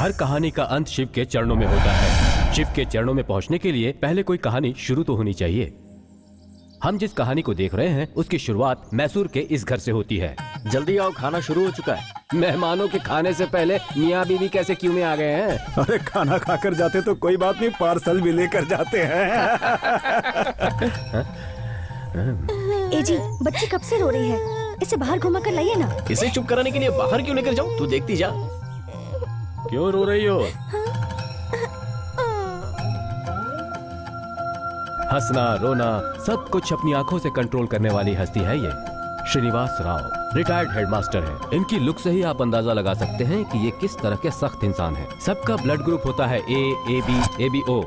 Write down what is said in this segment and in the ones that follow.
हर कहानी का अंत शिव के चरणों में होता है। शिव के चरणों में पहुंचने के लिए पहले कोई कहानी शुरू तो होनी चाहिए। हम जिस कहानी को देख रहे हैं उसकी शुरुआत मैसूर के इस घर से होती है। जल्दी आओ, खाना शुरू हो चुका है। मेहमानों के खाने से पहले मियाँ बीवी कैसे क्यों में आ गए हैं? अरे खाना खाकर जाते तो कोई बात नहीं, पार्सल भी लेकर जाते हैं। ए जी, बच्ची कब से रो रही है, इसे बाहर घुमा कर लाइए ना। इसे चुप कराने के लिए बाहर क्यों लेकर जाऊं? तू देखती जा। क्यों रो रही हो? हंसना रोना सब कुछ अपनी आंखों से कंट्रोल करने वाली हस्ती है ये। श्रीनिवास राव रिटायर्ड हेडमास्टर है। इनकी लुक से ही आप अंदाजा लगा सकते हैं कि ये किस तरह के सख्त इंसान हैं। सबका ब्लड ग्रुप होता है ए बी ओ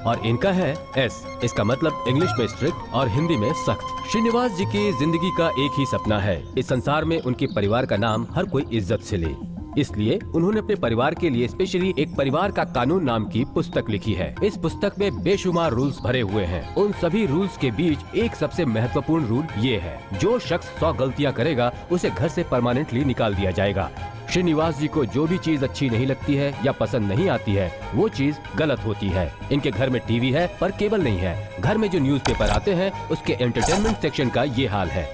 और इनका है एस। इसका मतलब इंग्लिश में स्ट्रिक्ट और हिंदी में सख्त। श्रीनिवास जी की जिंदगी का एक ही सपना है, इस संसार में उनके परिवार का नाम हर कोई इज्जत से ले। इसलिए उन्होंने अपने परिवार के लिए स्पेशली एक परिवार का कानून नाम की पुस्तक लिखी है। इस पुस्तक में बेशुमार रूल्स भरे हुए हैं। उन सभी रूल्स के बीच एक सबसे महत्वपूर्ण रूल ये है, जो शख्स 100 गलतियां करेगा उसे घर से परमानेंटली निकाल दिया जाएगा। श्रीनिवास जी को जो भी चीज अच्छी नहीं लगती है या पसंद नहीं आती है वो चीज गलत होती है। इनके घर में टीवी है पर केबल नहीं है। घर में जो न्यूज़पेपर आते हैं उसके एंटरटेनमेंट सेक्शन का ये हाल है।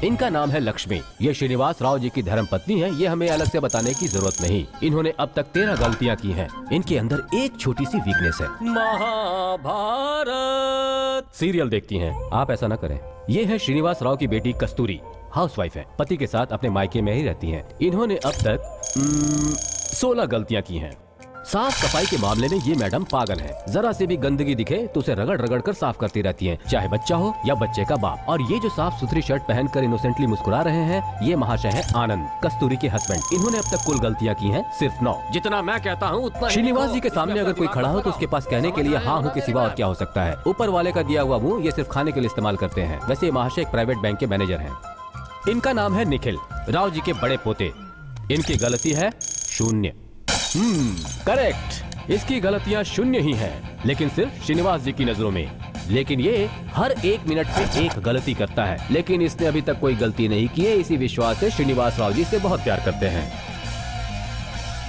इनका नाम है लक्ष्मी। ये श्रीनिवास राव जी की धर्म पत्नी है। ये हमें अलग से बताने की जरूरत नहीं। इन्होंने अब तक 13 गलतियां की हैं। इनके अंदर एक छोटी सी वीकनेस है, महाभारत सीरियल देखती हैं। आप ऐसा न करें। ये है श्रीनिवास राव की बेटी कस्तूरी, हाउसवाइफ है। पति के साथ अपने मायके में ही रहती हैं। इन्होंने अब तक 16 गलतियां की हैं। साफ सफाई के मामले में ये मैडम पागल है। जरा से भी गंदगी दिखे तो उसे रगड़ रगड़ कर साफ करती रहती हैं, चाहे बच्चा हो या बच्चे का बाप। और ये जो साफ सुथरी शर्ट पहनकर इनोसेंटली मुस्कुरा रहे हैं, ये महाशय है आनंद, कस्तूरी के हस्बैंड। इन्होंने अब तक कुल गलतियां की हैं सिर्फ 9। जितना मैं कहता हूँ उतना। श्रीनिवास जी के सामने अगर कोई खड़ा हो तो उसके पास कहने के लिए हाँ हूँ के सिवा और क्या हो सकता है। ऊपर वाले का दिया हुआ मुँह ये सिर्फ खाने के लिए इस्तेमाल करते हैं। वैसे ये महाशय एक प्राइवेट बैंक के मैनेजर है। इनका नाम है निखिल, राव जी के बड़े पोते। इनकी गलती है 0। करेक्ट। इसकी गलतियां 0 ही हैं, लेकिन सिर्फ श्रीनिवास जी की नजरों में। लेकिन ये हर 1 मिनट में एक गलती करता है, लेकिन इसने अभी तक कोई गलती नहीं की है। इसी विश्वास से श्रीनिवास राव जी से बहुत प्यार करते हैं।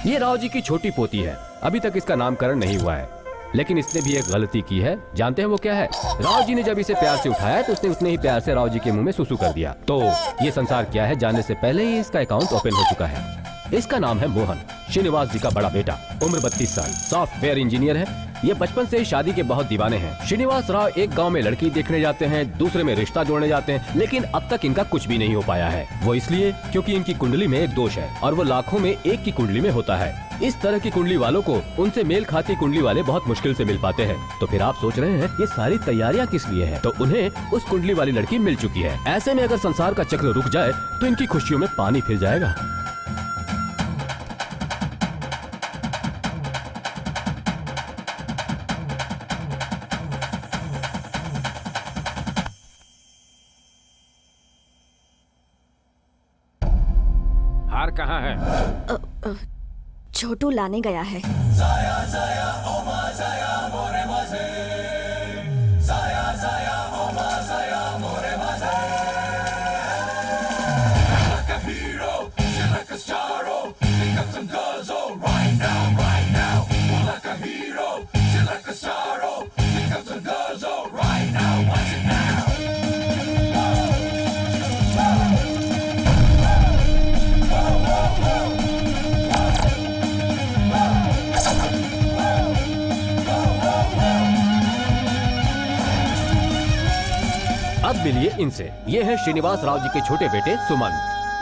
ये राव जी की छोटी पोती है। अभी तक इसका नामकरण नहीं हुआ है, लेकिन इसने भी एक गलती की है। जानते हैं वो क्या है? राव जी ने जब इसे प्यार से उठाया तो उसने उतने ही प्यार से राव जी के मुंह में सुसु कर दिया। तो ये संसार क्या है जानने से पहले ही इसका अकाउंट ओपन हो चुका है। इसका नाम है मोहन, श्रीनिवास जी का बड़ा बेटा। उम्र 32 साल, सॉफ्टवेयर इंजीनियर है। ये बचपन से ही शादी के बहुत दीवाने हैं। श्रीनिवास राव एक गांव में लड़की देखने जाते हैं, दूसरे में रिश्ता जोड़ने जाते हैं, लेकिन अब तक इनका कुछ भी नहीं हो पाया है। वो इसलिए क्योंकि इनकी कुंडली में एक दोष है और वो लाखों में एक की कुंडली में होता है। इस तरह की कुंडली वालों को उनसे मेल खाती कुंडली वाले बहुत मुश्किल से मिल पाते हैं। तो फिर आप सोच रहे हैं ये सारी तैयारियां किस लिए है? तो उन्हें उस कुंडली वाली लड़की मिल चुकी है। ऐसे में अगर संसार का चक्र रुक जाए तो इनकी खुशियों में पानी फिर जाएगा। हार कहाँ है? छोटू लाने गया है। अब मिलिए इनसे। ये है श्रीनिवास राव जी के छोटे बेटे सुमन।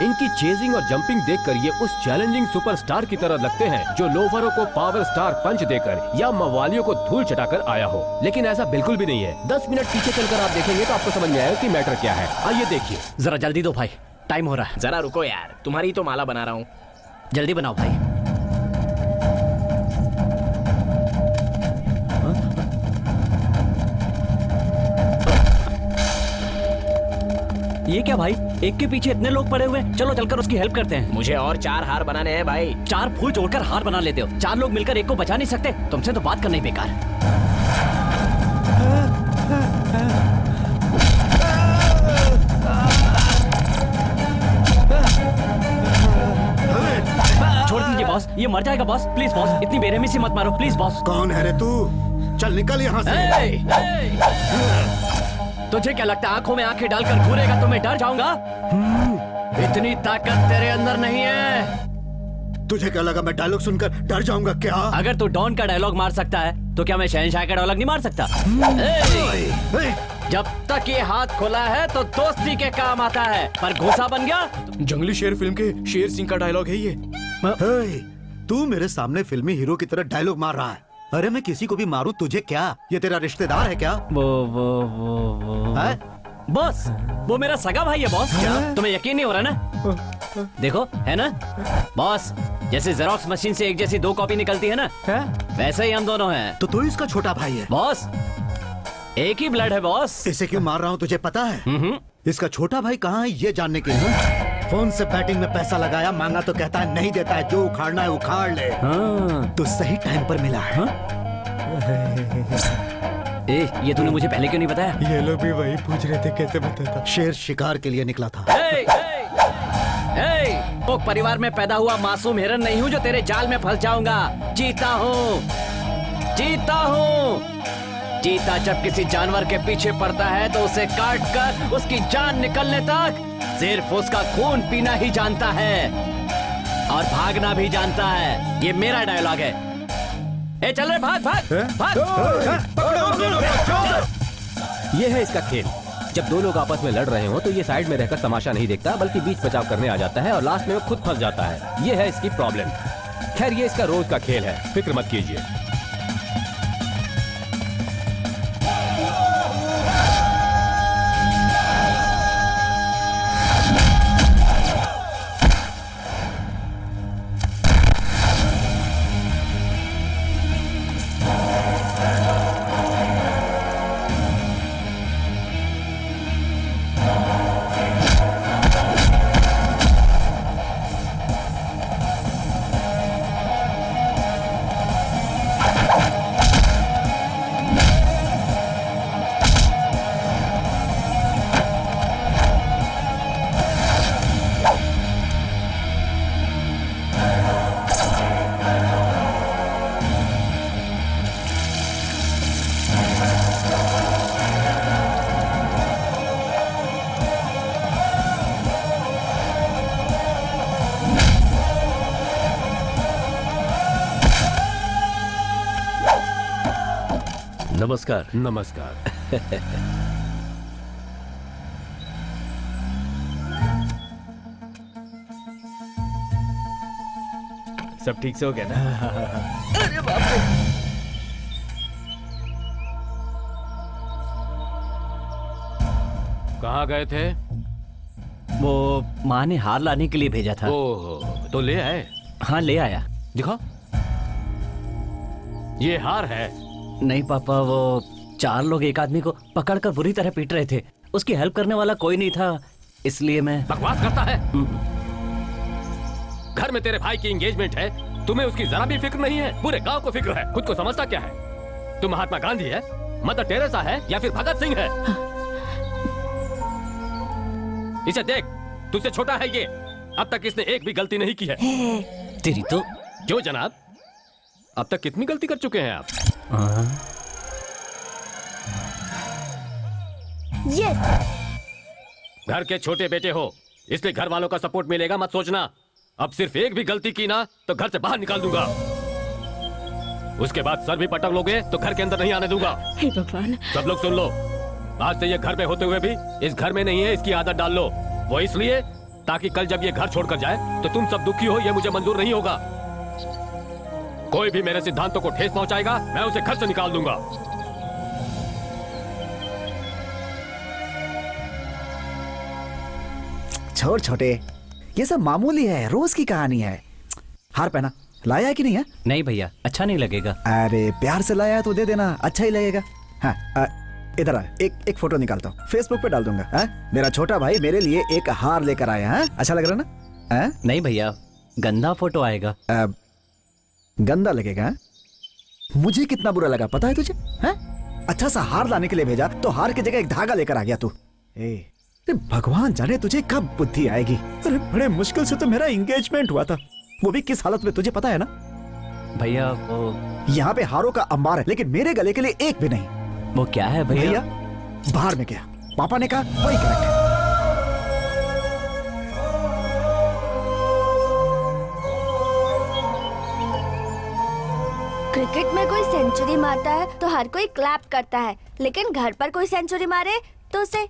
इनकी चेजिंग और जंपिंग देखकर ये उस चैलेंजिंग सुपरस्टार की तरह लगते हैं जो लोफरों को पावर स्टार पंच देकर या मवालियों को धूल चटाकर आया हो। लेकिन ऐसा बिल्कुल भी नहीं है। 10 मिनट पीछे चलकर आप देखेंगे तो आपको समझ में आएगा कि मैटर क्या है। आइए देखिए। जरा जल्दी दो भाई, टाइम हो रहा है। जरा रुको यार, तुम्हारी तो माला बना रहा हूँ। जल्दी बनाओ भाई। ये क्या भाई, एक के पीछे इतने लोग पड़े हुए। चलो चलकर उसकी हेल्प करते हैं। मुझे और 4 हार बनाने हैं भाई। 4 फूल जोड़कर हार बना लेते हो। 4 लोग मिलकर एक को बचा नहीं सकते। तुमसे तो बात करना ही बेकार। छोड़ दीजिए बॉस, ये मर जाएगा बॉस। प्लीज बॉस, इतनी बेरहमी से मत मारो प्लीज बॉस। कौन है रे तू? चल निकल यहाँ से। तुझे क्या लगता है आंखों में आंखें डालकर घूरेगा तो मैं डर जाऊंगा? इतनी ताकत तेरे अंदर नहीं है। तुझे क्या लगा मैं डायलॉग सुनकर डर जाऊंगा क्या? अगर तू डॉन का डायलॉग मार सकता है तो क्या मैं शहनशाह का डायलॉग नहीं मार सकता? जब तक ये हाथ खुला है तो दोस्ती के काम आता है, पर घुसा बन गया। जंगली शेर फिल्म के शेर सिंह का डायलॉग है ये। तू मेरे सामने फिल्मी हीरो की तरह डायलॉग मार रहा है। अरे मैं किसी को भी मारूं तुझे क्या? ये तेरा रिश्तेदार है क्या? वो है? बॉस, वो मेरा सगा भाई है बॉस। तुम्हें यकीन नहीं हो रहा ना? देखो, है ना बॉस, जैसे जेरोक्स मशीन से एक जैसी दो कॉपी निकलती है ना, वैसे ही हम दोनों हैं। तो तू इसका छोटा भाई है? बॉस, एक ही ब्लड है बॉस। इसे क्यों मार रहा हूँ तुझे पता है? इसका छोटा भाई कहाँ है ये जानने के लिए। फोन से बैटिंग में पैसा लगाया, मांगा तो कहता है नहीं देता है, जो उखाड़ना है उखाड़ ले। तो सही टाइम पर मिला है। ये तूने मुझे पहले क्यों नहीं बताया? ये लोग भी वही पूछ रहे थे कैसे बताता। शेर शिकार के लिए निकला था। तो परिवार में पैदा हुआ मासूम हिरन नहीं हूँ जो तेरे जाल में फंस जाऊंगा। जीता हूँ, जीता हूँ। चीता जब किसी जानवर के पीछे पड़ता है तो उसे काट कर उसकी जान निकलने तक सिर्फ उसका खून पीना ही जानता है और भागना भी जानता है। ये मेरा डायलॉग है। ए चल रे, भाग भाग भाग। ये है इसका खेल। जब दो लोग आपस में लड़ रहे हो तो ये साइड में रहकर तमाशा नहीं देखता, बल्कि बीच बचाव करने आ जाता है और लास्ट में वो खुद फंस जाता है। ये है इसकी प्रॉब्लम। खैर, ये इसका रोज का खेल है, फिक्र मत कीजिए। नमस्कार। नमस्कार। सब ठीक से हो गया ना? अरे बाप रे। कहाँ गए थे? वो माँ ने हार लाने के लिए भेजा था। ओह, तो ले आए? हाँ, ले आया। दिखाओ। ये हार है। नहीं पापा, वो 4 लोग एक आदमी को पकड़कर बुरी तरह पीट रहे थे। उसकी हेल्प करने वाला कोई नहीं था, इसलिए मैं। बकवास करता है। घर में तेरे भाई की एंगेजमेंट है, तुम्हें उसकी जरा भी फिक्र नहीं है? पूरे गांव को फिक्र है, खुद को समझता क्या है? तुम महात्मा गांधी है, मदर टेरेसा है या फिर भगत सिंह है? इसे देख, तुझसे छोटा है ये। अब तक इसने एक भी गलती नहीं की है। तेरी तो। क्यों जनाब, अब तक कितनी गलती कर चुके हैं आप? यस। घर के छोटे बेटे हो, इसलिए घर वालों का सपोर्ट मिलेगा मत सोचना। अब सिर्फ एक भी गलती की ना तो घर से बाहर निकाल दूंगा। उसके बाद सर भी पटक लोगे तो घर के अंदर नहीं आने दूंगा। हे भगवान। सब लोग सुन लो, आज से ये घर पे होते हुए भी इस घर में नहीं है, इसकी आदत डाल लो। वो इसलिए ताकि कल जब ये घर छोड़कर जाए तो तुम सब दुखी हो, ये मुझे मंजूर नहीं होगा। कोई भी मेरे सिद्धांतों को ठेस पहुंचाएगा, मैं उसे घर से निकाल दूंगा। छोड़ छोटे, ये सब मामूली है, रोज की कहानी है। हार पहना, लाया है कि नहीं है? नहीं भैया, अच्छा नहीं लगेगा। अरे प्यार से लाया है तो दे देना, अच्छा ही लगेगा। हाँ, इधर आ, एक फोटो निकालता हूँ, फेसबुक पे डाल दूंगा। मेरा छोटा भाई मेरे लिए एक हार लेकर आया है। अच्छा लग रहा ना? नहीं भैया, गंदा फोटो आएगा। गंदा लगेगा? मुझे कितना बुरा लगा पता है तुझे? अच्छा सा हार लाने के लिए भेजा तो हार की जगह एक धागा लेकर आ गया तू। भगवान जाने तुझे कब बुद्धि आएगी। अरे बड़े मुश्किल से तो मेरा एंगेजमेंट हुआ था, वो भी किस हालत में, तुझे पता है ना? भैया वो यहाँ पे हारों का अंबार है, लेकिन मेरे गले के लिए एक भी नहीं। वो क्या है भैया भैया? बाहर में गया, पापा ने कहा वही करेक्ट है। क्रिकेट में कोई सेंचुरी मारता है तो हर कोई क्लैप करता है, लेकिन घर पर कोई सेंचुरी मारे तो उसे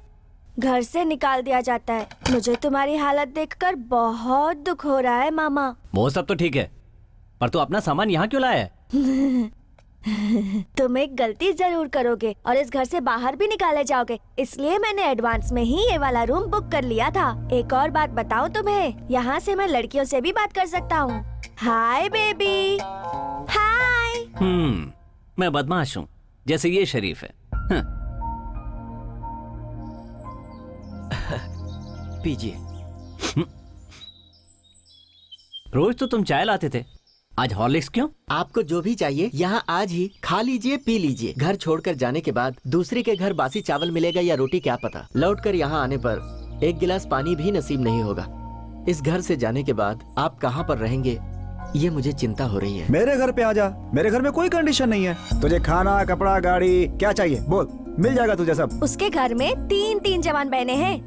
घर से निकाल दिया जाता है। मुझे तुम्हारी हालत देखकर बहुत दुख हो रहा है मामा। वो सब तो ठीक है, पर तू अपना सामान यहाँ क्यों लाया है? तुम एक गलती जरूर करोगे और इस घर से बाहर भी निकाले जाओगे, इसलिए मैंने एडवांस में ही ये वाला रूम बुक कर लिया था। एक और बात बताऊं तुम्हें, यहाँ से मैं लड़कियों से भी बात कर सकता हूँ। हाय बेबी, हाय। मैं बदमाश हूँ जैसे ये शरीफ है। पीजिए। रोज तो तुम चाय लाते थे, आज हॉर्लिक्स क्यों? आपको जो भी चाहिए यहाँ आज ही खा लीजिए, पी लीजिए। घर छोड़कर जाने के बाद दूसरे के घर बासी चावल मिलेगा या रोटी क्या पता। लौटकर यहाँ आने पर एक गिलास पानी भी नसीब नहीं होगा। इस घर से जाने के बाद आप कहाँ पर रहेंगे ये मुझे चिंता हो रही है। मेरे घर पे आ जा, मेरे घर में कोई कंडीशन नहीं है। तुझे खाना, कपड़ा, गाड़ी क्या चाहिए बोल, मिल जाएगा तुझे सब। उसके घर में 3 जवान बहनें हैं,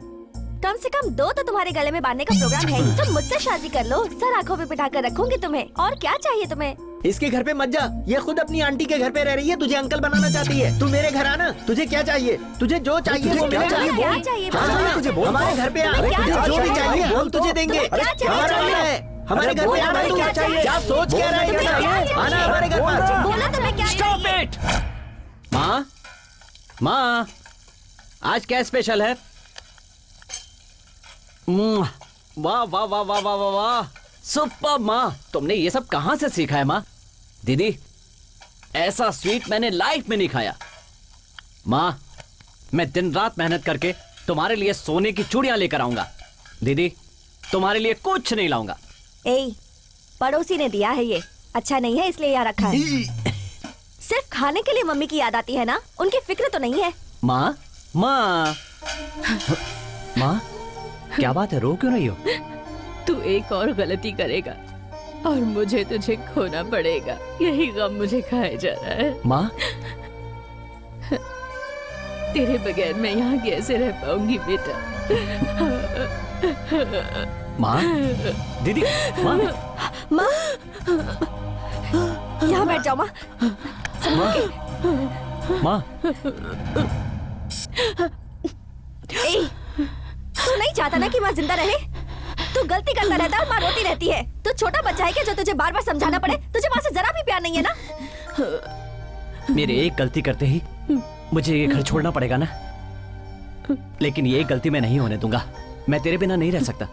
कम से कम 2 तो तुम्हारे गले में बांधने का प्रोग्राम है ही। तुम मुझसे शादी कर लो, सर आंखों पे बिठा कर रखूंगी तुम्हें। और क्या चाहिए तुम्हें? इसके घर पे मत जा, ये खुद अपनी आंटी के घर पे रह रही है, तुझे अंकल बनाना चाहती है। तू मेरे घर आना, तुझे क्या चाहिए? तुझे जो चाहिए वो क्या मिलेगा। चाहिए? क्या बोल। चाहिए? क्या चाहिए तुझे बोल। हमारे घर पे आ, तुम्हें क्या तुझे जो भी चाहिए? चाहिए बोल हम तुझे देंगे। तुम्हें क्या चाहिए? हमारा घर है, हमारे घर पे बोलो, आना। तुम्हें तू क्या चाहिए? क्या सोच क्या रहा है? तुम्हें क्या चाहिए? आना हमारे घर पर। बोलो तुम्हें क्या Stop चाहिए? it! माँ, माँ, आज क्या स्पेशल है? वाह वाह वाह वाह वाह वाह वाह, सुपर माँ, तुमने ये सब कहाँ से सीखा है माँ? दीदी, ऐसा स्वीट मैंने लाइफ में नहीं खाया। माँ, मैं दिन रात मेहनत करके तुम्हारे लिए सोने की चूड़ियां लेकर आऊंगा। दीदी, तुम्हारे लिए कुछ नहीं लाऊंगा। ए, पड़ोसी ने दिया है ये, अच्छा नहीं है इसलिए यहाँ रखा है। सिर्फ खाने के लिए मम्मी की याद आती है ना, उनकी फिक्र तो नहीं है। माँ, माँ, माँ, क्या बात है, रो क्यों रही हो? तू एक और गलती करेगा और मुझे तुझे खोना पड़ेगा, यही गम मुझे खाया जा रहा है। माँ, तेरे बगैर मैं यहाँ कैसे रह पाऊंगी बेटा? माँ, दीदी, माँ, माँ, यहाँ बैठ जाओ माँ। माँ, ए, तू नहीं चाहता ना कि माँ जिंदा रहे? तू गलती करता रहता है और माँ रोती रहती है। तू छोटा बच्चा है क्या जो तुझे बार बार समझाना पड़े? तुझे माँ से जरा भी प्यार नहीं है ना? मेरे एक गलती करते ही मुझे ये घर छोड़ना पड़ेगा ना, लेकिन ये एक गलती मैं नहीं होने दूंगा। मैं तेरे बिना नहीं रह सकता।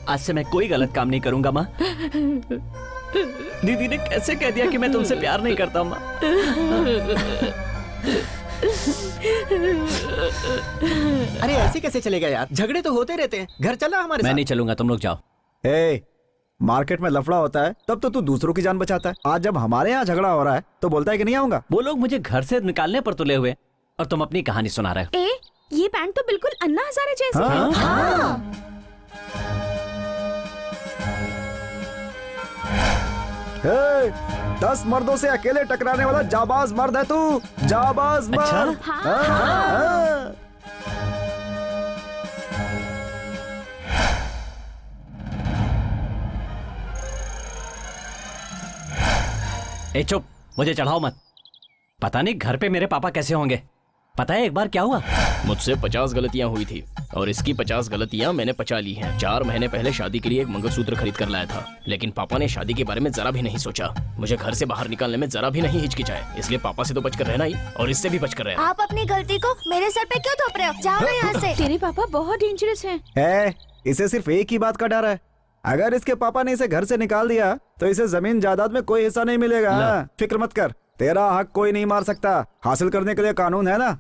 आज से मैं कोई गलत काम नहीं करूंगा माँ। दीदी ने कैसे कह दिया कि मैं तुमसे प्यार नहीं करता माँ? अरे ऐसे कैसे चलेगा यार, झगड़े तो होते रहते हैं। घर चला हमारे मैं साथ। नहीं चलूंगा, तुम लोग जाओ। ए, मार्केट में लफड़ा होता है तब तो तू दूसरों की जान बचाता है। आज जब हमारे यहाँ झगड़ा हो रहा है तो बोलता है कि नहीं आऊंगा। वो लोग मुझे घर से निकालने पर तुले हुए और तुम अपनी कहानी सुना रहे हो। ए, ये पैंट तो बिल्कुल अन्ना हजारे जैसी हाँ? है। हाँ। ए, 10 मर्दों से अकेले टकराने वाला जाबाज मर्द है तू, जाबाज मर्द। अच्छा? हाँ। ए चुप, मुझे चढ़ाओ मत। पता नहीं घर पे मेरे पापा कैसे होंगे। पता है एक बार क्या हुआ? मुझसे 50 गलतियां हुई थी और इसकी 50 गलतियां मैंने पचा ली हैं। 4 महीने पहले शादी के लिए एक मंगलसूत्र खरीद कर लाया था, लेकिन पापा ने शादी के बारे में जरा भी नहीं सोचा। मुझे घर से बाहर निकालने में जरा भी नहीं हिचकिचाए, इसलिए पापा से तो बचकर रहना ही और इससे भी बचकर रहना। आप अपनी गलती को मेरे सर पे क्यों थोप रहे हो? जाओ ना यहाँ से। तेरे पापा बहुत डेंजरस हैं। है, इसे सिर्फ एक ही बात का डर है। अगर इसके पापा ने इसे घर से निकाल दिया तो इसे जमीन जायदाद में कोई हिस्सा नहीं मिलेगा। हाँ, फिक्र मत कर, तेरा हक कोई नहीं मार सकता। हासिल करने के लिए कानून है ना,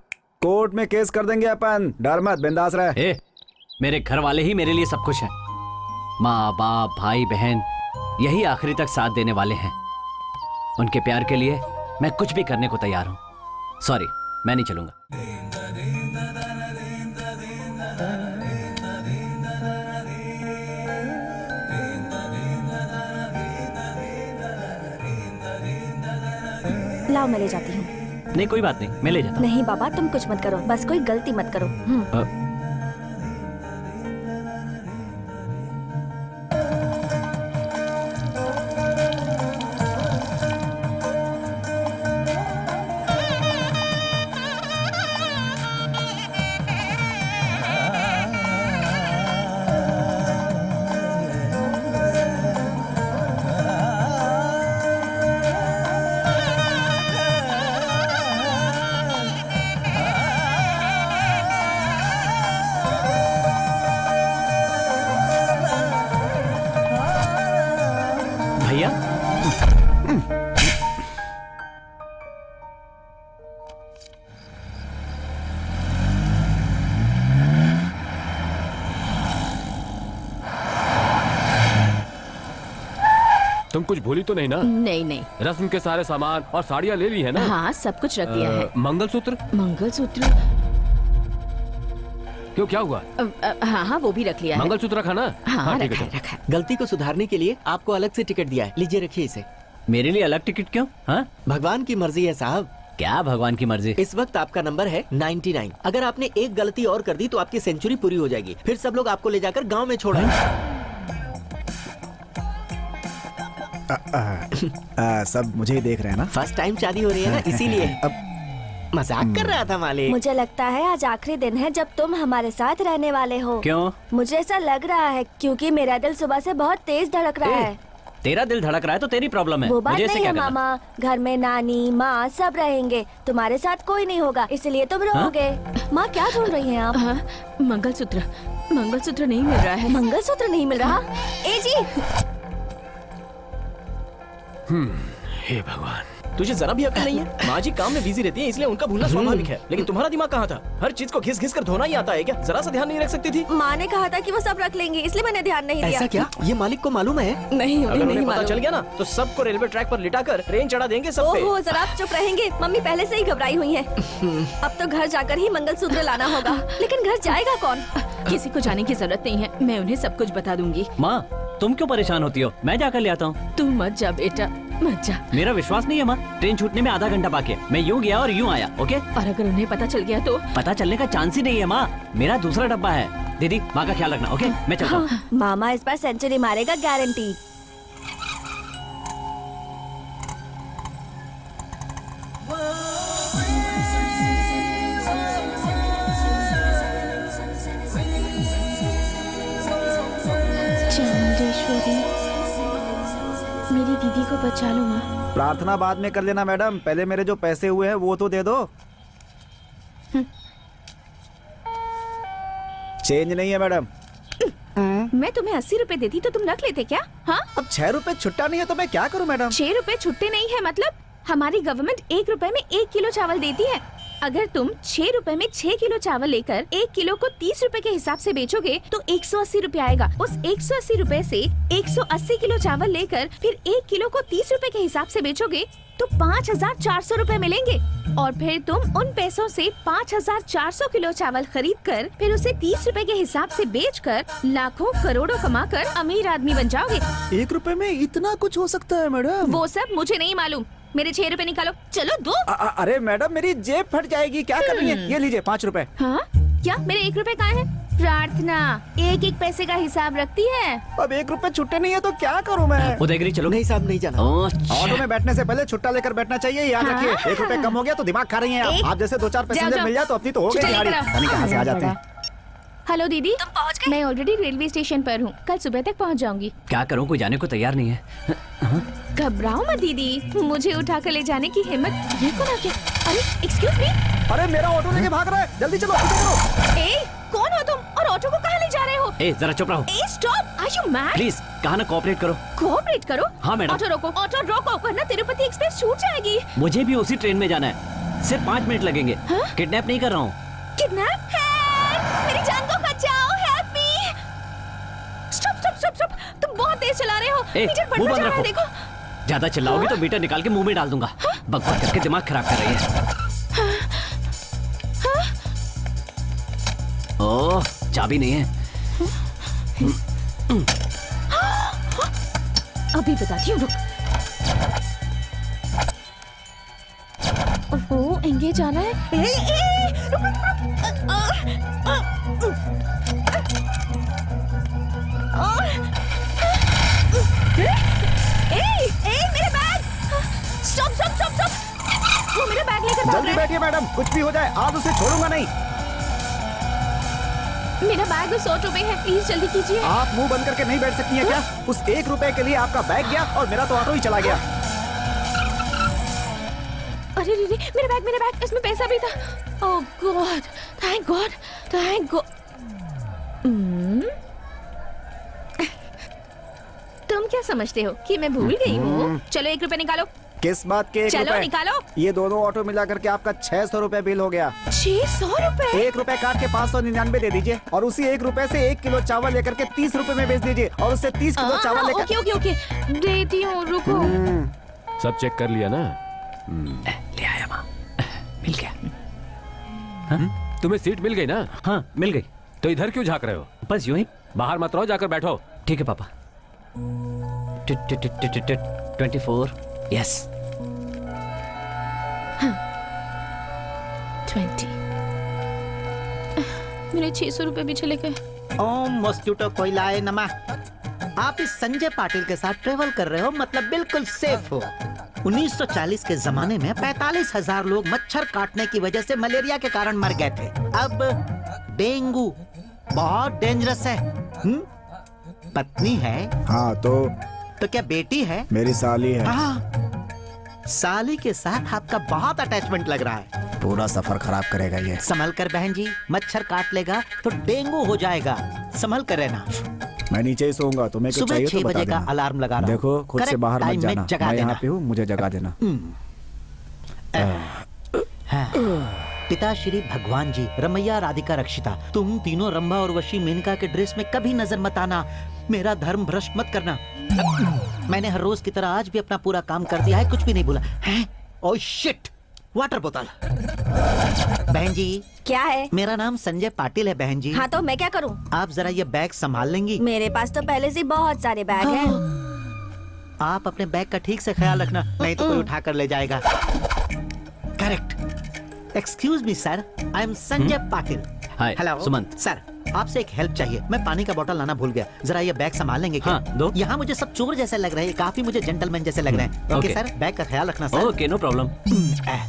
कोर्ट में केस कर देंगे अपन। डर मत, बिंदास रह। ए, मेरे घर वाले ही मेरे लिए सब कुछ है। माँ बाप भाई बहन यही आखिरी तक साथ देने वाले हैं। उनके प्यार के लिए मैं कुछ भी करने को तैयार हूँ। सॉरी, मैं नहीं चलूंगा। लाओ मैं ले जाती हूँ। नहीं कोई बात नहीं, मैं ले जाता नहीं बाबा तुम कुछ मत करो, बस कोई गलती मत करो। भैया। तुम कुछ भूली तो नहीं ना? नहीं नहीं। रस्म के सारे सामान और साड़ियाँ ले ली है ना? हाँ सब कुछ रख दिया है। मंगलसूत्र? मंगलसूत्र क्यों, क्या हुआ? हाँ हाँ वो भी रख लिया है। मंगलसूत्र रखा ना? हाँ ठीक रखा है, है, रखा है। गलती को सुधारने के लिए आपको अलग से टिकट दिया है, लीजिए रखिए इसे। मेरे लिए अलग टिकट क्यों? हाँ भगवान की मर्जी है साहब। क्या भगवान की मर्जी? इस वक्त आपका नंबर है 99। अगर आपने एक गलती और कर दी तो आपकी सेंचुरी पूरी हो जाएगी, फिर सब लोग आपको ले जाकर गांव में छोड़ेंगे। सब मुझे ही देख रहे हैं ना? फर्स्ट टाइम शादी हो रही है ना, इसीलिए। मजाक कर रहा था मालिक। मुझे लगता है आज आखिरी दिन है जब तुम हमारे साथ रहने वाले हो। क्यों? मुझे ऐसा लग रहा है क्योंकि मेरा दिल सुबह से बहुत तेज धड़क रहा है। तेरा दिल धड़क रहा है तो तेरी प्रॉब्लम है। वो बात मुझे इससे नहीं क्या है करना? मामा, घर में नानी माँ सब रहेंगे, तुम्हारे साथ कोई नहीं होगा, इसलिए तुम रहोगे। माँ क्या ढूंढ रही हैं आप? हाँ, मंगलसूत्र मंगलसूत्र नहीं मिल रहा है। मंगलसूत्र नहीं मिल रहा? ए जी हे भगवान। तुझे जरा भी अकल नहीं है? माँ जी काम में बिजी रहती है इसलिए उनका भूलना स्वाभाविक है, लेकिन तुम्हारा दिमाग कहाँ था? हर चीज को घिस घिस कर धोना ही आता है क्या? जरा सा ध्यान नहीं रख सकती थी? माँ ने कहा था कि वो सब रख लेंगे, इसलिए मैंने ध्यान नहीं दिया। ऐसा क्या? ये मालिक को मालूम है? नहीं अगर उन्हें नहीं पता चल मालूम। गया ना तो सबको रेलवे ट्रैक पर लिटाकर ट्रेन चढ़ा देंगे सब पे। ओहो जरा आप चुप रहेंगे, मम्मी पहले से ही घबराई हुई है। अब तो घर जाकर ही मंगलसूत्र लाना होगा, लेकिन घर जाएगा कौन? किसी को जाने की जरूरत नहीं है, मैं उन्हें सब कुछ बता दूंगी। माँ तुम क्यों परेशान होती हो? मैं जाकर ले आता हूँ। तू मत जा बेटा, मत जा। मेरा विश्वास नहीं है माँ, ट्रेन छूटने में आधा घंटा बाकी है। मैं यूँ गया और यूँ आया। ओके? और अगर उन्हें पता चल गया तो? पता चलने का चांस ही नहीं है माँ, मेरा दूसरा डब्बा है। दीदी माँ का ख्याल रखना। ओके मैं चलता हूँ। मामा इस बार सेंचुरी मारेगा, गारंटी। चामुंडेश्वरी मेरी दीदी को बचा लो माँ। प्रार्थना बाद में कर लेना मैडम, पहले मेरे जो पैसे हुए हैं वो तो दे दो। चेंज नहीं है मैडम। मैं तुम्हें 80 रुपए देती तो तुम रख लेते क्या? हाँ अब 6 रुपए छुट्टा नहीं है तो मैं क्या करूं मैडम? 6 रुपए छुट्टे नहीं है मतलब? हमारी गवर्नमेंट 1 रुपए में 1 किलो चावल देती है। अगर तुम 6 रुपए में 6 किलो चावल लेकर 1 किलो को 30 रुपए के हिसाब से बेचोगे तो 180 रुपए आएगा। उस 180 रुपए से 180 किलो चावल लेकर फिर 1 किलो को 30 रुपए के हिसाब से बेचोगे तो 5400 रुपए मिलेंगे। और फिर तुम उन पैसों से 5400 किलो चावल खरीद कर फिर उसे 30 रुपए के हिसाब से बेचकर लाखों करोड़ों कमाकर अमीर आदमी बन जाओगे। 1 रुपए में इतना कुछ हो सकता है मैडम? वो सब मुझे नहीं मालूम, मेरे 6 रुपए निकालो। चलो दो। अरे मैडम मेरी जेब फट जाएगी, क्या कर रही है? ये लीजिए 5 रुपए। हाँ क्या मेरे 1 रुपए कहाँ है? प्रार्थना 1-1 पैसे का हिसाब रखती है। अब 1 रुपए छुट्टे नहीं है तो क्या करूं मैं? उदयगिरी चलो। नहीं साहब नहीं जाना। ऑटो में बैठने से पहले छुट्टा लेकर बैठना चाहिए, याद हाँ। रखिए। 1 रुपए कम हो गया तो दिमाग खा रही हैं आप। आप जैसे 2-4 पैसेंजर जाओ। मिल जाए तो अपनी तो हो गई छुट्टा दिहाड़ी। लेकर आओ। पता नहीं कहाँ से आ जाते हैं। हेलो दीदी, तुम पहुँच गए? मैं ऑलरेडी रेलवे स्टेशन पर हूँ, कल सुबह तक पहुँच जाऊंगी। क्या करूँ, कोई जाने को तैयार नहीं है। घबराओ मत दीदी, मुझे उठा कर ले जाने की हिम्मत। ये कौन आ गया? अरे एक्सक्यूज मी। अरे मेरा ऑटो लेके भाग रहा है, जल्दी चलो पीछे करो। ए कौन हो तुम और ऑटो को कहाँ ले जा रहे हो? ए जरा चुप रहो ए stop, are you mad? Please, कहा ना कोऑपरेट करो। कोऑपरेट करो? हाँ, मैडम। ऑटो रोको वरना तिरुपति एक्सप्रेस छूट जाएगी। मुझे भी उसी ट्रेन में जाना है, सिर्फ 5 मिनट लगेंगे। किडनैप नहीं कर रहा हूँ। किडनैप? हेल्प! मेरी जान को बचाओ, हेल्प मी! स्टॉप, तुम बहुत तेज चला रहे हो। मीटर बढ़ता मुंह बंद जा रहा है, रखो। देखो। ज्यादा चिल्लाओगी तो मीटर निकाल के मुंह में डाल दूंगा। बकवास करके दिमाग खराब कर रही है। ओह, चाबी नहीं है। अभी बताती हूँ, रुक। ओ एंगेज आना है। मेरा bag! Stop stop stop stop! वो मेरा बैग लेकर भाग जल्दी रहा है। बैठिए मैडम, कुछ भी हो जाए आज उसे छोड़ूंगा नहीं। मेरा बैग 100 रुपए है, प्लीज जल्दी कीजिए। आप मुंह बंद करके नहीं बैठ सकती हैं क्या? उस 1 रुपए के लिए आपका बैग गया और मेरा तो ऑटो ही चला गया। अरे रे, मेरा बैग, इसमें पैसा भी था। Oh God, thank God, thank God. तुम क्या समझते हो कि मैं भूल गई हूँ? चलो 1 रुपए निकालो। किस बात के 1 चलो रुपए? निकालो। ये दोनों ऑटो मिला करके आपका 600 रुपए बिल हो गया। 600 रुपए? 1 रुपए काट के 599 दे दीजिए और उसी 1 रुपए से 1 किलो चावल लेकर के 30 रुपए में बेच दीजिए और उससे 30 किलो चावल लेकर। ओके ओके ओके, देती हूँ, रुको। सब चेक कर लिया ना? ले आया माँ, मिल गया। तुम्हें सीट मिल गई ना? हाँ मिल गई। तो इधर क्यों झांक रहे हो? बस यूं ही। बाहर मत रहो, जाकर बैठो। ठीक है पापा। 24 यस। 20। मेरे 600 रुपए भी चले गए। ओम मॉस्किटो कोई लाए नमा। आप इस संजय पाटिल के साथ ट्रेवल कर रहे हो, मतलब बिल्कुल सेफ हो। 1940 के जमाने में 45,000 लोग मच्छर काटने की वजह से मलेरिया के कारण मर गए थे। अब डेंगू बहुत डेंजरस है। पत्नी है? हाँ तो क्या बेटी है? मेरी साली है। हाँ, साली के साथ आपका बहुत अटैचमेंट लग रहा है। पूरा सफर खराब करेगा ये। संभल कर बहन जी, मच्छर काट लेगा तो डेंगू हो जाएगा। संभल कर रहना। मैं नीचे ही सोऊंगा, तुम्हें कुछ सुबह चाहिए 6 तो बता बजे का देना। अलार्म लगा रहा हूं। देखो खुद से Correct बाहर मत time में जाना, जगा मैं यहाँ देना। पे हूँ, मुझे जगा देना। हाँ। पिता श्री भगवान जी, रमैया, राधिका, रक्षिता, तुम तीनों रंभा और वशी मेनका के ड्रेस में कभी नजर मत आना। मेरा धर्म भ्रष्ट मत करना। मैंने हर रोज की तरह आज भी अपना पूरा काम कर दिया है, कुछ भी नहीं बोला है। ओह शिट, वाटर बोतल। बहन जी, क्या है? मेरा नाम संजय पाटिल है बहन जी। हाँ तो मैं क्या करूँ? आप जरा ये बैग संभाल लेंगी? मेरे पास तो पहले से बहुत सारे बैग हैं। आप अपने बैग का ठीक से ख्याल रखना, नहीं तो कोई उठा कर ले जाएगा। Correct. Excuse me sir, I am Sanjay Patil. Hi, hello Sumant. Sir, आपसे एक हेल्प चाहिए। मैं पानी का बोतल लाना भूल गया, जरा ये बैग संभाल लेंगे क्या? हाँ, दो। यहाँ मुझे सब चोर जैसे लग रहे हैं, काफी मुझे जेंटलमैन जैसे लग रहे हैं। Okay okay. सर, बैग का ख्याल रखना sir. Okay, no problem.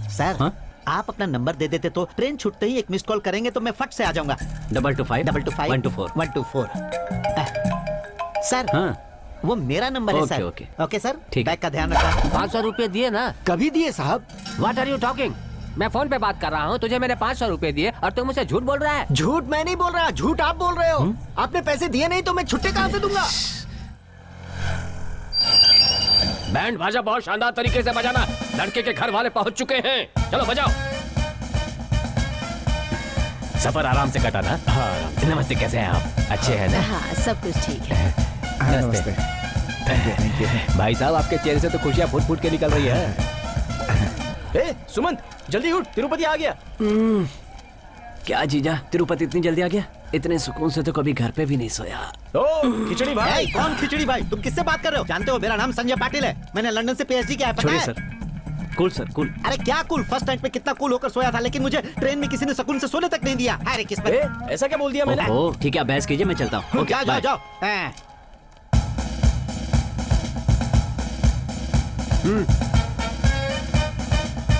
Sir, हाँ? आप अपना नंबर दे देते तो ट्रेन छूटते ही एक मिस कॉल करेंगे तो मैं फट से आ जाऊंगा। 225 225 124 124। सर, हाँ वो मेरा नंबर है okay, sir. Okay. Okay sir, ठीक है। बैग का ध्यान रखना। 500 रुपए दिए ना? कभी दिए साहब? What are you talking? मैं फोन पे बात कर रहा हूँ, तुझे मैंने 500 रुपए दिए और तुम मुझे झूठ बोल रहा है। झूठ मैं नहीं बोल रहा, झूठ आप बोल रहे हो। आपने पैसे दिए नहीं तो मैं छुट्टे कहाँ से दूंगा? बैंड बाजा बहुत शानदार तरीके से बजाना। लड़के के घर वाले पहुंच चुके हैं, चलो बजाओ। सफर आराम से कटा ना? हाँ। नमस्ते, कैसे हैं आप? अच्छे हैं ना? हाँ, सब कुछ ठीक है। नमस्ते। Thank you. भाई साहब, आपके चेहरे से तो खुशियां फूट फूट के निकल रही है। ए, सुमंत जल्दी उठ, तिरुपति आ गया। क्या जीजा, तिरुपति इतनी जल्दी आ गया? इतने सुकून से तो कभी घर पे भी नहीं सोया। ओ खिचड़ी भाई। कौन खिचड़ी भाई? तुम किससे बात कर रहे हो? जानते हो मेरा नाम संजय पाटिल है, मैंने लंदन से पीएचडी किया है, पता छोड़िए है? Sir, cool sir, cool. अरे क्या कूल, फर्स्ट टाइम पे कितना कूल होकर सोया था, लेकिन मुझे ट्रेन में किसी ने सुकून से सोने तक नहीं दिया। अरे किस्मत। ए, ऐसा क्या बोल दिया मैंने? ओ ठीक है, आप बहस कीजिए, मैं चलता हूँ। ओके, जाओ जाओ बाय। जाओ।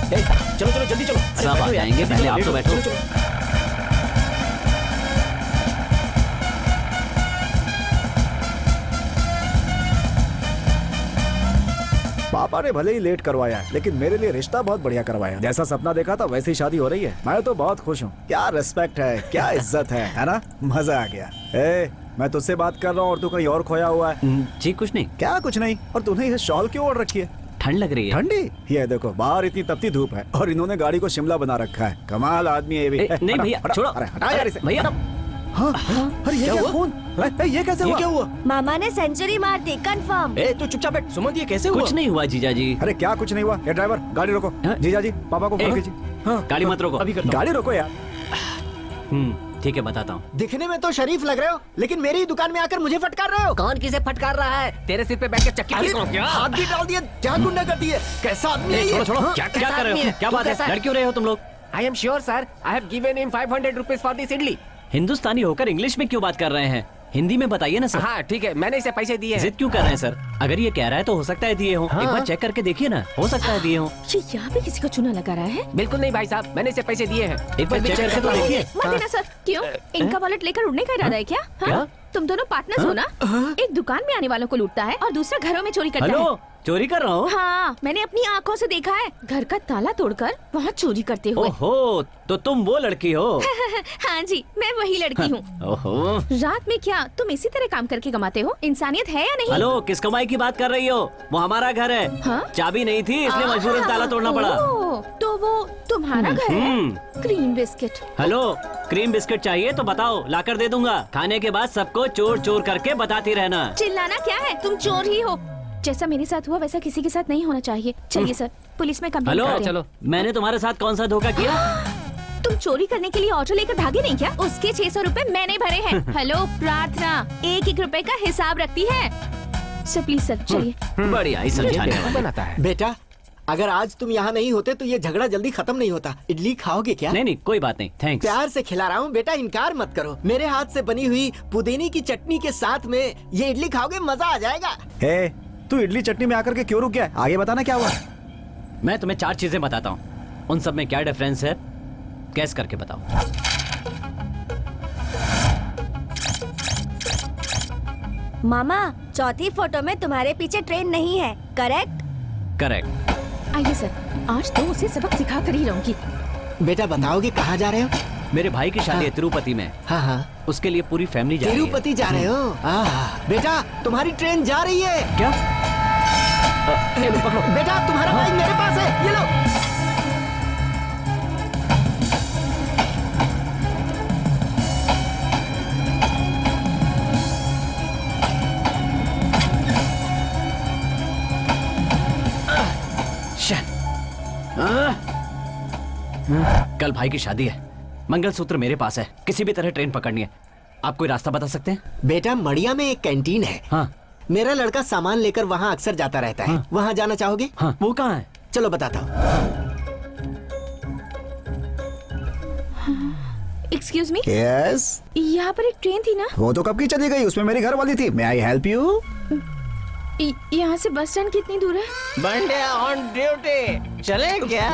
ए, चलो चलो जल्दी चलो। अरे सब बैठो आ यार, जाएंगे, जल्दी पहले चलो, आप तो लेट हो, बैठो। चलो, चलो। पापा ने भले ही लेट करवाया है, लेकिन मेरे लिए रिश्ता बहुत बढ़िया करवाया। जैसा सपना देखा था वैसी शादी हो रही है। मैं तो बहुत खुश हूँ। क्या रिस्पेक्ट है, क्या इज्जत है ना? मजा आ गया। ए, मैं तुझसे बात कर रहा हूँ और तू कहीं और खोया हुआ है। जी कुछ नहीं, क्या कुछ नहीं? और तूने ये शॉल क्यों ओढ़ रखी है? ठंड लग रही है। ठंडी? ये देखो, बाहर इतनी तपती धूप है और इन्होंने गाड़ी को शिमला बना रखा है। कमाल आदमी है ये भी। ए, नहीं हटा, भैया, हटा, छोड़ो। अरे हटा यार इसे। भैया। हाँ, अरे ये क्या खून? ये कैसे हुआ? क्या हुआ? मामा ने सेंचुरी मार दी, कंफर्म। ए, तू चुपचाप बैठ। सुमंत, ये कैसे हुआ? कुछ नहीं हुआ जीजा जी। अरे क्या कुछ नहीं हुआ? ये ड्राइवर गाड़ी रोको। हाँ? जीजा जी, पापा को फोन कीजिए। हाँ, गाड़ी मत रोको। अभी करता हूँ। गाड़ी रोको यार। ठीक है बताता हूँ। दिखने में तो शरीफ लग रहे हो, लेकिन मेरी ही दुकान में आकर मुझे फटकार रहे हो। कौन किसे फटकार रहा है? तेरे सिर पे बैठ के चक्की अरे, किसको क्या? हाथ भी डाल दिया, क्या गुंडा कर दिए? कैसा आदमी है ये? छोड़ो छोड़ो, हाँ? क्या कैसा कर रहे आदमी हो? है? क्या तू बात है? कैसा है? लड़ क्यों रहे हो तुम लोग? I am sure sir, I have given him 500 rupees for this idli. Hindustani होकर इंग्लिश में क्यों बात कर रहे हैं? हिंदी में बताइए ना सर। हाँ ठीक है, मैंने इसे पैसे दिए हैं। जिद क्यों कर रहे हैं सर? अगर ये कह रहा है तो हो सकता है दिए हो। हाँ। एक बार चेक करके देखिए ना, हो सकता है दिए हो। ये यहाँ पे किसी को चूना लगा रहा है? बिल्कुल नहीं भाई साहब, मैंने इसे पैसे दिए हैं। एक बार चेक करके तो देखिए। मत देना सर। क्यों? इनका वॉलेट लेकर उड़ने का इरादा है क्या? हाँ? क्या? तुम दोनों पार्टनर्स हो ना? एक दुकान में आने वालों को लूटता है और दूसरा घरों में चोरी करता है। हेलो, चोरी कर रहा हूँ? हाँ, मैंने अपनी आंखों से देखा है, घर का ताला तोड़कर वहाँ चोरी करते हुए। ओहो, तो तुम वो लड़की हो? हाँ जी, मैं वही लड़की हूँ। ओहो। रात में क्या तुम इसी तरह काम करके कमाते हो? इंसानियत है या नहीं? हेलो, किस कमाई की बात कर रही हो? वो हमारा घर है। हाँ? चाबी नहीं थी इसलिए मजबूरन ताला तोड़ना पड़ा। ओह, तो वो तुम्हारा घर है? Cream biscuit. Hello, cream biscuit चाहिए तो बताओ, लाकर दे दूंगा। खाने के बाद सबको चोर चोर करके बताती रहना। चिल्लाना क्या है? तुम चोर ही हो। जैसा मेरे साथ हुआ वैसा किसी के साथ नहीं होना चाहिए। चलिए सर, पुलिस में कंप्लेंट हेलो, करते हैं। चलो। मैंने तुम्हारे साथ कौन सा धोखा किया? तुम चोरी करने के लिए ऑटो लेकर भागे नहीं क्या? उसके 600 रुपए मैंने भरे हैं। हेलो प्रार्थना, 1-1 रुपए का हिसाब रखती है। सर प्लीज सर, चलिए। बढ़िया ही समझाने वाला। बनाता है। बेटा, अगर आज तुम यहाँ नहीं होते तो ये झगड़ा जल्दी खत्म नहीं होता। इडली खाओगे क्या? नहीं नहीं, कोई बात नहीं, थैंक्स। प्यार से खिला रहा हूँ बेटा, इनकार मत करो। मेरे हाथ से बनी हुई पुदीने की चटनी के साथ में ये इडली खाओगे, मजा आ जाएगा। हे, तू इडली चटनी में आकर के क्यों रुक गया? आगे बताना क्या हुआ? मैं तुम्हें 4 चीजें बताता हूँ, उन सब में क्या डिफरेंस है गैस करके बताओ। मामा, चौथी फोटो में तुम्हारे पीछे ट्रेन नहीं है, करेक्ट? करेक्ट। आइए सर, आज तो उसे सबक सिखा कर ही रहूंगी। बेटा बताओगे कहाँ जा रहे हो? मेरे भाई की शादी है तिरुपति में, हाँ हाँ, उसके लिए पूरी फैमिली जा रही है। तिरुपति जा रहे हो? बेटा तुम्हारी ट्रेन जा रही है। क्या? बेटा तुम्हारा बैग मेरे पास है, ये लो। कल भाई की शादी है, मंगलसूत्र मेरे पास है, किसी भी तरह ट्रेन पकड़नी है। आप कोई रास्ता बता सकते हैं? बेटा मड़िया में एक कैंटीन है, हाँ मेरा लड़का सामान लेकर वहाँ अक्सर जाता रहता है। हाँ। वहाँ जाना चाहोगे? हाँ, वो कहाँ है? चलो बताता हूँ। एक्सक्यूज मी, यस, यहाँ पर एक ट्रेन थी ना? वो तो कब की चली गई, उसमें मेरी घर वाली थी। मे आई हेल्प यू? यहाँ से बस स्टैंड कितनी दूर है? बंडे ऑन ड्यूटी, चले क्या?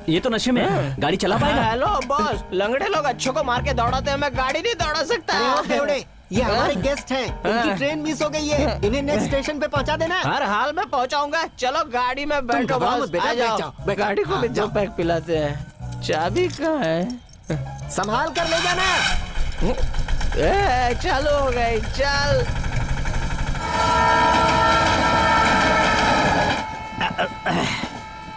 ये तो नशे में है, गाड़ी चला पाएगा? हेलो बॉस, लंगड़े लोग अच्छों को मार के दौड़ाते हैं, मैं गाड़ी नहीं दौड़ा सकता। अरे ओ बेवड़े, ये हमारे गेस्ट हैं, इनकी ट्रेन मिस हो गई है, इन्हें नेक्स्ट स्टेशन पे पहुंचा देना। हर हाल में पहुंचाऊंगा। चलो गाड़ी में बैठो घबराओ बॉस, मत बेटा, आ जाओ। बैठ जाओ, बैठ। गाड़ी को भी हाँ, दो जाओ। पैक पिलाते हैं। चाबी कहाँ है? संभाल कर ले जाना। चालू हो गई, चल।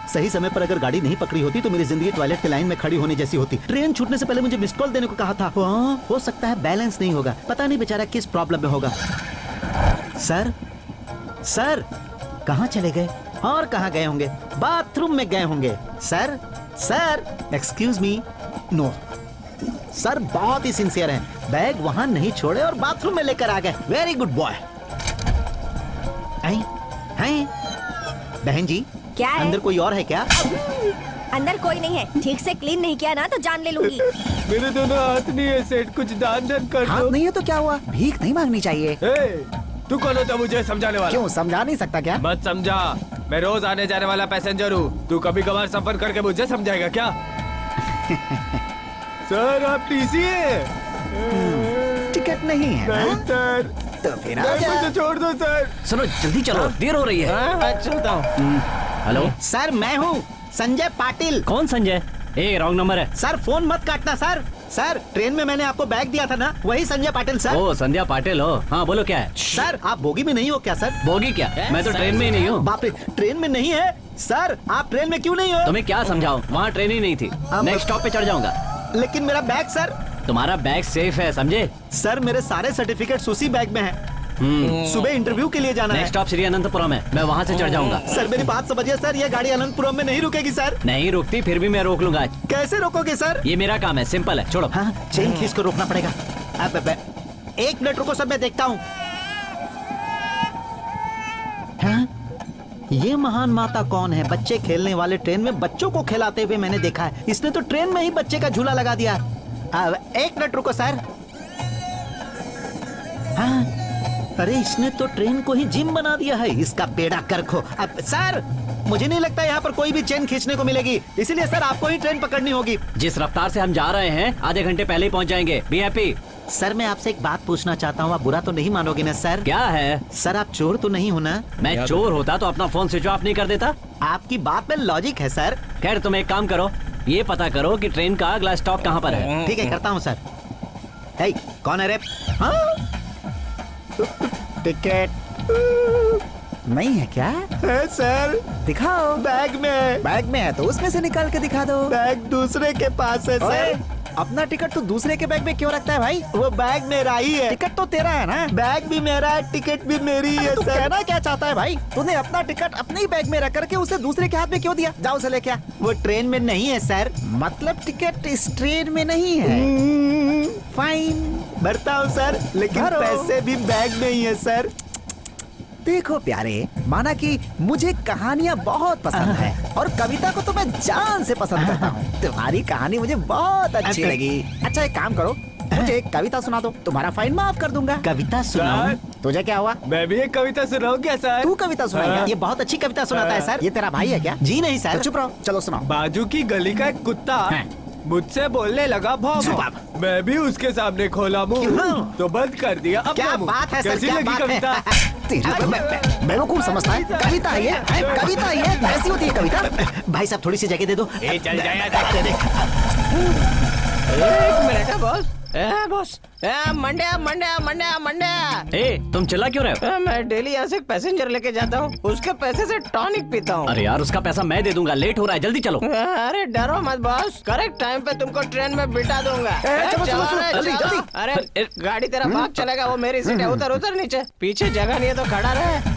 सही समय पर अगर गाड़ी नहीं पकड़ी होती तो मेरी जिंदगी टॉयलेट के लाइन में खड़ी होने जैसी होती। ट्रेन छूटने से पहले मुझे मिस्ड कॉल देने को कहा था। हो सकता है बैलेंस नहीं होगा, पता नहीं बेचारा किस प्रॉब्लम में होगा। सर, सर कहाँ चले गए? और कहाँ गए होंगे? बाथरूम में गए होंगे। Sir, sir excuse me, no. Sir बहुत ही सिंसियर हैं, बैग वहां नहीं छोड़े और बाथरूम में लेकर आ गए। Very good boy. बहन जी, क्या है? अंदर कोई और है क्या? अंदर कोई नहीं है, ठीक से क्लीन नहीं किया ना तो जान ले लूंगी। मेरे दोनों हाथ नहीं है सेठ, कुछ दान दन कर हाथ दो। नहीं है तो क्या हुआ? भीख नहीं मांगनी चाहिए। तू कौन होता मुझे समझाने वाला? क्यों समझा नहीं सकता क्या? मत समझा, मैं रोज आने जाने वाला पैसेंजर हूँ। तू कभी कभार सफर करके मुझे समझाएगा क्या? सर आप टीसी है? टिकट नहीं है नहीं ना? सर, तो फिर आ सर, जा। मुझे छोड़ दो सर। सुनो जल्दी चलो, देर हो रही है। चलता हूँ। हेलो, सर मैं हूँ संजय पाटिल। कौन संजय? ए रॉन्ग नंबर है। सर फोन मत काटना सर। सर ट्रेन में मैंने आपको बैग दिया था ना, वही संजय पाटिल सर। ओ संध्या पाटिल हो? हाँ बोलो क्या है? सर आप बोगी में नहीं हो क्या सर? बोगी क्या? मैं तो ट्रेन में ही नहीं हूँ। बाप रे, ट्रेन में नहीं है? सर आप ट्रेन में क्यों नहीं हो? तुम्हें क्या समझाऊं, वहाँ ट्रेन ही नहीं थी। नेक्स्ट स्टॉप पे चढ़ जाऊंगा। लेकिन मेरा बैग सर। तुम्हारा बैग सेफ है, समझे? सर मेरे सारे सर्टिफिकेट उसी बैग में हैं। सुबह इंटरव्यू के लिए जाना है। नेक्स्ट स्टॉप श्री अनंतपुरम है, मैं वहाँ से चढ़ जाऊंगा। सर मेरी बात समझिए सर, ये गाड़ी अनंतपुरम में नहीं रुकेगी सर। नहीं रुकती, फिर भी मैं रोक लूंगा। कैसे रोकोगे सर? ये मेरा काम है, सिंपल है, छोड़ो। हाँ, चेन खींच कर रोकना पड़ेगा। अब 1 मिनट रुको सर, मैं देखता हूँ। हाँ? ये महान माता कौन है? बच्चे खेलने वाले ट्रेन में बच्चों को खिलाते हुए मैंने देखा है। इसने तो ट्रेन में ही बच्चे का झूला लगा दिया। अब 1 मिनट रुको सर। हाँ? अरे इसने तो ट्रेन को ही जिम बना दिया है। इसका बेड़ा गर्क हो। अब सर मुझे नहीं लगता यहाँ पर कोई भी चेन खींचने को मिलेगी, इसीलिए सर आपको ही ट्रेन पकड़नी होगी। जिस रफ्तार से हम जा रहे हैं, आधे घंटे पहले ही पहुँच जाएंगे। Be happy. सर मैं आपसे एक बात पूछना चाहता हूँ, आप बुरा तो नहीं मानोगे ना सर? क्या है? सर आप चोर तो नहीं हो ना? मैं चोर होता तो अपना फोन स्विच ऑफ नहीं कर देता। आपकी बात में लॉजिक है सर। खैर तुम एक काम करो, ये पता करो कि ट्रेन का अगला स्टॉप कहाँ पर है। ठीक है करता हूँ सर। हे, कौन है रे? हाँ? टिकट नहीं है क्या? है सर। दिखाओ। बैग में। बैग में है तो उसमें से निकाल के दिखा दो। बैग दूसरे के पास है सर। अपना टिकट तो दूसरे के बैग में क्यों रखता है भाई? वो बैग मेरा ही है। टिकट तो तेरा है ना? बैग भी मेरा है, टिकट भी मेरी है सर। कहना क्या चाहता है भाई? तूने अपना टिकट अपने ही बैग में रख करके उसे दूसरे के हाथ में क्यों दिया? जाओ उसे लेके आ। वो ट्रेन में नहीं है सर। मतलब टिकट इस ट्रेन में नहीं है। फाइन भरता हूँ सर, लेकिन पैसे भी बैग में ही है सर। देखो प्यारे, माना कि मुझे कहानियाँ बहुत पसंद है और कविता को तो मैं जान से पसंद करता हूँ। तुम्हारी कहानी मुझे बहुत अच्छी लगी। अच्छा एक काम करो, मुझे एक कविता सुना दो, तुम्हारा फाइन माफ कर दूंगा। कविता सुनाओ। तुझे क्या हुआ? मैं भी एक कविता सुनाऊं क्या सर? तू कविता सुनाएगा? ये बहुत अच्छी कविता सुनाता है सर। ये तेरा भाई है क्या? जी नहीं सर। चुप रहो, चलो सुनाओ। बाजू की गली का एक कुत्ता मुझसे बोलने लगा भाव। मैं भी उसके सामने खोला मुंह तो बंद कर दिया। अब क्या बात है सर? कैसी क्या लगी बात कविता? है? बेवकूफ समझता है। कविता है ये, कविता है ये, ऐसी होती है कविता। भाई साहब थोड़ी सी जगह दे दो। चल जाया एक मिनट है बॉस। बॉस मंड्या मंड्या मंड्या मंड्या। तुम चिल्ला क्यों रहे हो? मैं डेली यहाँ से एक पैसेंजर लेके जाता हूँ, उसके पैसे से टॉनिक पीता हूँ। अरे यार उसका पैसा मैं दे दूंगा, लेट हो रहा है, जल्दी चलो। अरे डरो मत बॉस, करेक्ट टाइम पे तुमको ट्रेन में बिठा दूंगा। जल्दी। अरे गाड़ी तेरा बाप चलेगा, वो मेरी सीट है। उतर उतर नीचे, पीछे जगह नहीं है तो खड़ा रहे।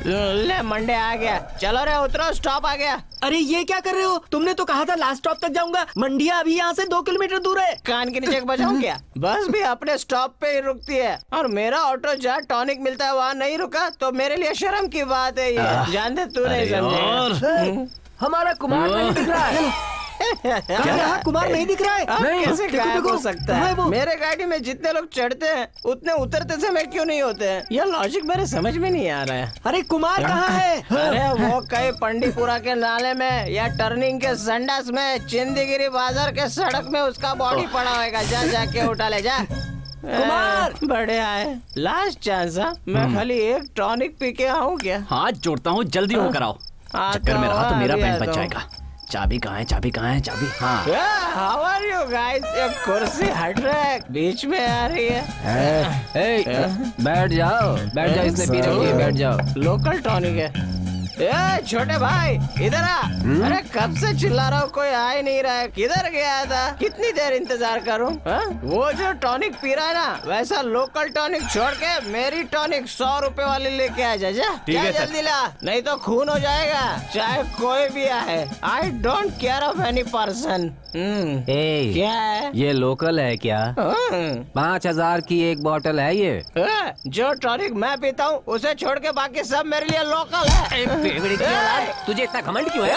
ले मंडे आ गया, चलो रे उतरो, स्टॉप आ गया। अरे ये क्या कर रहे हो? तुमने तो कहा था लास्ट स्टॉप तक जाऊंगा। मंडिया अभी यहाँ से 2 किलोमीटर दूर है। कान के नीचे बजाऊं क्या? बस भी अपने स्टॉप पे ही रुकती है, और मेरा ऑटो जहाँ टॉनिक मिलता है वहाँ नहीं रुका तो मेरे लिए शर्म की बात है ये। जानते तू नहीं समझे। हमारा कुमार नहीं दिख रहा है। क्या कुमार नहीं दिख रहा है? नहीं, कैसे गायब हो सकता है? वो? मेरे गाड़ी में जितने लोग चढ़ते हैं उतने उतरते समय क्यों नहीं होते हैं? यह लॉजिक मेरे समझ में नहीं आ रहा है। अरे कुमार कहाँ है? अरे वो कहीं पंडीपुरा के नाले में या टर्निंग के संडास में, चिंदीगिरी बाजार के सड़क में उसका बॉडी पड़ा होगा। जा जाके उठा ले जा। कुमार बड़े आए, लास्ट चांस। मैं खाली एक टॉनिक पी के आऊँ क्या? हाथ जोड़ता हूँ, जल्दी होकर आओ। चक्कर में रहा तो मेरा पैंट बच जाएगा। चाबी कहाँ है? चाबी कहाँ है? चाबी। हाँ। How are you guys? ये कुर्सी हट रहा है, बीच में आ रही है। बैठ जाओ, इसने पी रखी है, बैठ जाओ। लोकल टॉनिक है। छोटे भाई इधर आ। अरे कब से चिल्ला रहा हूँ, कोई आ ही नहीं रहा है। किधर गया था? कितनी देर इंतजार करूँ? वो जो टॉनिक पी रहा है ना, वैसा लोकल टॉनिक छोड़ के मेरी टॉनिक 100 रुपए वाली लेके आ जा। जल्दी ला, नहीं तो खून हो जाएगा, चाहे कोई भी आए। I don't care of any person. क्या है ये? लोकल है क्या? 5000 की एक बोतल है ये। जो टॉनिक मैं पीता हूँ उसे छोड़ के बाकी सब मेरे लिए लोकल है। तुझे इतना घमंड क्यों है?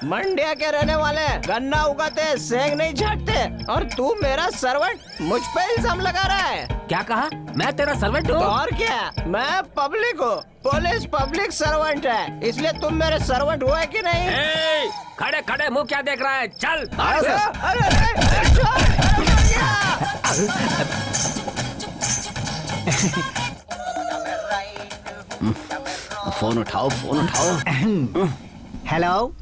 मंडिया के रहने वाले गन्ना उगाते, सेंग नहीं छाटते, और तू मेरा सर्वेंट मुझ पे इल्जाम लगा रहा है। क्या कहा? मैं तेरा सर्वेंट हूँ? और क्या, मैं पब्लिक हूँ। पुलिस पब्लिक सर्वेंट है, इसलिए तुम मेरे सर्वेंट हुए कि नहीं? खड़े खड़े मुंह क्या देख रहा है? चल। फोन उठाओ, फोन उठाओ। हेलो।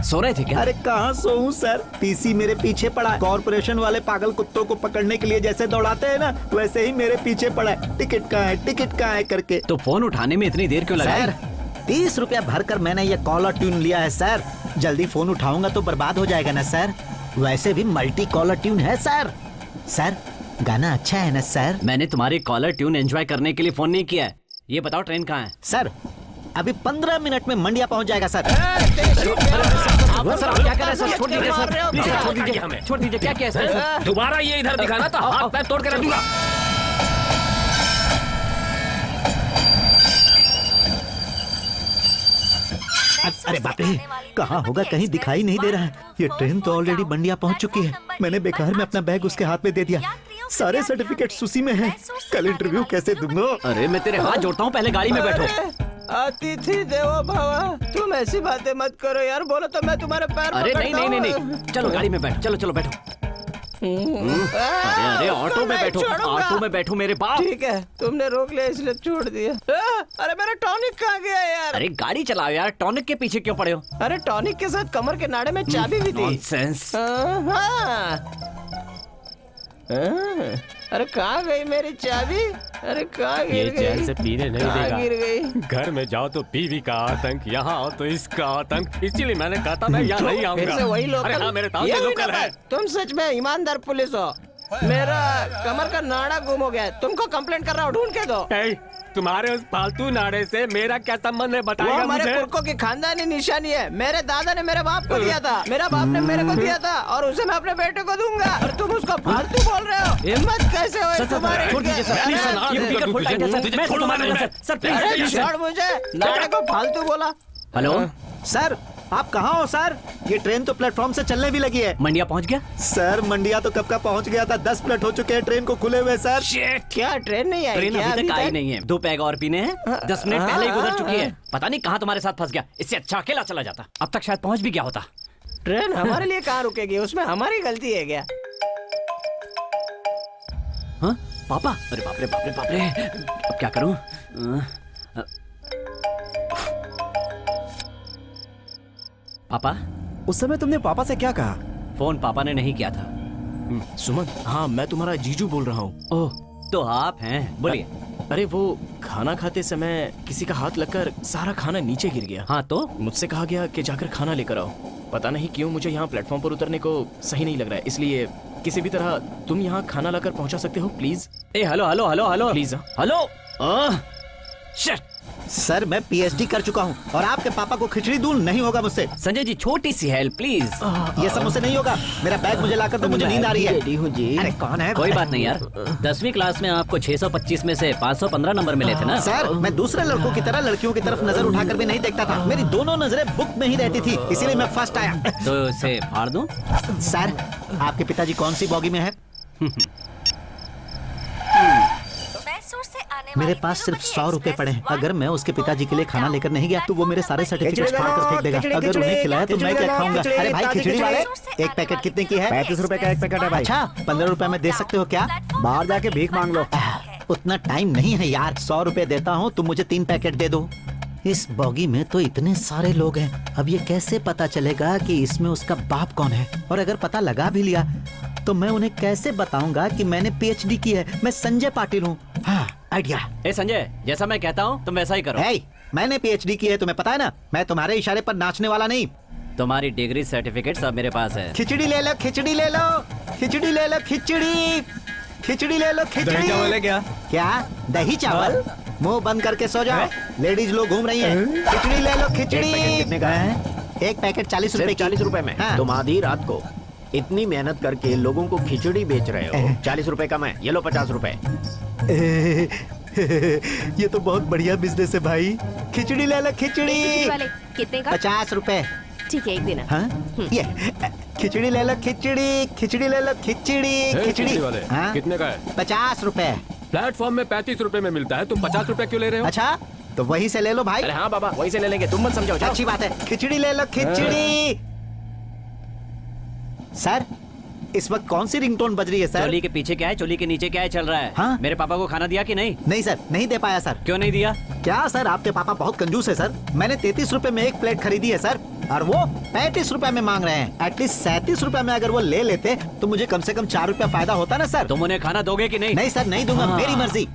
सो रहे थे क्या? अरे कहाँ सोऊं सर, टीसी मेरे पीछे पड़ा है। कॉर्पोरेशन वाले पागल कुत्तों को पकड़ने के लिए जैसे दौड़ाते हैं ना, वैसे ही मेरे पीछे पड़ा है। टिकट कहाँ है, टिकट कहाँ है करके। तो फोन उठाने में इतनी देर क्यों लगाई? सर 30 रुपया भरकर मैंने ये कॉलर ट्यून लिया है सर। जल्दी फोन उठाऊंगा तो बर्बाद हो जाएगा ना सर। वैसे भी मल्टी कॉलर ट्यून है सर। सर गाना अच्छा है ना सर? मैंने तुम्हारी कॉलर ट्यून एंजॉय करने के लिए फोन नहीं किया है। ये बताओ ट्रेन कहाँ है? सर अभी 15 मिनट में मंडिया पहुंच जाएगा सर। सर आप क्या कर रहे हैं सर? छोड़ दीजिए सर, प्लीज सर, छोड़ दीजिए हमें, छोड़ दीजिए। क्या किया सर? दोबारा ये इधर दिखाना तो हाथ पैर तोड़ के रख दूंगा। अरे बाप रे, कहाँ होगा? कहीं दिखाई नहीं दे रहा है। ये ट्रेन तो ऑलरेडी मंडिया पहुंच चुकी है। मैंने बेकार में अपना बैग उसके हाथ में दे दिया। सारे सर्टिफिकेट्स उसी में हैं। कल इंटरव्यू कैसे दूंगा? अरे मैं तेरे हाथ जोड़ता हूँ, पहले गाड़ी में बैठो। अतिथि देवो भव, तुम ऐसी बातें मत करो यार। बोलो तो मैं तुम्हारे पैर अरे नहीं पकड़ता नहीं नहीं हूँ। नहीं, चलो गाड़ी में बैठो, चलो चलो बैठो। अरे अरे ऑटो में बैठो, ऑटो में बैठो मेरे बाप। ठीक है, तुमने रोक लिया इसलिए छोड़ दिया। अरे मेरा टॉनिक कहाँ गया यार? अरे गाड़ी चलाओ यार, टॉनिक के पीछे क्यों पड़े हो? अरे टॉनिक के साथ कमर के नाड़े में चाबी भी थी। नॉनसेंस। अरे कहाँ गई मेरी चाबी? अरे कहाँ गिर गई? चैन से पीने नहीं कहाँ देगा। गिर गई? घर में जाओ तो बीवी का आतंक, यहाँ आओ तो इसका आतंक। इसीलिए मैंने कहा था मैं यहाँ नहीं फिर आऊंगा। से वही लोकल। अरे हाँ, मेरे ताऊ ये के भी लोकल ना है। बात। तुम सच में ईमानदार पुलिस हो। मेरा कमर का नाड़ा गुम हो गया है। तुमको कंप्लेंट कर रहा हूँ, ढूंढ के दो। ए, तुम्हारे उस फालतू नाड़े से मेरा क्या संबंध है वो बताएगा हमारे मुझे? पुरखों की खानदानी निशानी है। मेरे दादा ने मेरे बाप को दिया था, मेरा बाप ने मेरे को दिया था, और उसे मैं अपने बेटे को दूंगा। और तुम उसको फालतू बोल रहे हो। हिम्मत कैसे हो तुम्हारी? छोड़ दीजिए सर, प्लीज सर, ये स्पीकर फुल टाइट है सर, मैं छोड़ूंगा नहीं सर, सर अरे प्लीज। छोड़ मुझे, नाड़े को फालतू बोला। हेलो सर आप कहाँ हो सर? ये ट्रेन तो प्लेटफॉर्म से चलने भी लगी है। मंडिया पहुंच गया? सर मंडिया तो कब का पहुंच गया था। 10 मिनट हो चुके हैं ट्रेन को खुले हुए सर। क्या ट्रेन नहीं आई? ट्रेन क्या अभी तक आई नहीं है। 2 पैग और पीने हैं, 10 मिनट पहले ही गुजर चुकी है। पता नहीं कहाँ तुम्हारे साथ फंस गया। इससे अच्छा अकेला चला जाता, अब तक शायद पहुंच भी गया होता। ट्रेन हमारे लिए कहाँ रुकेगी? उसमें हमारी गलती है क्या? हाँ पापा, अरे बाप रे बाप रे बाप रे, अब क्या करूं? पापा, उस समय तुमने पापा से क्या कहा? फोन पापा ने नहीं किया था। सुमन, हाँ मैं तुम्हारा जीजू बोल रहा हूँ। ओह तो आप हैं, बोलिए। अरे वो खाना खाते समय किसी का हाथ लगकर सारा खाना नीचे गिर गया। हाँ तो मुझसे कहा गया कि जाकर खाना लेकर आओ। पता नहीं क्यों मुझे यहाँ प्लेटफॉर्म पर उतरने को सही नहीं लग रहा है, इसलिए किसी भी तरह तुम यहाँ खाना लाकर पहुँचा सकते हो please? A hello hello hello hello please. Hello. Shit. Sir मैं पीएचडी कर चुका हूँ और आपके पापा को खिचड़ी दूं नहीं होगा मुझसे। संजय जी छोटी सी हेल्प प्लीज। ये सब मुझसे नहीं होगा। मेरा बैग मुझे लाकर दो, मुझे नींद आ रही है। रेडी हूँ जी। अरे कौन है? कोई बात नहीं यार, 10वीं क्लास में आपको 625 में से 515 नंबर मिले थे ना? सर मैं दूसरे लड़कों की तरह लड़कियों की तरफ नजर उठाकर भी नहीं देखता था। मेरी दोनों नजरें बुक में ही रहती थी, इसीलिए मैं फर्स्ट आया। तो इसे फाड़ दूं? सर आपके पिताजी कौन सी बॉगी में है? मेरे पास सिर्फ 100 रुपए पड़े हैं। अगर मैं उसके पिताजी के लिए खाना लेकर नहीं गया तो वो मेरे सारे सर्टिफिकेट्स फाड़ कर फेंक देगा। अगर उन्हें खिलाया तो मैं क्या खाऊंगा? अरे भाई खिचड़ी वाले, एक पैकेट कितने की है? 35 रुपए का एक पैकेट है भाई। अच्छा 15 रुपए में दे सकते हो क्या? बाहर जाके भीख मांग लो। उतना टाइम नहीं है यार। 100 रुपए देता हूँ, तुम मुझे 3 पैकेट दे दो। इस बॉगी में तो इतने सारे लोग हैं, अब ये कैसे पता चलेगा कि इसमें उसका बाप कौन है? और अगर पता लगा भी लिया तो मैं उन्हें कैसे बताऊंगा कि मैंने पीएचडी की है? मैं संजय पाटिल हूँ। हाँ आइडिया। ए संजय, जैसा मैं कहता हूँ तुम वैसा ही करो। हे, मैंने पीएचडी की है, तुम्हें पता है ना। मैं तुम्हारे इशारे पर नाचने वाला नहीं। तुम्हारी डिग्री सर्टिफिकेट सब मेरे पास है। खिचड़ी ले लो, खिचड़ी ले लो, खिचड़ी ले लो, खिचड़ी, खिचड़ी ले लो, दही खिचड़ी। चावल है क्या? क्या दही चावल? मुंह बंद करके सो जाओ, लेडीज लोग घूम रही हैं। खिचड़ी ले लो, खिचड़ी। कितने का है? एक पैकेट 40 रुपए सिर्फ 40 रुपए में? हाँ। तुम आधी रात को इतनी मेहनत करके लोगों को खिचड़ी बेच रहे हो। 40 रुपए का मैं, ये लो 50 रुपए। ये तो बहुत बढ़िया बिजनेस है भाई। खिचड़ी ले लो, खिचड़ी। वाले कितने का? 50 रुपए। ठीक है, एक देना। हाँ ये खिचड़ी ले लो, खिचड़ी, खिचड़ी ले लो, खिचड़ी, खिचड़ी। वाले हाँ? कितने का है? 50 रुपए। प्लेटफॉर्म में 35 रुपए में मिलता है, तुम 50 रुपए क्यों ले रहे हो? अच्छा तो वहीं से ले लो भाई। अरे हाँ बाबा, वहीं से ले लेंगे, तुम मत समझाओ। जाओ। अच्छी बात है, खिचड़ी ले लो, खिचड़ी। सर इस वक्त कौन सी रिंगटोन बज रही है सर? चोली के पीछे क्या है, चोली के नीचे क्या है चल रहा है? हाँ? मेरे पापा को खाना दिया कि नहीं? नहीं सर, नहीं दे पाया सर। क्यों नहीं दिया? क्या सर, आपके पापा बहुत कंजूस है सर। मैंने 33 रुपए में एक प्लेट खरीदी है सर, और वो 35 रुपए में मांग रहे हैं। एटलीस्ट 37 रुपए में अगर वो ले लेते तो मुझे कम से कम 4 रुपया फायदा होता ना सर। तुम उन्हें खाना दोगे कि नहीं? नहीं सर, नहीं दूंगा, हाँ। मेरी मर्जी।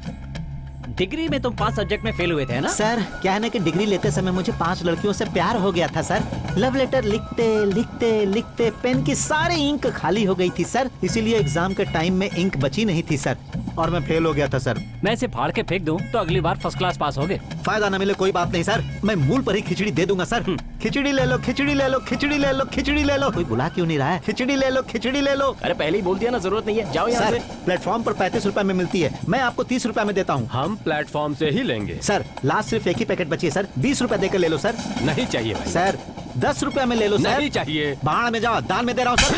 डिग्री में तुम 5 सब्जेक्ट में फेल हुए थे ना? सर क्या है ना कि डिग्री लेते समय मुझे 5 लड़कियों से प्यार हो गया था सर। लव लेटर लिखते लिखते लिखते पेन की सारी इंक खाली हो गई थी सर, इसीलिए एग्जाम के टाइम में इंक बची नहीं थी सर, और मैं फेल हो गया था सर। मैं इसे फाड़ के फेंक दूं तो अगली बार फर्स्ट क्लास पास होगे। फायदा न मिले कोई बात नहीं सर, मैं मूल पर ही खिचड़ी दे दूंगा सर। खिचड़ी ले लो, खिचड़ी ले लो, खिचड़ी ले लो, खिचड़ी ले लो। कोई बुला क्यों नहीं रहा है? खिचड़ी ले लो, खिचड़ी ले लो। अरे पहले ही बोल दिया ना, जरूरत नहीं है, जाओ यहाँ सर से। प्लेटफॉर्म पर 35 रुपए में मिलती है, मैं आपको 30 रुपए में देता हूँ। हम प्लेटफॉर्म से ही लेंगे। सर लास्ट सिर्फ एक ही पैकेट बची है सर, 20 रुपए देकर ले लो सर। नहीं चाहिए भाई। सर 10 रुपए में ले लो सर। नहीं चाहिए। बाहर में जाओ, दान में दे रहा हूँ सर।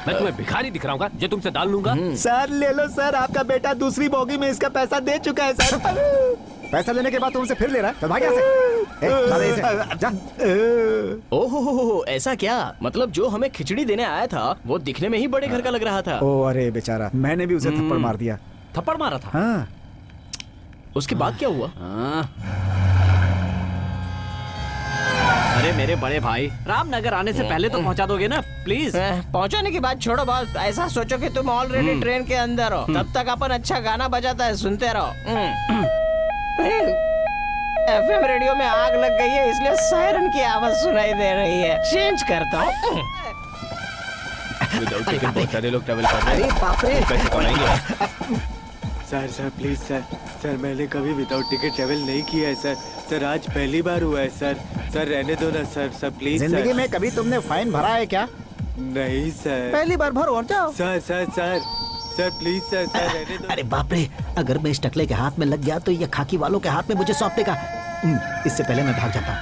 मैं तुम्हें भिखारी दिख रहा हूँ जो तुमसे दाल लूंगा? सर ले लो सर, आपका बेटा दूसरी बोगी में इसका पैसा दे चुका है सर। पैसा लेने के बाद तुमसे फिर ले रहा है, चल भाग यहाँ से। दादा इसे, जा। ओहो, ऐसा क्या? मतलब जो हमें खिचड़ी देने आया था वो दिखने में ही बड़े घर का लग रहा था। ओ अरे बेचारा, मैंने भी उसे थप्पड़ मार दिया। थप्पड़ मारा था? हाँ। उसके बाद क्या हुआ? अरे मेरे बड़े भाई, रामनगर आने से पहले तो पहुंचा दोगे ना प्लीज? पहुंचाने की बात छोड़ो बॉस, ऐसा सोचो कि तुम ऑलरेडी ट्रेन के अंदर हो, तब तक अपन अच्छा गाना बजाता है, सुनते रहो। एफएम रेडियो में आग लग गई है, इसलिए सायरन की आवाज सुनाई दे रही है। चेंज करता हूँ। विदाउट टिकट बहुत सारे लोग ट्रैवल कर रहे हैं। अरे बाप रे। पैसे कमाएंगे। सर प्लीज सर मैंने कभी विदाउट टिकट ट्रैवल नहीं किया है सर आज पहली बार हुआ है सर रहने दो ना सर प्लीज। जिंदगी में कभी तुमने फाइन भरा है क्या? नहीं सर। पहली बार भरो और जाओ। सर प्लीज सर रहने दो। अरे बाप रे, अगर मैं इस टकले के हाथ में लग गया तो ये खाकी वालों के हाथ में मुझे सौंप देगा। इससे पहले मैं भाग जाता हूँ।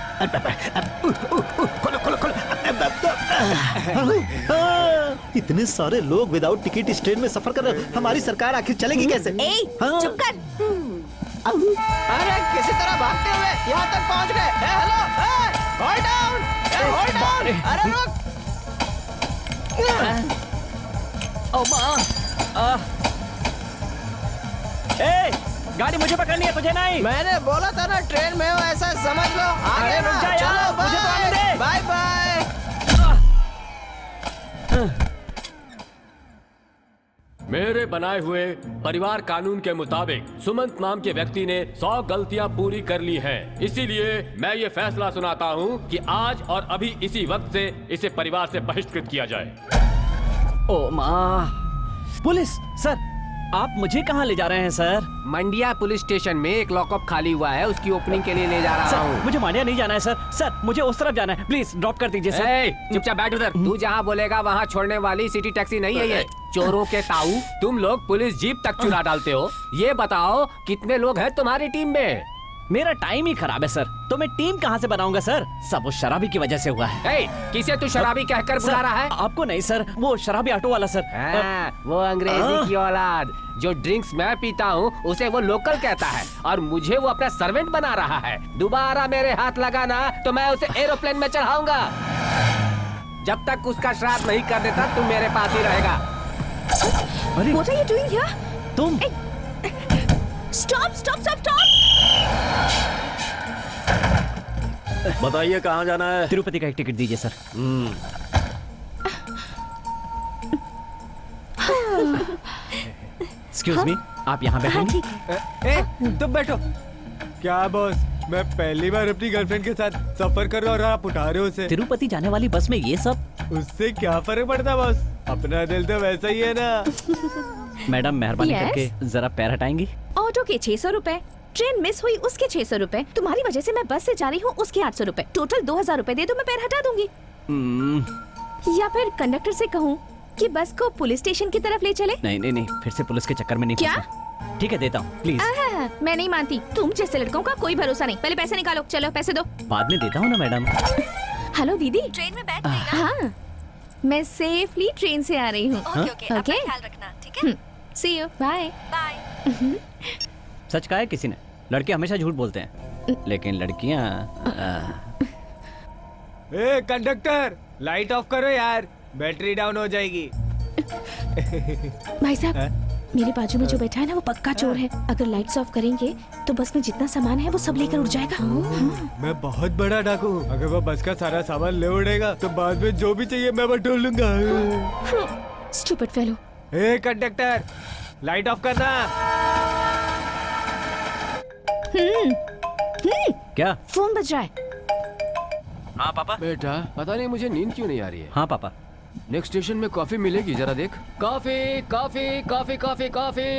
इतने सारे लोग विदाउट टिकट इस ट्रेन में सफर कर रहे, हमारी सरकार आखिर चलेगी कैसे? चुप कर। अरे किसी तरह भागते हुए यहाँ तक पहुँच गए। Hello, hold down, hold down. अरे रुक। ओ माँ, गाड़ी मुझे पकड़नी है, तुझे नहीं। मैंने बोला था ना ट्रेन में हो, ऐसा समझ लो। आगे रुक जा ना, यार, चलो मुझे तो आने दे। Bye bye. मेरे बनाए हुए परिवार कानून के मुताबिक सुमंत नाम के व्यक्ति ने 100 गलतियां पूरी कर ली हैं। इसीलिए मैं ये फैसला सुनाता हूं कि आज और अभी इसी वक्त से इसे परिवार से बहिष्कृत किया जाए। ओ माँ, पुलिस सर, आप मुझे कहाँ ले जा रहे हैं सर? मंडिया पुलिस स्टेशन में एक लॉकअप खाली हुआ है, उसकी ओपनिंग के लिए ले जा रहा हूँ। मुझे मांडिया नहीं जाना है सर, मुझे उस तरफ जाना है, प्लीज ड्रॉप कर दीजिए सर। चुपचाप बैठ उधर। तू जहाँ बोलेगा वहाँ छोड़ने वाली सिटी टैक्सी नहीं है ये। चोरों के ताऊ, तुम लोग पुलिस जीप तक चुरा डालते हो। ये बताओ कितने लोग हैं तुम्हारी टीम में? मेरा टाइम ही खराब है सर, तो मैं टीम कहाँ से बनाऊंगा सर? सब उस शराबी की वजह से हुआ है। किसे तू शराबी कहकर बुला रहा है? आपको नहीं सर, वो शराबी ऑटो वाला सर। वो अंग्रेजी की औलाद जो ड्रिंक्स मैं पीता हूँ उसे वो लोकल कहता है और मुझे वो अपना सर्वेंट बना रहा है। दोबारा मेरे हाथ लगाना तो मैं उसे एरोप्लेन में चढ़ाऊंगा। जब तक उसका श्राद्ध नहीं कर देता तू मेरे पास ही रहेगा। What are you doing here? तुम Stop! Stop! Stop! Stop! बताइए कहाँ जाना है? तिरुपति का एक टिकट दीजिए सर। एक्सक्यूज मी, आप यहाँ बैठेंगे? तुम बैठो। क्या बॉस, मैं पहली बार अपनी गर्लफ्रेंड के साथ सफर कर रहा हूँ और आप उठा रहे हो उसे। तिरुपति जाने वाली बस में ये सब? उससे क्या फर्क पड़ता बॉस, अपना दिल तो वैसा ही है ना। मैडम मेहरबानी Yes? करके जरा पैर हटाएंगी? ऑटो के 600 रुपए, ट्रेन मिस हुई उसके 600 रुपए, तुम्हारी वजह से मैं बस से जा रही हूँ उसके 800 रुपए, टोटल 2000 रुपए दे दो, मैं पैर हटा दूंगी। या फिर कंडक्टर से कहूँ कि बस को पुलिस स्टेशन की तरफ ले चले? नहीं, फिर से पुलिस के चक्कर में नहीं क्या? फंसना। ठीक है, देता हूँ प्लीज। मैं नहीं मानती, तुम जैसे लड़कों का कोई भरोसा नहीं। पहले पैसे निकालो, चलो पैसे दो। बाद में देता हूँ ना मैडम। हेलो दीदी, ट्रेन में बैठ गई ना? हाँ, मैं सेफली ट्रेन से आ रही हूँ। ओके ओके, अपना ख्याल रखना, ठीक है? सी यू, बाय बाय। सच कहा है किसी ने, लड़के हमेशा झूठ बोलते हैं, लेकिन लड़कियाँ ए कंडक्टर, लाइट ऑफ करो यार, बैटरी डाउन हो जाएगी। भाई साहब, मेरे बाजू में जो बैठा है ना वो पक्का चोर है। अगर लाइट्स ऑफ करेंगे तो बस में जितना सामान है वो सब लेकर उड़ जाएगा। मैं बहुत बड़ा डाकू हूँ, अगर वो बस का सारा सामान ले उड़ेगा तो बाद में जो भी चाहिए मैं बटोर लूंगा। Stupid fellow. A conductor, light of करना। क्या? फोन बज रहा है। हाँ पापा। बेटा पता नहीं मुझे नींद क्यों नहीं आ रही है। हाँ पापा। नेक्स्ट स्टेशन में कॉफी मिलेगी, जरा देख। Coffee coffee coffee coffee coffee.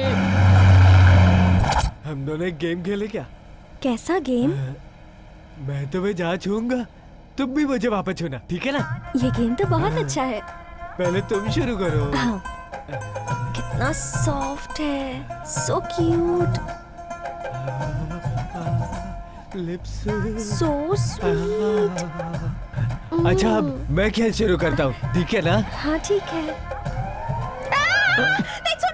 हम दोनों एक गेम खेले क्या? कैसा गेम? मैं तुम्हें जहाँ छूंगा तुम भी मुझे वापस छूना, ठीक है ना? ये गेम तो बहुत अच्छा है। पहले तुम शुरू करो। हाँ। कितना सॉफ्ट है, so cute, lips so sweet. अच्छा अब मैं खेल शुरू करता हूँ, ठीक है ना? हाँ ठीक है। लाइट सुन।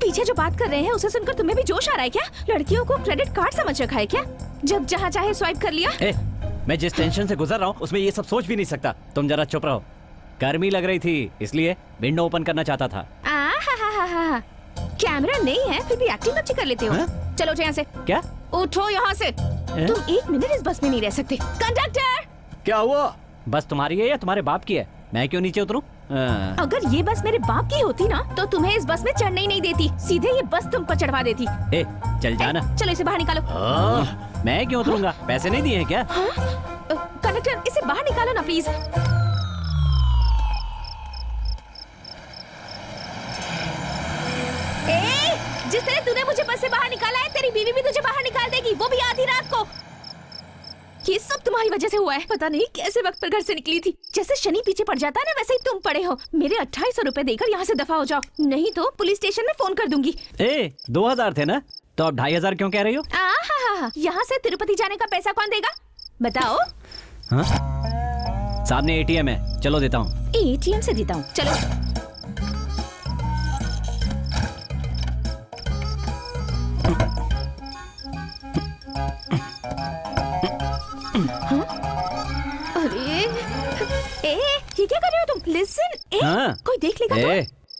पीछे जो बात कर रहे हैं उसे सुनकर तुम्हें भी जोश आ रहा है क्या? लड़कियों को क्रेडिट कार्ड समझ रखा है क्या? जब जहाँ चाहे स्वाइप कर लिया। मैं जिस टेंशन से गुजर रहा हूँ उसमें ये सब सोच भी नहीं सकता। तुम जरा चुप रहो। गर्मी लग रही थी इसलिए विंडो ओपन करना चाहता था। कैमरा नहीं है फिर भी एक्टिंग अच्छी कर लेते हो। चलो यहाँ से। क्या? उठो यहाँ से। तुम 1 मिनट इस बस में नहीं रह सकते। कंडक्टर! क्या हुआ? बस तुम्हारी है या तुम्हारे बाप की है? मैं क्यों नीचे उतरूं? अगर ये बस मेरे बाप की होती ना तो तुम्हें इस बस में चढ़ने ही नहीं देती, सीधे ये बस तुम पर चढ़वा देती। चल जाना। चलो इसे बाहर निकालो। मैं क्यों उतरूंगा? पैसे नहीं दिए हैं क्या? कंडक्टर इसे बाहर निकालो ना प्लीज। जिस तरह तूने मुझे बस से बाहर निकाला है तेरी बीवी भी तुझे बाहर निकाल देगी, वो भी आधी रात को। ये सब तुम्हारी वजह से हुआ है। पता नहीं कैसे वक्त पर घर से निकली थी। जैसे शनि पीछे पड़ जाता है ना वैसे ही तुम पड़े हो। मेरे 2800 रुपए देकर यहाँ से दफा हो जाओ, नहीं तो पुलिस स्टेशन में फोन कर दूंगी। 2000 थे ना, तो अब 2500 क्यों कह रही हो? यहाँ से तिरुपति जाने का पैसा कौन देगा बताओ? सामने ATM है, चलो देता हूँ। ATM से देता हूँ, चलो। ये क्या कर रहे हो तुम? लिसन, कोई देख लेगा तो?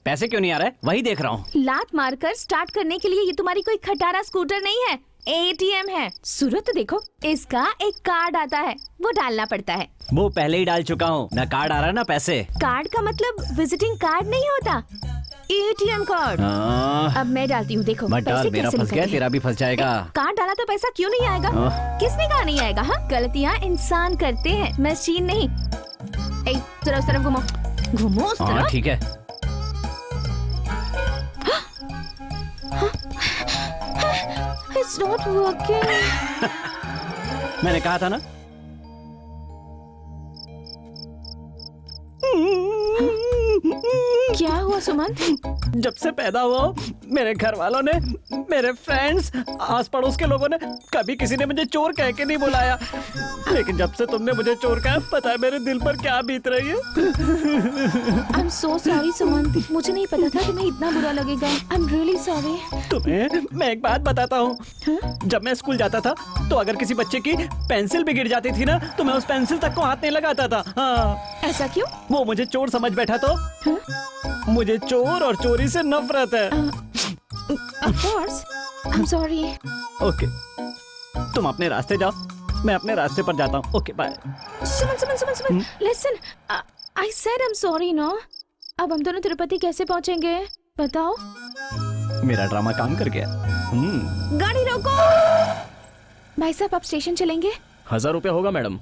पैसे क्यों नहीं आ रहे? वही देख रहा हूँ। लात मारकर स्टार्ट करने के लिए ये तुम्हारी कोई खटारा स्कूटर नहीं है, ATM है। सूरत तो देखो, इसका एक कार्ड आता है, वो डालना पड़ता है। वो पहले ही डाल चुका हूँ ना। कार्ड आ रहा है ना पैसे। कार्ड का मतलब विजिटिंग कार्ड नहीं होता, ATM कार्ड। अब मैं डालती हूँ, देखो पैसे मेरा कैसे फंस गया, तेरा भी फंस जाएगा। कार्ड डाला तो पैसा क्यों नहीं आएगा? किसने कहा नहीं आएगा? हाँ, गलतियाँ इंसान करते हैं, मशीन नहीं। जरा उस तरफ घुमो, घुमो उस तरफ। ठीक है। It's not working. मैंने कहा था ना। क्या हुआ सुमंत? जब से पैदा हुआ मेरे घर वालों ने, मेरे फ्रेंड्स, आस पड़ोस के लोगों ने कभी किसी ने मुझे चोर कह के नहीं बुलाया, लेकिन जब से तुमने मुझे चोर कहा, पता है मेरे दिल पर क्या बीत रही है। I'm so sorry सुमंत, मुझे नहीं पता था तुम्हें इतना बुरा लगेगा। I'm really sorry। तुम्हें मैं एक बात बताता हूँ। जब मैं स्कूल जाता था तो अगर किसी बच्चे की पेंसिल भी गिर जाती थी ना तो मैं उस पेंसिल तक को हाथ नहीं लगाता था। ऐसा क्यों? वो मुझे चोर समझ बैठा तो। मुझे चोर और चोरी से नफरत है। Of course, I'm sorry। Okay, तुम अपने रास्ते जाओ, मैं अपने रास्ते पर जाता हूँ। Okay bye. Suman, listen, I said I'm sorry ना। अब हम दोनों तिरुपति कैसे पहुँचेंगे बताओ? मेरा ड्रामा काम कर गया। गाड़ी रोको। भाई साहब आप स्टेशन चलेंगे? 1000 रुपया होगा मैडम।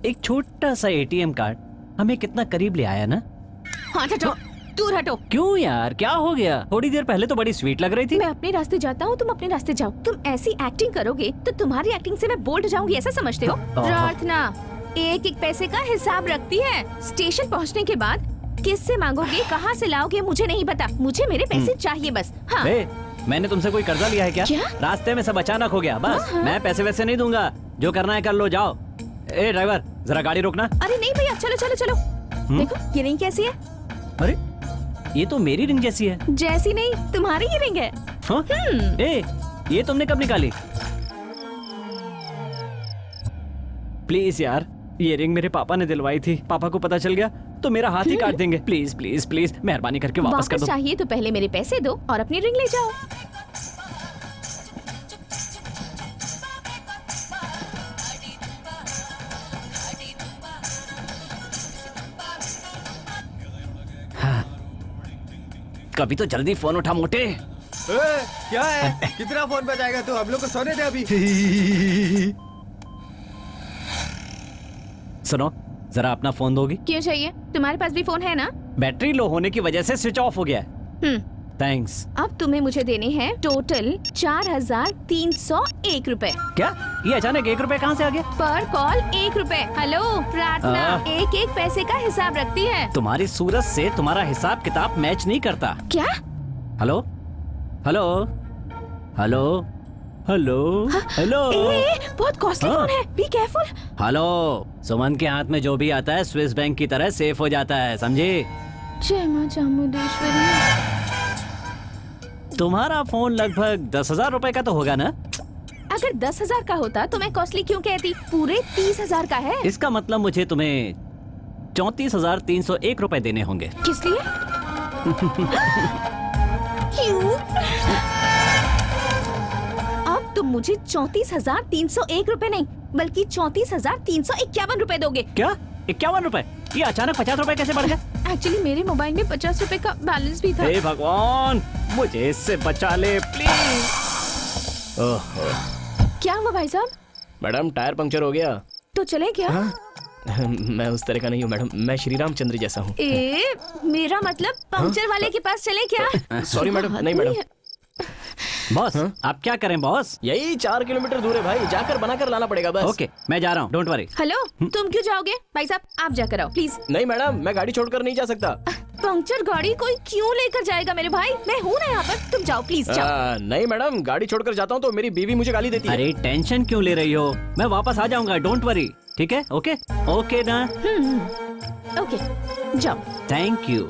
एक छोटा सा ATM कार्ड हमें कितना करीब ले आया ना। हटो, दूर हटो। क्यों यार, क्या हो गया? थोड़ी देर पहले तो बड़ी स्वीट लग रही थी। मैं अपने रास्ते जाता हूँ, तुम अपने रास्ते जाओ। तुम ऐसी एक्टिंग करोगे तो तुम्हारी एक्टिंग से मैं बोल्ड जाऊंगी, ऐसा समझते हो? प्रार्थना एक एक पैसे का हिसाब रखती है। स्टेशन पहुँचने के बाद किससे मांगोगे, कहाँ से लाओगे मुझे नहीं पता, मुझे मेरे पैसे चाहिए बस। हाँ। मैंने तुमसे कोई कर्जा लिया है क्या? रास्ते में सब अचानक हो गया बस। मैं पैसे वैसे नहीं दूंगा, जो करना है कर लो, जाओ। ए ड्राइवर जरा गाड़ी रोकना। अरे नहीं भैया, चलो चलो चलो। देखो ये रिंग कैसी है? अरे ये तो मेरी रिंग जैसी है। जैसी नहीं, तुम्हारी ही रिंग है। ये तुमने कब निकाली? प्लीज यार, ये रिंग मेरे पापा ने दिलवाई थी। पापा को पता चल गया तो मेरा हाथ ही काट देंगे। प्लीज प्लीज प्लीज मेहरबानी करके वापस कर दो। चाहिए तो पहले मेरे पैसे दो और अपनी रिंग ले जाओ। कभी तो जल्दी फोन उठा मोटे। क्या है? कितना फोन बजाएगा तू? हम लोग को सोने दे अभी। सुनो, जरा अपना फोन दोगी? क्यों चाहिए? तुम्हारे पास भी फोन है ना? बैटरी लो होने की वजह से स्विच ऑफ हो गया है। थैंक्स। अब तुम्हें मुझे देने हैं टोटल 4,301 रुपए। क्या? ये अचानक 1 रुपए कहाँ से आ गया? पर कॉल 1 रुपए। हेलो प्रार्थना, एक एक पैसे का हिसाब रखती है। तुम्हारी सूरत से तुम्हारा हिसाब किताब मैच नहीं करता। क्या? Hello hello hello hello hello. बहुत कॉस्टली फोन है, बी केयरफुल। हेलो, सुमन के हाथ में जो भी आता है स्विस बैंक की तरह सेफ हो जाता है, समझी? जय मां चामुंडेश्वरी। तुम्हारा फोन लगभग 10,000 रुपए का तो होगा ना? अगर 10,000 का होता तो मैं कॉस्टली क्यों कहती? पूरे 30,000 का है। इसका मतलब मुझे तुम्हें 34,301 रुपए देने होंगे। किस लिए? क्यों? अब तुम मुझे 34,301 रुपए नहीं बल्कि 34,351 रुपए दोगे। क्या? 51 रुपए? ये अचानक 50 रुपए कैसे बढ़ गए? एक्चुअली मेरे मोबाइल में 50 रुपए का बैलेंस भी था। हे भगवान, मुझे इससे बचा ले प्लीज। क्या हुआ भाई साहब? मैडम टायर पंक्चर हो गया। तो चले क्या? मैं उस तरह का नहीं हूँ मैडम, मैं श्री रामचंद्र जैसा हूँ। मेरा मतलब पंक्चर वाले के पास चले क्या? सॉरी मैडम, नहीं मैडम। बॉस, आप क्या करें बॉस? यही 4 किलोमीटर दूर है भाई, जाकर बनाकर लाना पड़ेगा बस। ओके, मैं जा रहा हूँ, डोंट वरी। हेलो, तुम क्यों जाओगे? भाई साहब आप जाकर आओ प्लीज। नहीं मैडम, मैं गाड़ी छोड़कर नहीं जा सकता। पंक्चर गाड़ी कोई क्यों लेकर जाएगा मेरे भाई? मैं हूँ ना यहाँ पर, तुम जाओ प्लीज जाओ। नहीं मैडम, गाड़ी छोड़कर जाता हूँ तो मेरी बीवी मुझे गाली देती है। अरे टेंशन क्यों ले रही हो? मैं वापस आ जाऊंगा, डोंट वरी। ठीक है? ओके ओके ना? ओके जाओ। Thank you.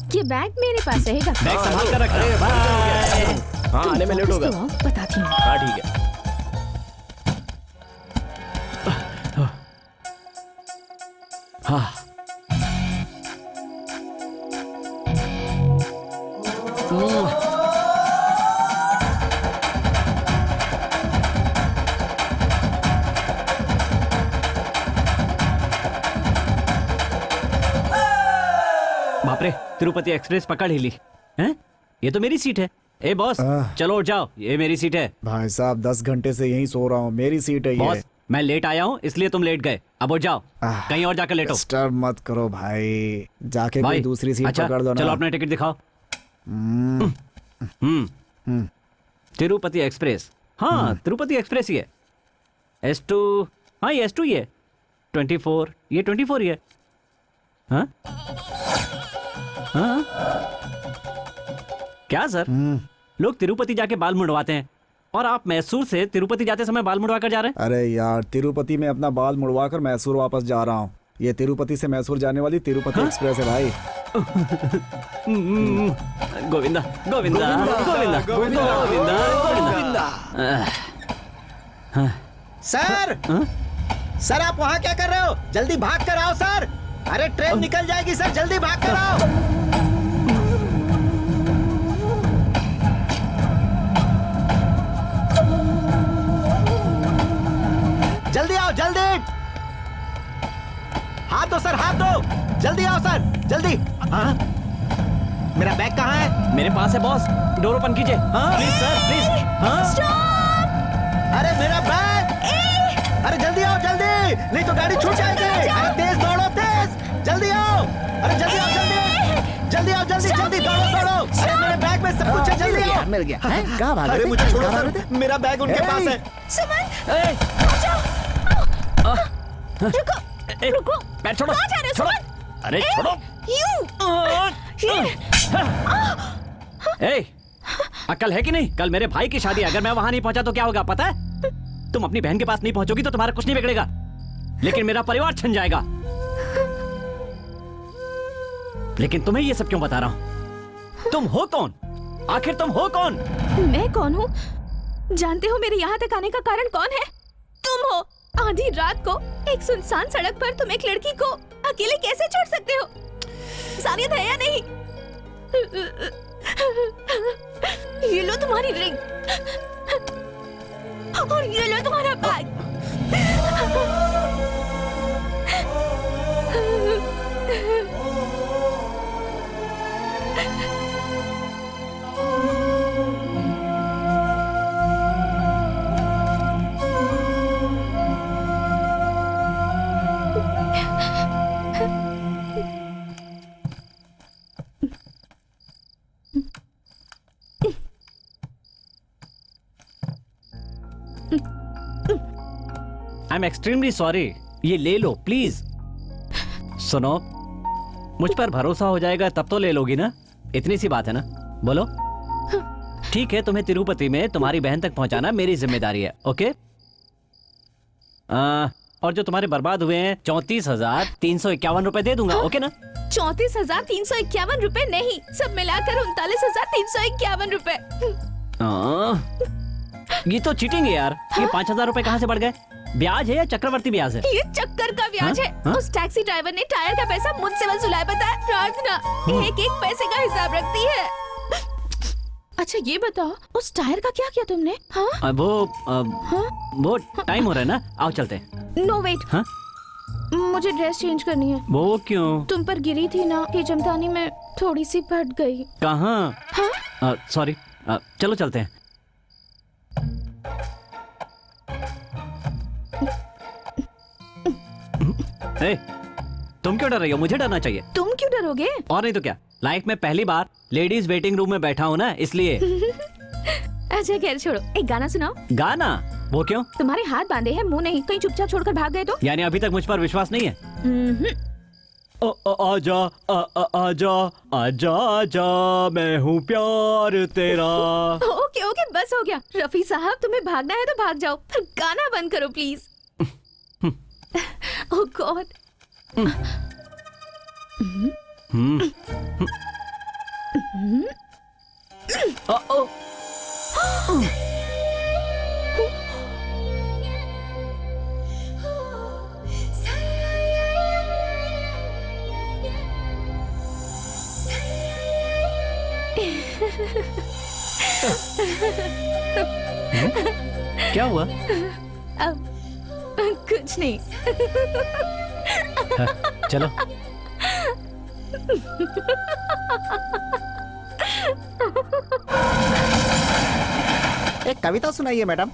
ये बैग मेरे पास रहेगा। बैग संभाल कर रखना। बाय। हाँ, आने में लेट होगा। बताती हूँ। हाँ ठीक है। हाँ। बाप रे, तिरुपति एक्सप्रेस पकड़ ही ली हैं? ये तो मेरी सीट है। ए बॉस, चलो उठ जाओ, ये मेरी सीट है। भाई साहब 10 घंटे से यहीं सो रहा हूँ, मेरी सीट है बॉस, ये। मैं लेट आया हूँ इसलिए तुम लेट गए। अब उठ जाओ, कहीं और जाकर लेटो। डिस्टर्ब मत करो भाई, जाके कोई दूसरी सीट अच्छा, पकड़ दो ना। चलो अपना टिकट दिखाओ। तिरुपति एक्सप्रेस। हाँ, तिरुपति एक्सप्रेस ही है। S2, हाँ ये S2 ही है। 24, ये 24 ही है। हाँ हाँ क्या सर, लोग तिरुपति जाके बाल मुड़वाते हैं और आप मैसूर से तिरुपति जाते समय बाल मुड़वा कर जा रहे हैं? अरे यार, तिरुपति में अपना बाल मुड़वा कर मैसूर वापस जा रहा हूँ। ये तिरुपति से मैसूर जाने वाली तिरुपति एक्सप्रेस है भाई। गोविंदा गोविंदा गोविंदा गोविंदा गोविंदा। सर सर आप वहाँ क्या कर रहे हो? जल्दी भाग कर आओ सर। अरे ट्रेन निकल जाएगी सर, जल्दी भाग कर आओ। जल्दी आओ जल्दी। हाथ दो सर, हाथ दो। जल्दी आओ सर, जल्दी। हाँ? मेरा बैग कहाँ है? मेरे पास है बॉस, डोर ओपन कीजिए। हाँ प्लीज सर, प्लीज। हाँ अरे मेरा बैग। अरे जल्दी आओ जल्दी, नहीं तो गाड़ी छूट जाएगी। अरे तेज दौड़ो, तेज, जल्दी आओ। अरे जल्दी आओ जल्दी, जल्दी आओ जल्दी, जल्दी दौड़ो दौड़ो। अरे मेरे बैग में सब कुछ है, जल्दी आओ। मिल गया। कहाँ भाग अरे रहे थे? मुझे छोड़ो कहाँ सर, भाग रहे थे? मेरा बैग उनके पास है। रुको रुको, पैर छोड़ो, कहाँ जा रहे हो छोड़ो। सुमन? अरे छोड़ो। ए, अक्ल है कि नहीं? कल मेरे भाई की शादी, अगर मैं वहां नहीं पहुंचा तो क्या होगा पता है? तुम अपनी बहन के पास नहीं पहुंचोगी तो तुम्हारा कुछ नहीं बिगड़ेगा, लेकिन मेरा परिवार छिन जाएगा। लेकिन तुम्हें ये सब क्यों बता रहा हूं? तुम हो कौन? आखिर तुम हो कौन? मैं कौन हूँ? जानते हो मेरे यहाँ तक आने का कारण कौन है? तुम हो। आधी रात को एक सुनसान सड़क पर तुम एक लड़की को अकेले कैसे छोड़ सकते हो? इंसानियत है या नहीं? ये लो तुम्हारी रिंग और ये लो तुम्हारा bag. I am extremely sorry. ये ले लो प्लीज। सुनो, मुझ पर भरोसा हो जाएगा तब तो ले लोगी ना? इतनी सी बात है ना? बोलो। ठीक है, तुम्हें तिरुपति में तुम्हारी बहन तक पहुंचाना मेरी जिम्मेदारी है। ओके? और जो तुम्हारे बर्बाद हुए हैं 34,351 रुपए दे दूंगा। ओके ना? 34,351 रुपए नहीं, सब मिलाकर 39,351 रुपए। ये तो चीटिंग है यार। ये 5,000 रुपए कहाँ से बढ़ गए? ब्याज है या चक्रवर्ती ब्याज है? ये चक्कर का ब्याज है। उस टैक्सी ड्राइवर ने टायर का पैसा मुझसे वसूला है। बताया प्रार्थना एक एक पैसे का हिसाब रखती है। अच्छा ये बताओ, उस टायर का क्या किया तुमने? हाँ? वो टाइम हो रहा है ना, आओ चलते हैं। No wait. हाँ? मुझे ड्रेस चेंज करनी है। वो क्यों? तुम पर गिरी थी ना कि जमतानी में थोड़ी सी फट गई। कहाँ? हाँ? सॉरी, चलो चलते हैं। ए, तुम क्यों डर रही हो? मुझे डरना चाहिए। तुम क्यों डरोगे? और नहीं तो क्या, लाइफ में पहली बार लेडीज वेटिंग रूम में बैठा हूँ ना, इसलिए। अच्छा खैर छोड़ो, एक गाना सुनाओ। गाना? वो क्यों? तुम्हारे हाथ बांधे हैं, मुंह नहीं, कहीं चुपचाप छोड़कर भाग गए तो? यानी अभी तक मुझ पर विश्वास नहीं है? आजा आजा आजा आजा, मैं हूँ प्यार तेरा। ओके ओके, बस हो गया। रफी साहब, तुम्हें भागना है तो भाग जाओ, पर गाना बंद करो प्लीज। Oh God. क्या हुआ? कुछ नहीं। चलो। एक कविता सुनाइए मैडम।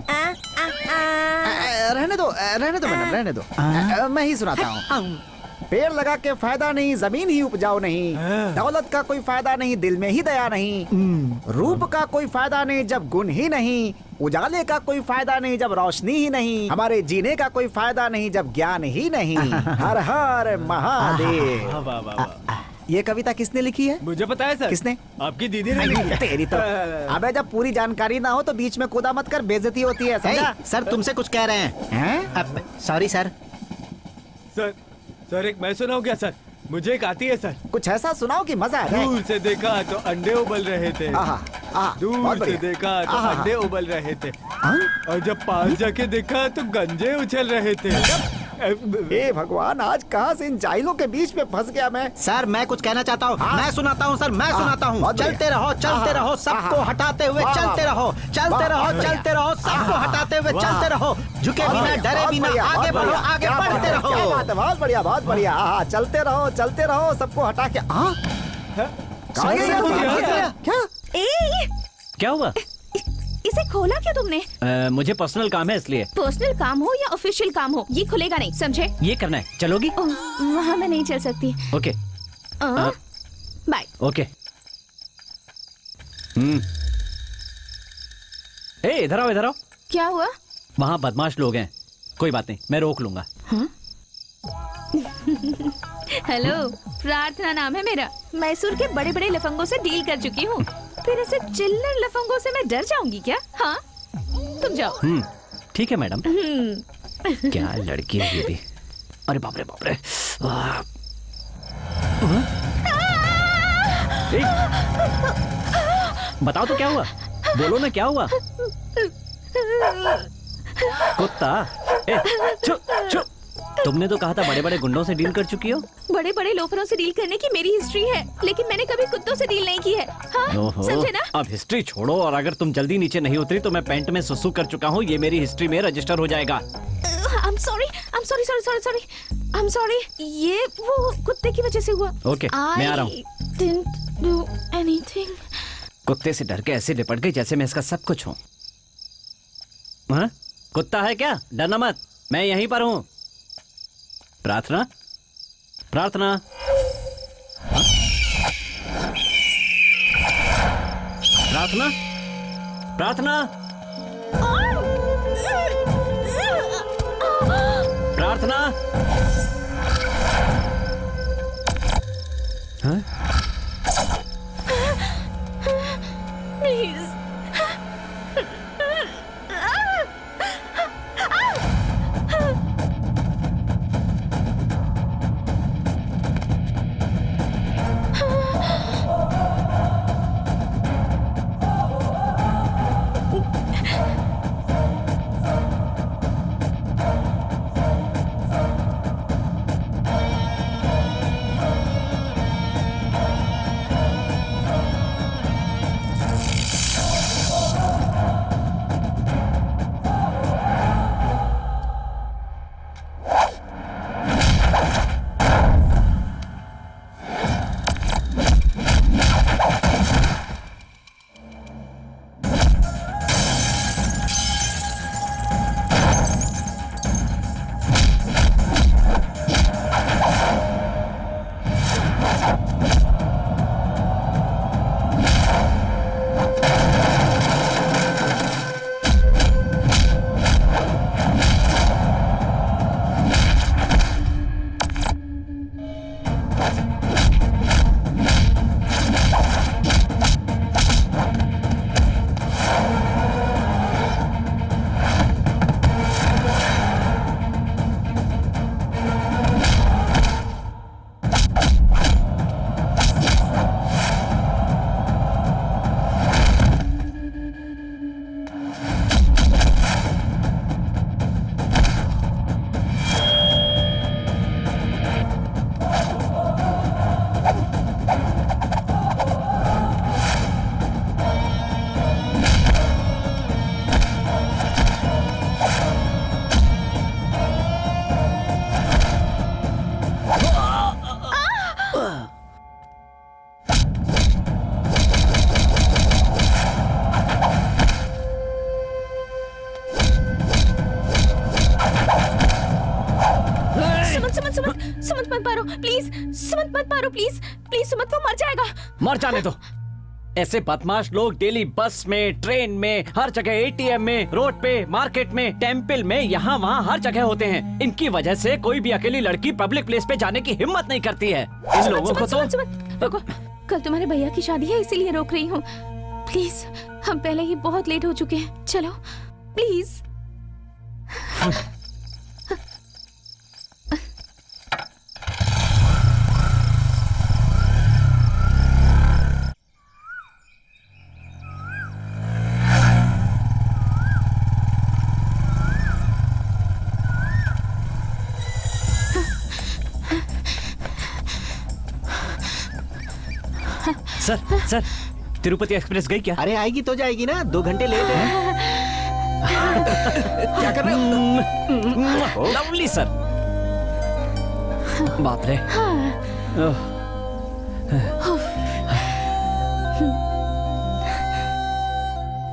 रहने दो मैडम, रहने दो। मैं ही सुनाता हूँ। पेड़ लगा के फायदा नहीं, जमीन ही उपजाऊ नहीं, दौलत का कोई फायदा नहीं, दिल में ही दया नहीं, रूप का कोई फायदा नहीं जब गुण ही नहीं, उजाले का कोई फायदा नहीं जब रोशनी ही नहीं, हमारे जीने का कोई फायदा नहीं जब ज्ञान ही नहीं। हर हर महादेव। ये कविता किसने लिखी है? मुझे पता है सर। किसने? आपकी दीदी ने लिखी है। तेरी तो। अबे जब पूरी जानकारी ना हो तो बीच में कूदा मत कर, बेइज्जती होती है, समझा? सर तुमसे कुछ कह रहे हैं। Sorry sir. सर एक मैं सुनाऊं क्या सर? मुझे एक आती है सर। कुछ ऐसा सुनाओ कि मजा आ जाए। दूर से देखा तो अंडे उबल रहे थे। दूर से देखा तो अंडे उबल रहे थे, और जब पास जाके देखा तो गंजे उछल रहे थे। हे भगवान, आज कहाँ से इन जाहिलों के बीच में फंस गया मैं। सर मैं कुछ कहना चाहता हूँ। मैं सुनाता हूँ सर, मैं सुनाता हूँ। चलते रहो सबको हटाते हुए, चलते रहो सबको हटाते हुए, चलते रहो, झुके बिना, डरे बिना, आगे बढ़ो, आगे बढ़ते रहो। बहुत बढ़िया। चलते रहो सबको हटा के। क्या हुआ? इसे खोला क्यों तुमने? मुझे पर्सनल काम है इसलिए। पर्सनल काम हो या ऑफिशियल काम हो, ये खुलेगा नहीं, समझे? ये करना है, चलोगी? वहाँ मैं नहीं चल सकती। ओके। बाय। ओके। इधर आओ। क्या हुआ? वहाँ बदमाश लोग हैं, कोई बात नहीं, मैं रोक लूंगा। हेलो, प्रार्थना नाम है मेरा। मैसूर के बड़े बड़े लफंगों से डील कर चुकी हूँ, फिर ऐसे चिल्लर लफंगों से मैं डर जाऊंगी क्या? हाँ, तुम जाओ। ठीक है मैडम। क्या लड़की है ये भी। अरे बाप रे। बताओ तो क्या हुआ? बोलो ना, क्या हुआ? कुत्ता। चुप। तुमने तो कहा था बड़े बड़े गुंडों से डील कर चुकी हो। बड़े बड़े लोफरों से डील करने की मेरी हिस्ट्री है, लेकिन मैंने कभी कुत्तों से डील नहीं की है। हाँ, समझे ना? अब हिस्ट्री छोड़ो, और अगर तुम जल्दी नीचे नहीं उतरी तो मैं पैंट में सुसु कर चुका हूँ, ये मेरी हिस्ट्री में रजिस्टर हो जाएगा। I'm sorry. I'm sorry. ये वो कुत्ते की वजह से हुआ। ओके, मैं आ रहा हूँ। I didn't do something. कुत्ते से डर के ऐसे लिपट गई जैसे मैं इसका सब कुछ हूँ। हाँ? कुत्ता है क्या? डरना मत, मैं यहीं पर हूँ। प्रार्थना, प्रार्थना। हाँ? प्रार्थना, प्रार्थना, प्रार्थना। हाँ? प्लीज। सुमंत मत मारो प्लीज, सुमंत मत मारो प्लीज प्लीज, सुमंत वो मर जाएगा। मर जाने दो। ऐसे बदमाश लोग डेली बस में, ट्रेन में, हर जगह, एटीएम में, रोड पे, मार्केट में, टेम्पल में, यहाँ वहाँ हर जगह होते हैं। इनकी वजह से कोई भी अकेली लड़की पब्लिक प्लेस पे जाने की हिम्मत नहीं करती है। इन लोगों को तो रुको, कल तुम्हारे भैया की शादी है इसीलिए रोक रही हूँ। प्लीज, हम पहले ही बहुत लेट हो चुके हैं, चलो please. Sir, sir, Tirupati express गई क्या? अरे आएगी तो जाएगी ना, 2 घंटे लेट है। क्या कर रहे हो? Lovely sir. बाप रे।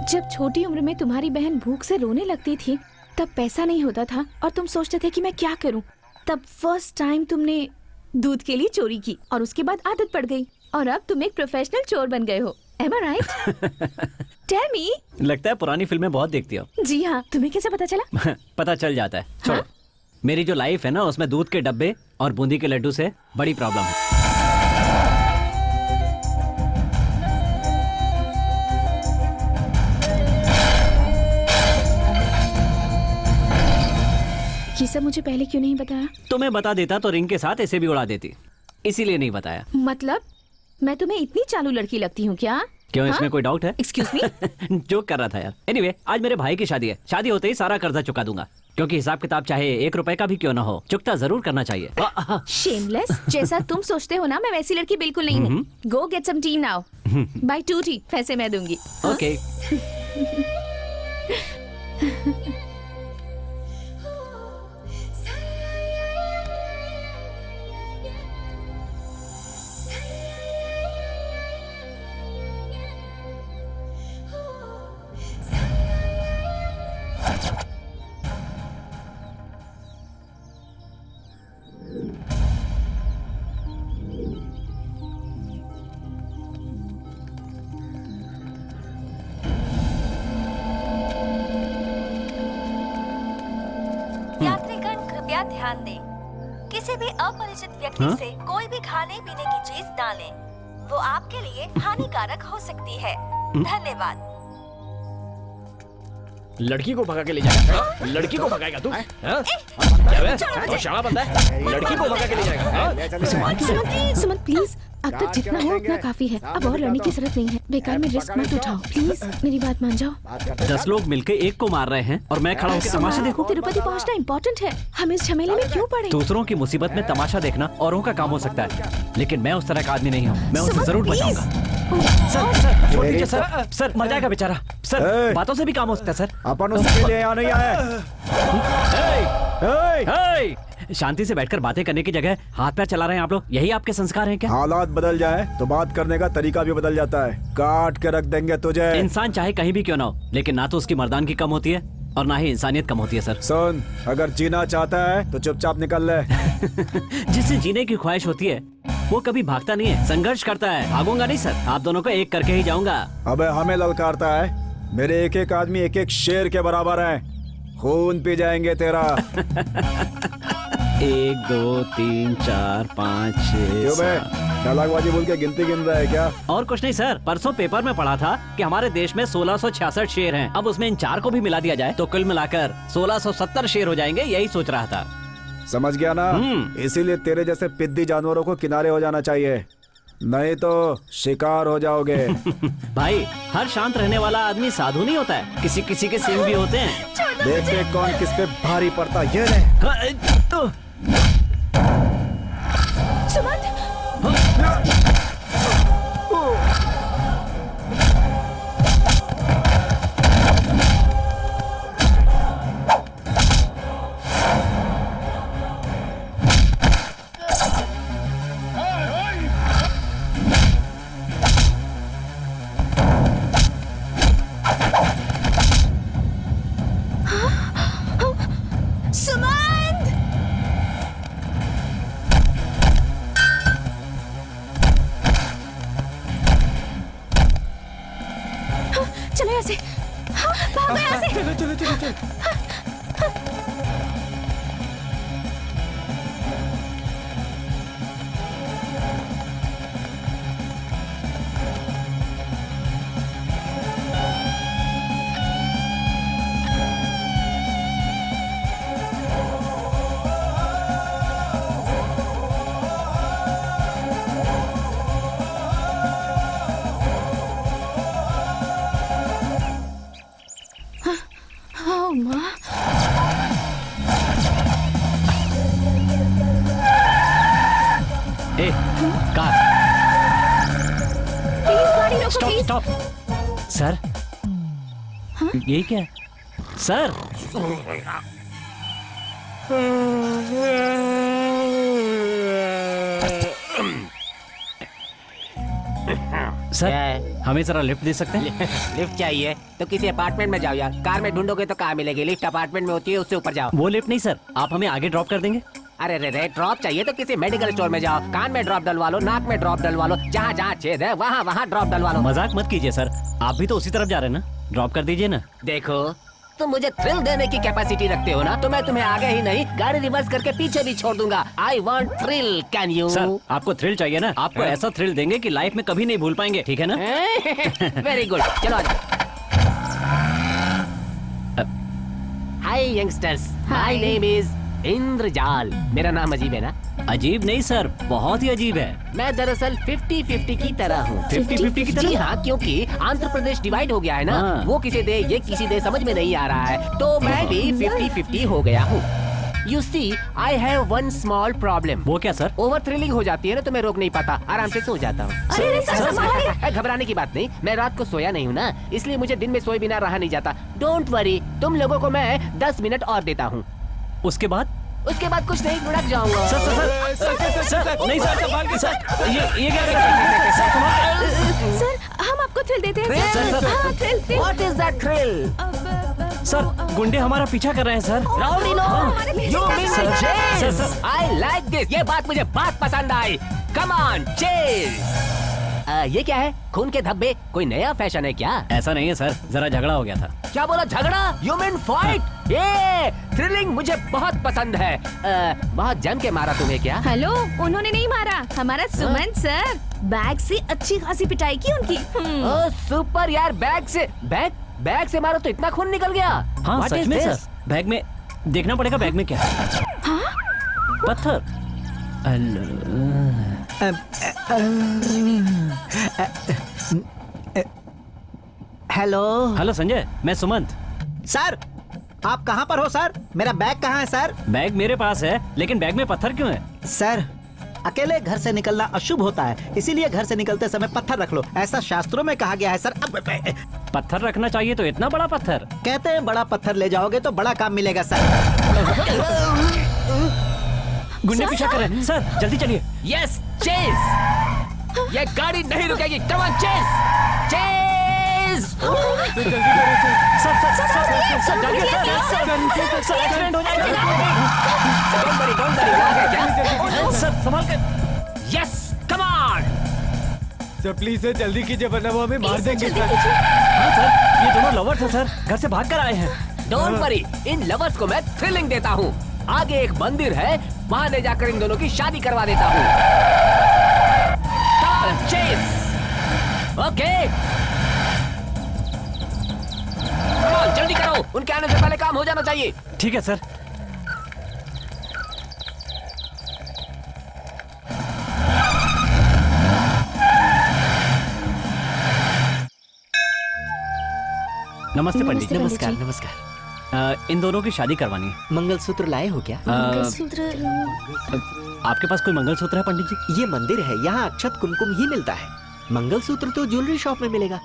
जब छोटी उम्र में तुम्हारी बहन भूख से रोने लगती थी तब पैसा नहीं होता था और तुम सोचते थे कि मैं क्या करूं। तब फर्स्ट टाइम तुमने दूध के लिए चोरी की और उसके बाद आदत पड़ गई और अब तुम एक प्रोफेशनल चोर बन गए हो। Am I right? Tell me. लगता है पुरानी फिल्में बहुत देखती हो। जी हाँ, तुम्हें कैसे पता चला? पता चल जाता है। छोड़ो। हाँ? मेरी जो लाइफ है ना, उसमें दूध के डब्बे और बूंदी के लड्डू से बड़ी प्रॉब्लम है। ये सब मुझे पहले क्यों नहीं बताया? तुम्हें बता देता तो रिंग के साथ ऐसे भी उड़ा देती, इसीलिए नहीं बताया। मतलब मैं तुम्हें इतनी चालू लड़की लगती हूँ क्या? क्यों, इसमें कोई डाउट है? Excuse me. जोक कर रहा था यार। एनीवे, आज मेरे भाई की शादी है। शादी होते ही सारा कर्जा चुका दूंगा, क्योंकि हिसाब किताब चाहे 1 रुपए का भी क्यों ना हो, चुकता जरूर करना चाहिए। शेमलेस, जैसा तुम सोचते हो ना, मैं वैसी लड़की बिल्कुल नहीं हूँ। Go get some tea now. By 2 tea, पैसे मैं दूंगी। ओके। कृपया ध्यान दें, किसी भी अपरिचित व्यक्ति से कोई भी खाने पीने की चीज ना लें, वो आपके लिए हानिकारक हो सकती है। धन्यवाद। लड़की को भगा के ले जाएगा? लड़की को भगाएगा तू? हाँ? क्या बे? तो शाला बंदा है, लड़की को भगा के ले जाएगा? हाँ? सुमन प्लीज, अब तक जितना हो उतना काफी है। अब और लड़ने की जरूरत नहीं है। बेकार में रिस्क मत उठाओ प्लीज, मेरी बात मान जाओ। 10 लोग मिलके एक को मार रहे हैं और मैं खड़ा होकर तमाशा देखूं? तिरुपति पहुंचना इम्पोर्टेंट है, हम इस झमेले में क्यों पड़े? दूसरों की मुसीबत में तमाशा देखना औरों का काम हो सकता है, लेकिन मैं उस तरह का आदमी नहीं हूँ। मैं उसे जरूर बचाऊंगा। सर छोड़ दीजिए सर, सर मर जाएगा बेचारा। सर बातों से भी काम हो सकता है सर। अपन उसके लिए यहाँ नहीं आए। शांति से बैठकर बातें करने की जगह हाथ पैर चला रहे हैं आप लोग, यही आपके संस्कार हैं क्या? हालात बदल जाए तो बात करने का तरीका भी बदल जाता है। काट के रख देंगे तुझे। इंसान चाहे कहीं भी क्यों ना हो, लेकिन ना तो उसकी मर्दानगी कम होती है और ना ही इंसानियत कम होती है सर। सुन, अगर जीना चाहता है तो चुपचाप निकल ले। जिससे जीने की ख्वाहिश होती है वो कभी भागता नहीं है, संघर्ष करता है। भागूंगा नहीं सर, आप दोनों को एक करके ही जाऊंगा। अबे हमें ललकारता है? मेरे एक एक आदमी एक एक शेर के बराबर है। खून पी जाएंगे तेरा। 1 2 3 4 5 6 चालाकबाजी बोल के गिनती गिन रहा है क्या? और कुछ नहीं सर, परसों पेपर में पढ़ा था कि हमारे देश में 1666 शेर हैं। अब उसमें इन 4 को भी मिला दिया जाए तो कुल मिलाकर 1670 शेर हो जाएंगे, यही सोच रहा था। समझ गया ना? इसीलिए तेरे जैसे पिद्दी जानवरों को किनारे हो जाना चाहिए, नहीं तो शिकार हो जाओगे। भाई हर शांत रहने वाला आदमी साधु नहीं होता है, किसी किसी के सींग भी होते हैं। देखते कौन किस पे भारी पड़ता। ये ले तो सुमन चलो यहाँ से, भागो यहाँ से। चलो चलो चलो चलो। Stop sir. ये क्या है सर? सर हमें जरा लिफ्ट दे सकते हैं? लिफ्ट चाहिए तो किसी अपार्टमेंट में जाओ यार, कार में ढूंढोगे तो कहाँ मिलेगी? लिफ्ट अपार्टमेंट में होती है, उससे ऊपर जाओ। वो लिफ्ट नहीं सर, आप हमें आगे ड्रॉप कर देंगे? अरे रे ड्रॉप चाहिए तो किसी मेडिकल स्टोर में जाओ, कान में ड्रॉप डलवा लो, नाक में ड्रॉप डलवा लो, जहाँ जहाँ छेद है वहाँ वहाँ ड्रॉप डलवा लो। मजाक मत कीजिए सर, आप भी तो उसी तरफ जा रहे हैं ना, ड्रॉप कर दीजिए ना। देखो तुम मुझे थ्रिल देने की कैपेसिटी रखते हो ना, तो मैं तुम्हें आगे ही नहीं गाड़ी रिवर्स करके पीछे भी छोड़ दूंगा। I want thrill, can you? Sir आपको थ्रिल चाहिए ना, आपको ऐसा थ्रिल देंगे कि लाइफ में कभी नहीं भूल पाएंगे, ठीक है ना? वेरी गुड, चलो आ जाओ। हाय यंगस्टर्स, माय नेम इज इंद्रजाल। मेरा नाम अजीब है ना? अजीब नहीं सर, बहुत ही अजीब है। मैं दरअसल 50-50 की तरह हूँ। 50-50 की तरह? जी हाँ, क्योंकि आंध्र प्रदेश डिवाइड हो गया है ना, वो किसे दे ये किसी दे समझ में नहीं आ रहा है, तो मैं भी 50-50 हो गया हूँ। You see, I have one small problem. वो क्या सर? ओवर थ्रिलिंग हो जाती है ना तो मैं रोक नहीं पाता, आराम से सो जाता हूँ। घबराने की बात नहीं, मैं रात को सोया नहीं हूँ ना, इसलिए मुझे दिन में सोए बिना रहा नहीं जाता। डोंट वरी, तुम लोगों को मैं 10 मिनट और देता हूँ। उसके बाद कुछ नहीं, लुढ़क जाऊंगा। सर नहीं सर, ये क्या सर, हम आपको थ्रिल देते हैं sir. What is that thrill? Sir गुंडे हमारा पीछा कर रहे हैं sir. Rowdy, no, you mean my chase? I like this. ये बात मुझे बहुत पसंद आई। Come on, chase. ये क्या है? खून के धब्बे? कोई नया फैशन है क्या? ऐसा नहीं है सर, जरा झगड़ा हो गया था। क्या बोला? झगड़ा? You mean fight? ये थ्रिलिंग मुझे बहुत पसंद है। बहुत जम के मारा तुम्हें क्या? हेलो, उन्होंने नहीं मारा, हमारा सुमन सर बैग से अच्छी खासी पिटाई की उनकी। ओह सुपर यार, बैग से मारा तो इतना खून निकल गया। हाँ What सच is में this? सर, बैग में देखना पड़ेगा, बैग में क्या है। हाँ? पत्थर। हेलो हेलो संजय, मैं सुमंत। सर, आप कहाँ पर हो सर? मेरा बैग कहाँ है सर? बैग मेरे पास है, लेकिन बैग में पत्थर क्यों है? सर, अकेले घर से निकलना अशुभ होता है, इसीलिए घर से निकलते समय पत्थर रख लो, ऐसा शास्त्रों में कहा गया है सर। पत्थर रखना चाहिए तो इतना बड़ा पत्थर? कहते हैं बड़ा पत्थर ले जाओगे तो बड़ा काम मिलेगा सर। गुंडे पीछा कर रहे हैं सर, जल्दी चलिए। Yes, chase. ये गाड़ी नहीं रुकेगी। Come on, chase chase. Sir जाइए सर, एक्सीडेंट हो जाएगा। डोंट वरी, वहाँ है क्या? सर संभाल कर। Yes, come on. Sir please sir जल्दी कीजिए, वरना वो हमें मार देंगे सर। हाँ सर, ये दोनों लवर्स हैं सर, घर से भाग कर आए हैं। डोंट वरी, इन लवर्स को मैं थ्रिलिंग देता हूँ। आगे एक मंदिर है, वहाँ ले जाकर इन दोनों की शादी करवा देता हूँ। ओके, जल्दी करो, उनके आने से पहले काम हो जाना चाहिए। ठीक है सर। नमस्ते पंडित जी। नमस्कार नमस्कार। इन दोनों की शादी करवानी है। मंगलसूत्र लाए हो क्या? आपके पास कोई मंगलसूत्र है पंडित जी? ये मंदिर है, यहाँ अक्षत कुमकुम ही मिलता है। मंगलसूत्र तो ज्वेलरी शॉप में मिलेगा।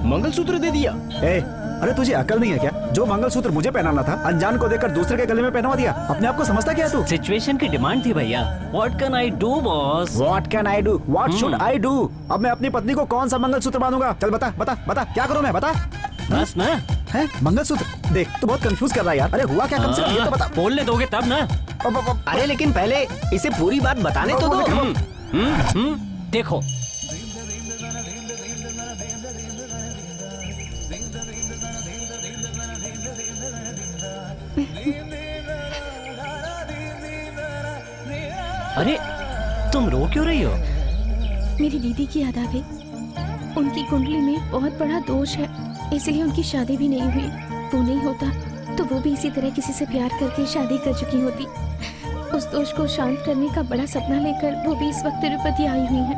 मंगलसूत्र दे दिया। अरे तुझे अकल नहीं है क्या? जो मंगलसूत्र मुझे पहनाना था, अनजान को देकर दूसरे के गले में पहनवा दिया। अपने आप को समझता क्या तू? सिचुएशन की डिमांड थी भैया। What can I do, boss? What can I do? What should I do? अब मैं अपनी पत्नी को कौन सा मंगलसूत्र बांधूंगा? चल बता बता बता, क्या करूं मैं? बता। बस ना। है मंगलसूत्र? देख तू बहुत कंफ्यूज कर रहा है यार। अरे हुआ क्या? कम से कम ये तो बता। बोलने दोगे तब ना। अरे लेकिन पहले इसे पूरी बात बताने तो दो। देखो, अरे तुम रो क्यों रही हो? मेरी दीदी की याद आ गई। उनकी कुंडली में बहुत बड़ा दोष है, इसलिए उनकी शादी भी नहीं हुई। वो नहीं होता तो वो भी इसी तरह किसी से प्यार करके शादी कर चुकी होती। उस दोष को शांत करने का बड़ा सपना लेकर वो भी इस वक्त तिरुपति आई हुई हैं।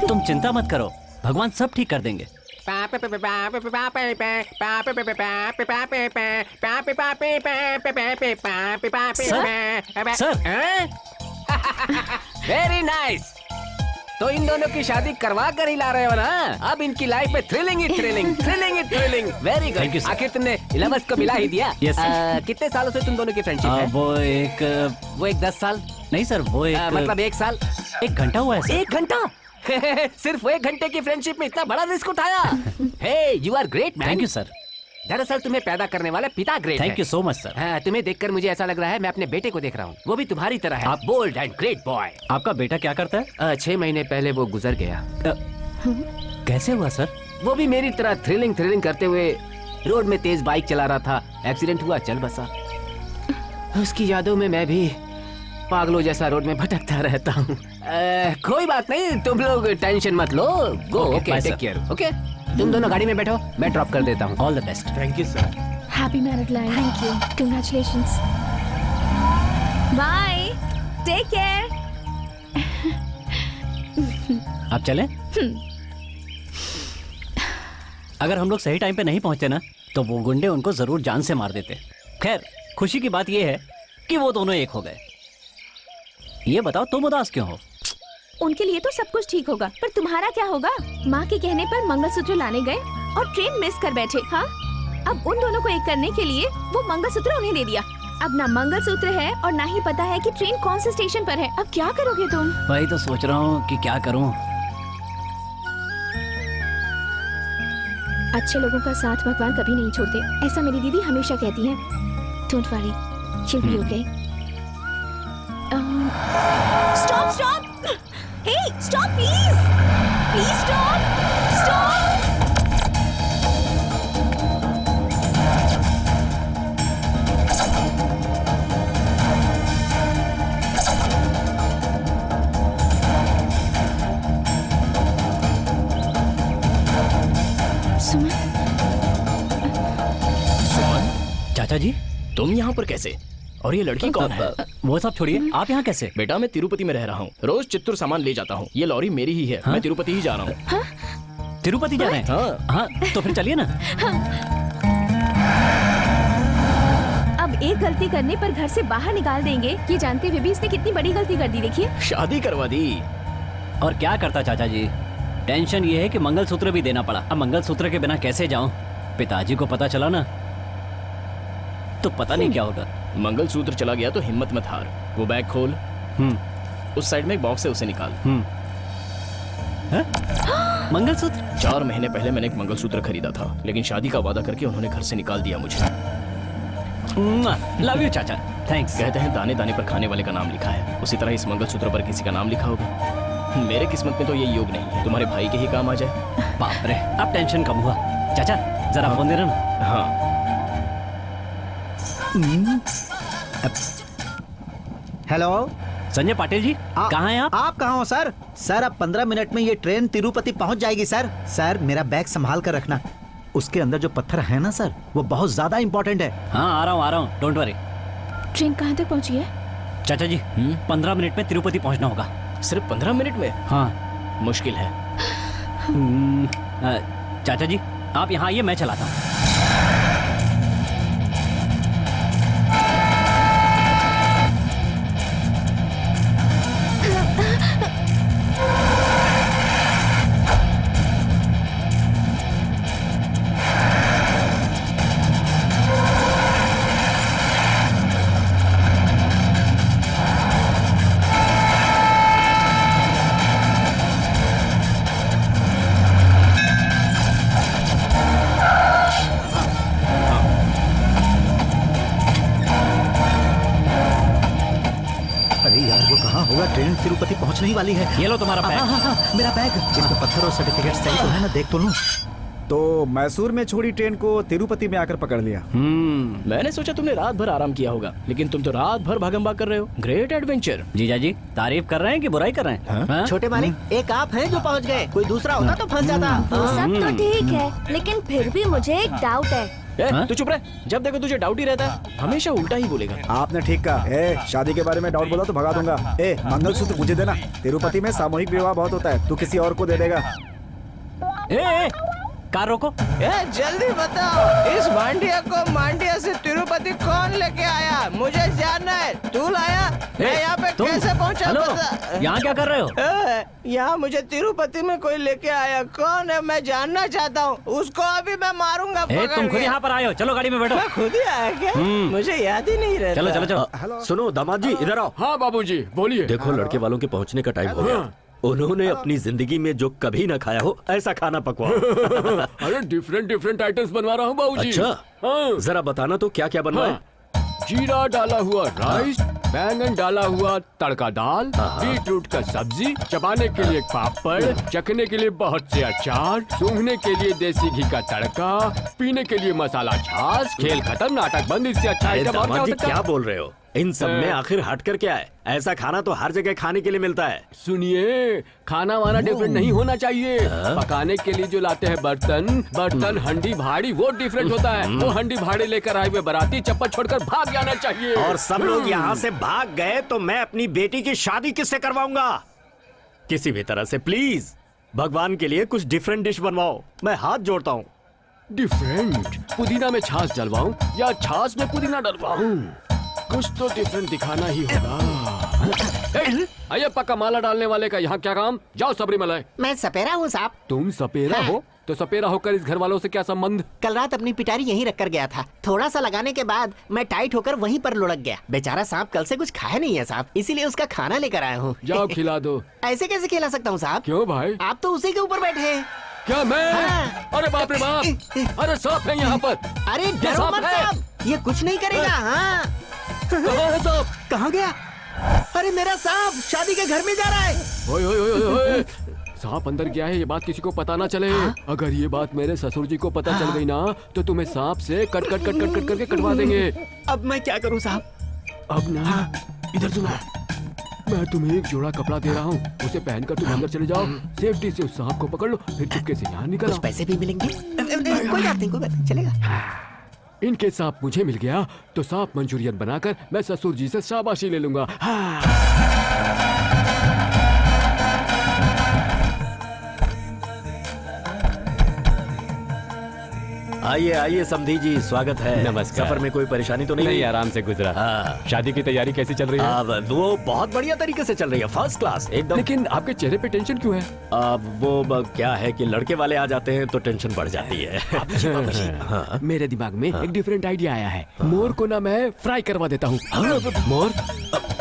तुम चिंता मत करो, भगवान सब ठीक कर देंगे। Sir very nice. तो इन दोनों की शादी करवा कर ही ला रहे हो ना? अब इनकी लाइफ में thrilling he thrilling, thrilling he thrilling. Very Thank you, good. sir. आखिर तुमने लवर्स को मिला ही दिया। Yes, sir. कितने सालों से तुम दोनों की फ्रेंडशिप है? वो एक 10 साल? नहीं सर, वो एक मतलब 1 साल? 1 घंटा हुआ है सर। 1 घंटा? सिर्फ 1 घंटे की फ्रेंडशिप में इतना बड़ा रिस्क उठाया। Hey, you are great man. Thank you sir. दरअसल तुम्हें पैदा करने वाले पिता great thank you so much sir. हाँ, तुम्हें देखकर मुझे ऐसा लग रहा है मैं अपने बेटे को देख रहा हूँ। वो भी तुम्हारी तरह है, बोल्ड एंड ग्रेट बॉय। आपका बेटा क्या करता है? 6 महीने पहले वो गुजर गया। कैसे हुआ सर? वो भी मेरी तरह थ्रिलिंग करते हुए रोड में तेज बाइक चला रहा था। एक्सीडेंट हुआ, चल बसा। उसकी यादों में मैं भी पागलों जैसा रोड में भटकता रहता हूँ। कोई बात नहीं, तुम लोग टेंशन मत लो। गो, ओके, टेक केयर। ओके, तुम दोनों गाड़ी में बैठो, मैं ड्रॉप कर देता हूँ। All the best. Thank you sir. Happy married life. Thank you, congratulations. Bye, take care. आप चलें? अगर हम लोग सही टाइम पे नहीं पहुंचते ना, तो वो गुंडे उनको जरूर जान से मार देते। खैर, खुशी की बात यह है कि वो दोनों एक हो गए। ये बताओ, तुम उदास क्यों हो? उनके लिए तो सब कुछ ठीक होगा, पर तुम्हारा क्या होगा? माँ के कहने पर मंगलसूत्र लाने गए और ट्रेन मिस कर बैठे। हाँ, अब उन दोनों को एक करने के लिए वो मंगलसूत्र उन्हें दे दिया। अब ना मंगलसूत्र है और ना ही पता है कि ट्रेन कौन से स्टेशन पर है। अब क्या करोगे तुम? वही तो सोच रहा हूँ कि क्या करूँ। अच्छे लोगों का साथ भगवान कभी नहीं छोड़ते, ऐसा मेरी दीदी हमेशा कहती है। Don't worry, she'll be okay. Stop, stop! Hey, stop, please! Please stop! Stop! सुमन, चाचा जी, तुम यहाँ पर कैसे? और ये लड़की कौन है? वो सब छोड़िए, आप यहाँ कैसे? बेटा मैं तिरुपति में रह रहा हूँ, रोज चित्तूर सामान ले जाता हूँ। ये लॉरी मेरी ही है। मैं तिरुपति ही जा रहा हूँ। तिरुपति जा रहे हैं? हाँ। हाँ, तो फिर चलिए ना। अब एक गलती करने पर घर से बाहर निकाल देंगे, ये जानते हुए भी इसने कितनी बड़ी गलती कर दी। देखिए, शादी करवा दी। और क्या करता चाचा जी, टेंशन ये है कि मंगलसूत्र भी देना पड़ा। अब मंगलसूत्र के बिना कैसे जाऊं? पिताजी को पता चला ना तो पता नहीं क्या होगा। मंगलसूत्र चला गया तो हिम्मत मत हार। वो बैग खोल, उस साइड में एक बॉक्स है, उसे निकाल। मंगलसूत्र? 4 महीने पहले मैंने एक मंगलसूत्र खरीदा था, लेकिन शादी का वादा करके उन्होंने घर से निकाल दिया मुझे। लव यू चाचा, थैंक्स। कहते हैं दाने दाने पर खाने वाले का नाम लिखा है, उसी तरह इस मंगलसूत्र पर किसी का नाम लिखा होगा। मेरे किस्मत में तो ये योग नहीं है, तुम्हारे भाई के ही काम आ जाए। बाप रे, अब टेंशन कम हुआ। चाचा जरा फोन दे रहा ना। हाँ। हेलो संजय पाटिल जी, कहाँ हैं आप? आप कहाँ हो सर? सर अब 15 मिनट में ये ट्रेन तिरुपति पहुंच जाएगी सर। सर मेरा बैग संभाल कर रखना, उसके अंदर जो पत्थर है ना सर, वो बहुत ज्यादा इम्पोर्टेंट है। हाँ आ रहा हूँ, डोंट वरी। ट्रेन कहाँ तक पहुँची है? चाचा जी 15 मिनट में तिरुपति पहुँचना होगा। सिर्फ 15 मिनट में? हाँ मुश्किल है। चाचा जी आप यहाँ आइए, मैं चलाता हूँ। होगा, ट्रेन तिरुपति पहुंचने ही वाली है। ये लो तुम्हारा बैग। हाँ, मेरा बैग। इसमें पत्थर और सर्टिफिकेट सही तो है ना, देख तो लूं। तो मैसूर में छोड़ी ट्रेन को तिरुपति में आकर पकड़ लिया। मैंने सोचा तुमने रात भर आराम किया होगा, लेकिन तुम तो रात भर भागम-भाग कर रहे हो। Great adventure. जीजा जी तारीफ कर रहे हैं कि बुराई कर रहे हैं? हाँ? छोटे मालिक, एक आप हैं जो पहुंच गए, कोई दूसरा होता तो फंस जाता। वो सब तो ठीक है, लेकिन फिर भी मुझे एक डाउट है। तू चुप रह, जब देखो तुझे डाउट ही रहता है, हमेशा उल्टा ही बोलेगा। आपने ठीक कहा। शादी के बारे में डाउट बोला तो भगा दूंगा। मंगलसूत्र मुझे देना, तिरुपति में सामूहिक विवाह बहुत होता है, तू किसी और को दे देगा। कार रोको। जल्दी बताओ, इस मांडिया को मांडिया से तिरुपति कौन लेके आया? मुझे जानना है। तू लाया? मैं यहाँ पे कैसे पहुँचा? यहाँ क्या कर रहे हो? यहाँ मुझे तिरुपति में कोई लेके आया, कौन है मैं जानना चाहता हूँ। उसको अभी मैं मारूंगा। तुम खुद यहाँ पर आए हो, चलो गाड़ी में बैठो। मैं खुद ही आया क्या? मुझे याद ही नहीं रहता। चलो चलो चलो। सुनो दामाद जी, इधर आओ। हाँ बाबूजी बोलिए। देखो लड़के वालों के पहुँचने का टाइम हो गया। उन्होंने अपनी जिंदगी में जो कभी न खाया हो ऐसा खाना पकवाओ। अरे डिफरेंट आइटम्स बनवा रहा हूँ बाबूजी। अच्छा हाँ। जरा बताना तो क्या क्या बनवाए? जीरा डाला हुआ राइस, बैंगन डाला हुआ तड़का दाल, बीटरूट का सब्जी, चबाने के लिए पापड़, चखने के लिए बहुत से अचार, सूंघने के लिए देसी घी का तड़का, पीने के लिए मसाला छाछ। खेल खत्म, नाटक बंद। इससे अच्छा आइटम और क्या हो सकता है? क्या बोल रहे हो? इन सब में आखिर हट कर क्या है? ऐसा खाना तो हर जगह खाने के लिए मिलता है। सुनिए, खाना वाना डिफरेंट नहीं होना चाहिए। पकाने के लिए जो लाते हैं बर्तन हंडी भाड़ी, वो डिफरेंट होता है। वो हंडी भाड़ी लेकर आए हुए बाराती चप्पल छोड़कर भाग जाना चाहिए। और सब लोग यहाँ से भाग गए तो मैं अपनी बेटी की शादी किससे करवाऊंगा? किसी भी तरह से प्लीज भगवान के लिए कुछ डिफरेंट डिश बनवाओ, मैं हाथ जोड़ता हूँ। डिफरेंट? पुदीना में छाछ डलवाऊं या छाछ में पुदीना डलवाऊं? कुछ तो डिफरेंट दिखाना ही होगा। आइए पक्का माला डालने वाले का यहाँ क्या काम? जाओ सबरीमलई। मैं सपेरा हूँ साहब। तुम सपेरा हो? तो सपेरा होकर इस घर वालों से क्या संबंध? कल रात अपनी पिटारी यहीं रख कर गया था, थोड़ा सा लगाने के बाद मैं टाइट होकर वहीं पर लुढ़क गया। बेचारा सांप कल से कुछ खाया नहीं है साहब, इसीलिए उसका खाना लेकर आया हूँ। जाओ खिला दो। ऐसे कैसे खिला सकता हूँ साहब? क्यों भाई? आप तो उसी के ऊपर बैठे हैं। क्या मैं? अरे बाप रे बाप! अरे सांप है यहाँ पर। अरे ये डरो सांप मत है। साहब, ये कुछ नहीं करेगा। हाँ कहाँ है सांप? कहाँ गया? अरे मेरा सांप शादी के घर में जा रहा है। ओए ओए ओए ओए ओए! सांप अंदर गया है, ये बात किसी को पता ना चले। अगर ये बात मेरे ससुर जी को पता चल गई ना तो तुम्हें सांप से cut cut cut cut cut करके कटवा देंगे। अब मैं क्या करूँ साहब? अब ना इधर सुनो, मैं तुम्हें एक जोड़ा कपड़ा दे रहा हूँ, उसे पहनकर तुम अंदर चले जाओ, सेफ्टी से उस सांप को पकड़ लो, फिर चुपके से यहाँ निकल आओ। कुछ पैसे भी मिलेंगे? कोई बात नहीं, कोई बात नहीं, चलेगा। इनके सांप मुझे मिल गया तो सांप मंचूरियन बनाकर मैं ससुर जी से शाबाशी ले लूंगा। आइए आइए समधी जी, स्वागत है। नमस्कार। सफर में कोई परेशानी तो नहीं? नहीं, आराम से गुजरा। हाँ। शादी की तैयारी कैसी चल रही है? अब वो बहुत बढ़िया तरीके से चल रही है, फर्स्ट क्लास एकदम। लेकिन आपके चेहरे पे टेंशन क्यों है? अब वो क्या है कि लड़के वाले आ जाते हैं तो टेंशन बढ़ जाती है। हाँ। मेरे दिमाग में एक डिफरेंट आइडिया आया है। मोर को ना मैं फ्राई करवा देता हूँ। मोर?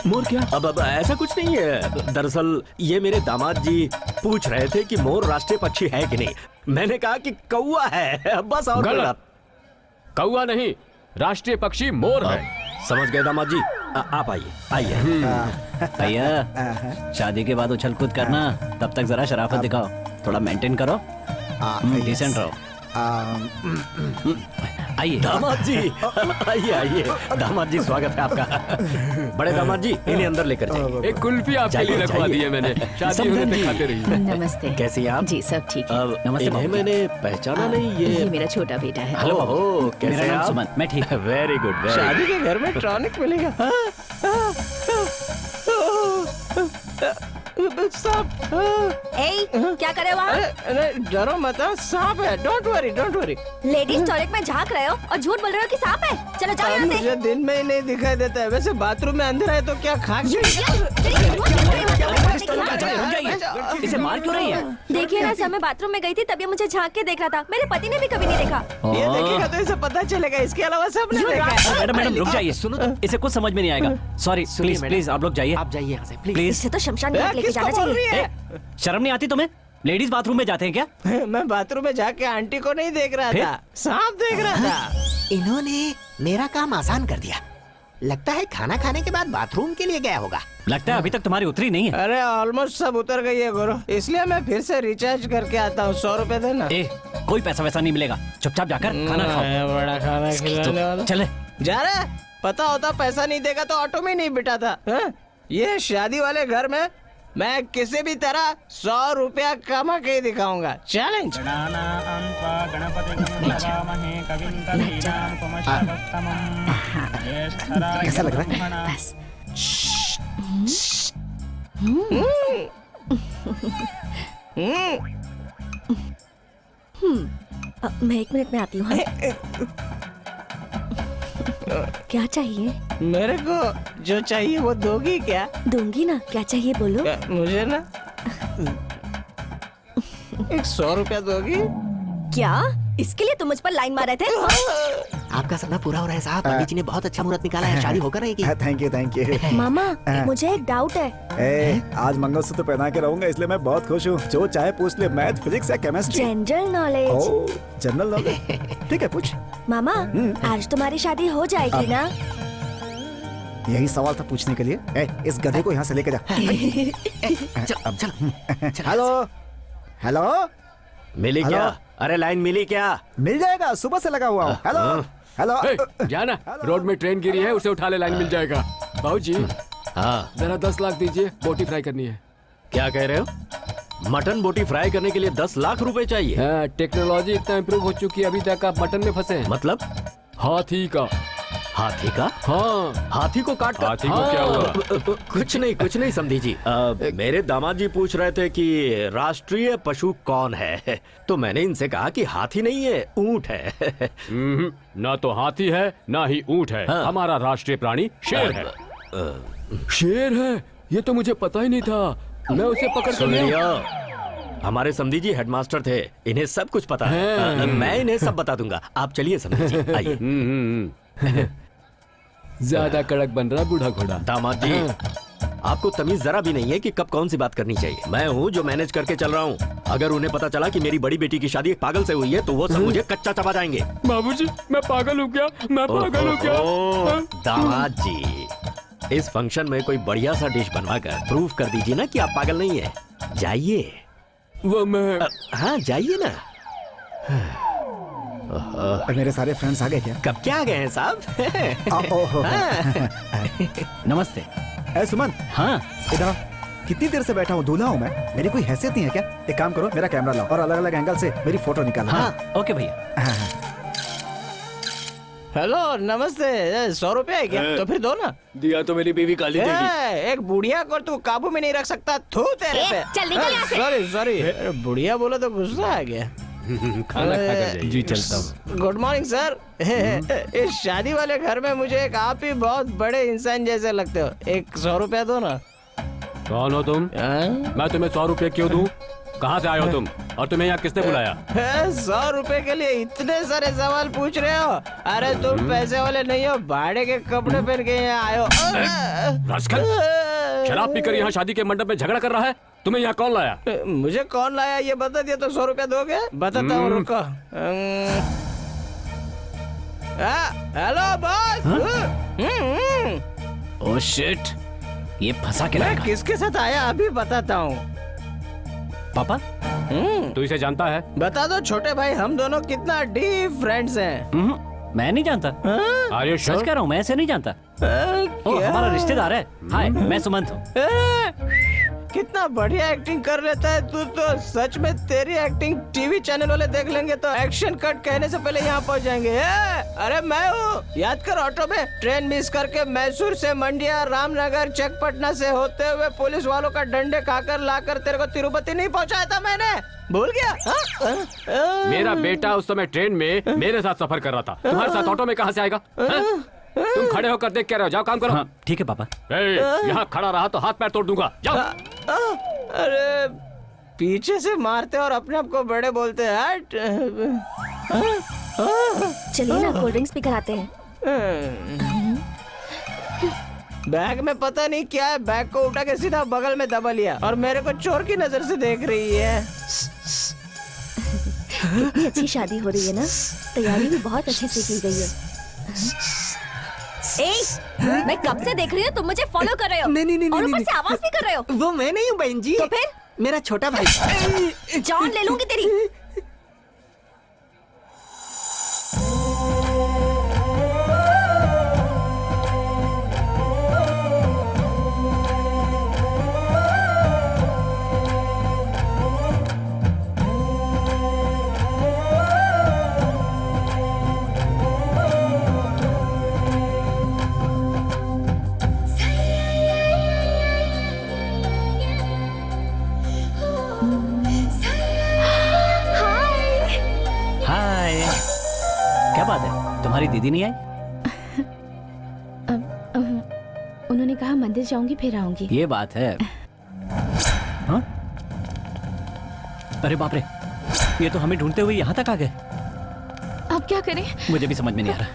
मोर क्या? अब ऐसा कुछ नहीं है। दरअसल ये मेरे दामाद जी पूछ रहे थे कि मोर राष्ट्रीय पक्षी है कि नहीं। मैंने कहा कि कौवा है, बस। और कोई बात। कौवा नहीं, राष्ट्रीय पक्षी मोर है। समझ गए दामाद जी। आप आइए आइए। भैया शादी के बाद उछल कूद करना, तब तक जरा शराफत दिखाओ, थोड़ा मेंटेन करो, डिसेंट रहो। आइए दामाद जी, आइए आइए। दामाद जी स्वागत है आपका। बड़े दामाद जी, इन्हें अंदर लेकर जाइए। एक कुल्फी आपके लिए रखवा दी है मैंने, शादी होने तक खाते रहिए। नमस्ते। कैसी हैं आप? जी सब ठीक है। अब नमस्ते इन्हें बाबू। मैंने पहचाना नहीं। ये ये मेरा छोटा बेटा है। हेलो, कैसे मेरा हैं नाम आप? सुमन, मैं ठीक। वेरी गुड, वेरी शादी के घर में टॉनिक मिलेगा। सांप। ए, क्या करे वहाँ? अरे डरो मत, सांप है। Don't worry, don't worry. Ladies toilet में झांक रहे हो और झूठ बोल रहे हो कि सांप है। चलो जाओ यहाँ से। मुझे दिन में ही नहीं दिखाई देता है। वैसे बाथरूम में अंधेरा है तो क्या खाक? इसे मार क्यों रही है? देखिए ना, समय बाथरूम में गई थी तभी मुझे झांक के देख रहा था। मेरे पति ने भी कभी नहीं देखा। ये देखेगा तो इसे पता चलेगा। इसके अलावा सबने देखा है। मैडम मैडम रुक जाइए, सुनो तो, इसे कुछ समझ में नहीं आएगा। सॉरी, प्लीज प्लीज आप लोग जाइए। आप जाइए यहाँ से प्लीज। प्लीज। इसे तो शमशान घाट लेके किसको जाना बोल रही चाहिए। है? शर्म नहीं आती तुम्हें? लेडीज बाथरूम में जाते हैं क्या? मैं बाथरूम में जाके आंटी को नहीं देख रहा फिर? था, सांप देख रहा था। इन्होंने मेरा काम आसान कर दिया। लगता है खाना खाने के बाद बाथरूम के लिए गया होगा। लगता है अभी तक तुम्हारी उतरी नहीं है। अरे ऑलमोस्ट सब उतर गई है गुरु, इसलिए मैं फिर से रिचार्ज करके आता हूँ। 100 रुपए देना। ए, कोई पैसा वैसा नहीं मिलेगा, चुपचाप जाकर खाना खाओ। बड़ा खाना खिलाने वाला। चले। जा रहा? पता होता पैसा नहीं देगा तो ऑटो में नहीं बिठाता। हाँ? ये शादी वाले घर में मैं किसी भी तरह 100 रुपया कमा के दिखाऊंगा। चैलेंज। कैसा लग रहा है? बस मैं 1 मिनट में आती हूँ। हाँ? क्या चाहिए? मेरे को जो चाहिए वो दोगी क्या? दूंगी ना, क्या चाहिए बोलो। मुझे ना 100 रुपया दोगी? क्या? इसके लिए तुम मुझ पर लाइन मार रहे थे? आपका सपना पूरा हो रहा है साहब। पंडित जी ने बहुत अच्छा मुहूर्त निकाला है, शादी होकर रहेगी। Thank you thank you. मामा, मुझे एक डाउट है। आज मंगलसूत्र पहना के रहूंगा इसलिए मैं बहुत खुश हूँ। जो चाहे पूछ ले, मैथ फिजिक्स या chemistry. General knowledge. Oh, general knowledge. ठीक है पूछ। मामा, आज तुम्हारी शादी हो जाएगी ना? यही सवाल था पूछने के लिए। इस गधे को यहाँ से लेके जा। चल चल। हेलो हेलो, मिली हेलो? क्या? अरे लाइन मिली क्या? मिल जाएगा, सुबह से लगा हुआ हूँ। Hello hello. ए, जाना, रोड में ट्रेन गिरी है, उसे उठा ले, लाइन मिल जाएगा। बाबूजी, हाँ जरा 10 लाख दीजिए, बोटी फ्राई करनी है। क्या कह रहे हो? मटन बोटी फ्राई करने के लिए 10 लाख रुपए चाहिए? हाँ, टेक्नोलॉजी इतना इम्प्रूव हो चुकी है, अभी तक आप मटन में फंसे हैं। मतलब हाथी का। हाथी का? हाँ, हाथी को काट कर? हाथी को क्या हुआ? कुछ नहीं समझी जी। मेरे दामाद जी पूछ रहे थे कि राष्ट्रीय पशु कौन है, तो मैंने इनसे कहा कि हाथी नहीं है, ऊंट है। ना तो हाथी है ना ही ऊंट है। हाँ। हमारा राष्ट्रीय प्राणी शेर है। शेर है? ये तो मुझे पता ही नहीं था। मैं उसे पकड़ कर सुन ले आऊं। लिया, हमारे समधी जी हेडमास्टर थे, इन्हें सब कुछ पता है। हाँ। मैं इन्हें सब बता दूंगा। आप चलिए समधी जी, आइए। ज्यादा कड़क बन रहा बूढ़ा घोड़ा। दामाद जी, आपको तमीज जरा भी नहीं है कि कब कौन सी बात करनी चाहिए। मैं हूँ जो मैनेज करके चल रहा हूँ। अगर उन्हें पता चला कि मेरी बड़ी बेटी की शादी एक पागल से हुई है तो वो सब मुझे कच्चा चबा जाएंगे। बाबूजी मैं पागल हो गया, मैं पागल हो गया। ओहो, दामाद जी, इस फंक्शन में कोई बढ़िया सा डिश बनवाकर प्रूव कर दीजिए ना कि आप पागल नहीं है। जाइए। वो मैं हाँ जाइए ना। मेरे सारे फ्रेंड्स आ गए क्या? कब क्या आ गए हैं साहब? नमस्ते। ए सुमन, हाँ इधर आओ। कितनी देर से बैठा हूँ, दूल्हा हूँ मैं, मेरी कोई हैसियत नहीं है क्या? एक काम करो, मेरा कैमरा लाओ और अलग अलग एंगल से मेरी फोटो निकालो। हाँ ओके भैया। हेलो नमस्ते। 100 रुपया है क्या? तो फिर दो ना। दिया तो मेरी बीवी काली देगी। एक बुढ़िया को तू काबू में नहीं रख सकता। थू तेरे पे। चल निकल यहाँ से। सॉरी सॉरी, बुढ़िया बोला तो गुस्सा आ गया। खाना खाकर जाइए। जी चलता हूँ। Good morning sir. इस शादी वाले घर में मुझे एक आप ही बहुत बड़े इंसान जैसे लगते हो। एक 100 रुपया दो ना। कौन हो तुम? मैं तुम्हें 100 रुपए क्यों दूं? कहाँ से आए हो तुम और तुम्हें यहाँ किसने बुलाया? 100 रुपए के लिए इतने सारे सवाल पूछ रहे हो? अरे तुम पैसे वाले नहीं हो, भाड़े के कपड़े पहन के यहाँ आए हो। रास्कल, शराब पीकर यहाँ शादी के मंडप में झगड़ा कर रहा है। तुम्हें यहाँ कौन लाया? मुझे कौन लाया ये बता दिया तो 100 रुपया दोगे? बताता हूँ, रुको। Hello boss. ओह शिट, ये फंसा के मैं लाएगा। किसके साथ आया अभी बताता हूँ। पापा तू इसे जानता है? बता दो छोटे भाई, हम दोनों कितना डीप फ्रेंड्स हैं। मैं नहीं जानता। Are you sure? सच कह रहा हूँ, मैं ऐसे नहीं जानता। ओ, हमारा रिश्तेदार है। हाय, मैं सुमंत हूँ। कितना बढ़िया एक्टिंग कर लेता है तू तो। सच में तेरी एक्टिंग टीवी चैनल वाले देख लेंगे तो एक्शन कट कहने से पहले यहाँ पहुँच जाएंगे। अरे मैं हूँ, याद कर ऑटो में ट्रेन मिस करके मैसूर से मंडिया, रामनगर, चकपटना से होते हुए पुलिस वालों का डंडे खाकर लाकर तेरे को तिरुपति नहीं पहुँचाया था मैंने? भूल गया? मेरा बेटा उस समय ट्रेन में मेरे साथ सफर कर रहा था। तुम्हारे साथ ऑटो में कहाँ से आएगा? तुम खड़े होकर देख क्या रहे हो? जाओ काम करो। हाँ, ठीक है पापा। यहाँ खड़ा रहा तो हाथ पैर तोड़ दूंगा। जाओ। अरे पीछे से मारते और अपने आप को बड़े बोलते हैं। चलिए ना कोल्ड ड्रिंक्स भी कराते हैं। बैग में पता नहीं क्या है, बैग को उठा के सीधा बगल में दबा लिया और मेरे को चोर की नजर से देख रही है। कितनी अच्छी शादी हो रही है ना, तैयारी भी बहुत अच्छे से की गई है। मैं कब से देख रही हूँ, तुम मुझे फॉलो कर रहे हो। नहीं, और ऊपर से आवाज भी कर रहे हो। वो मैं नहीं हूँ बहन जी। तो फिर? मेरा छोटा भाई। जान ले लूंगी तेरी। क्या बात है, तुम्हारी दीदी नहीं आई? उन्होंने कहा मंदिर जाऊंगी फिर आऊंगी। ये बात है। हाँ? अरे बाप रे, ये तो हमें ढूंढते हुए यहाँ तक आ गए। अब क्या करें? मुझे भी समझ में नहीं आ रहा।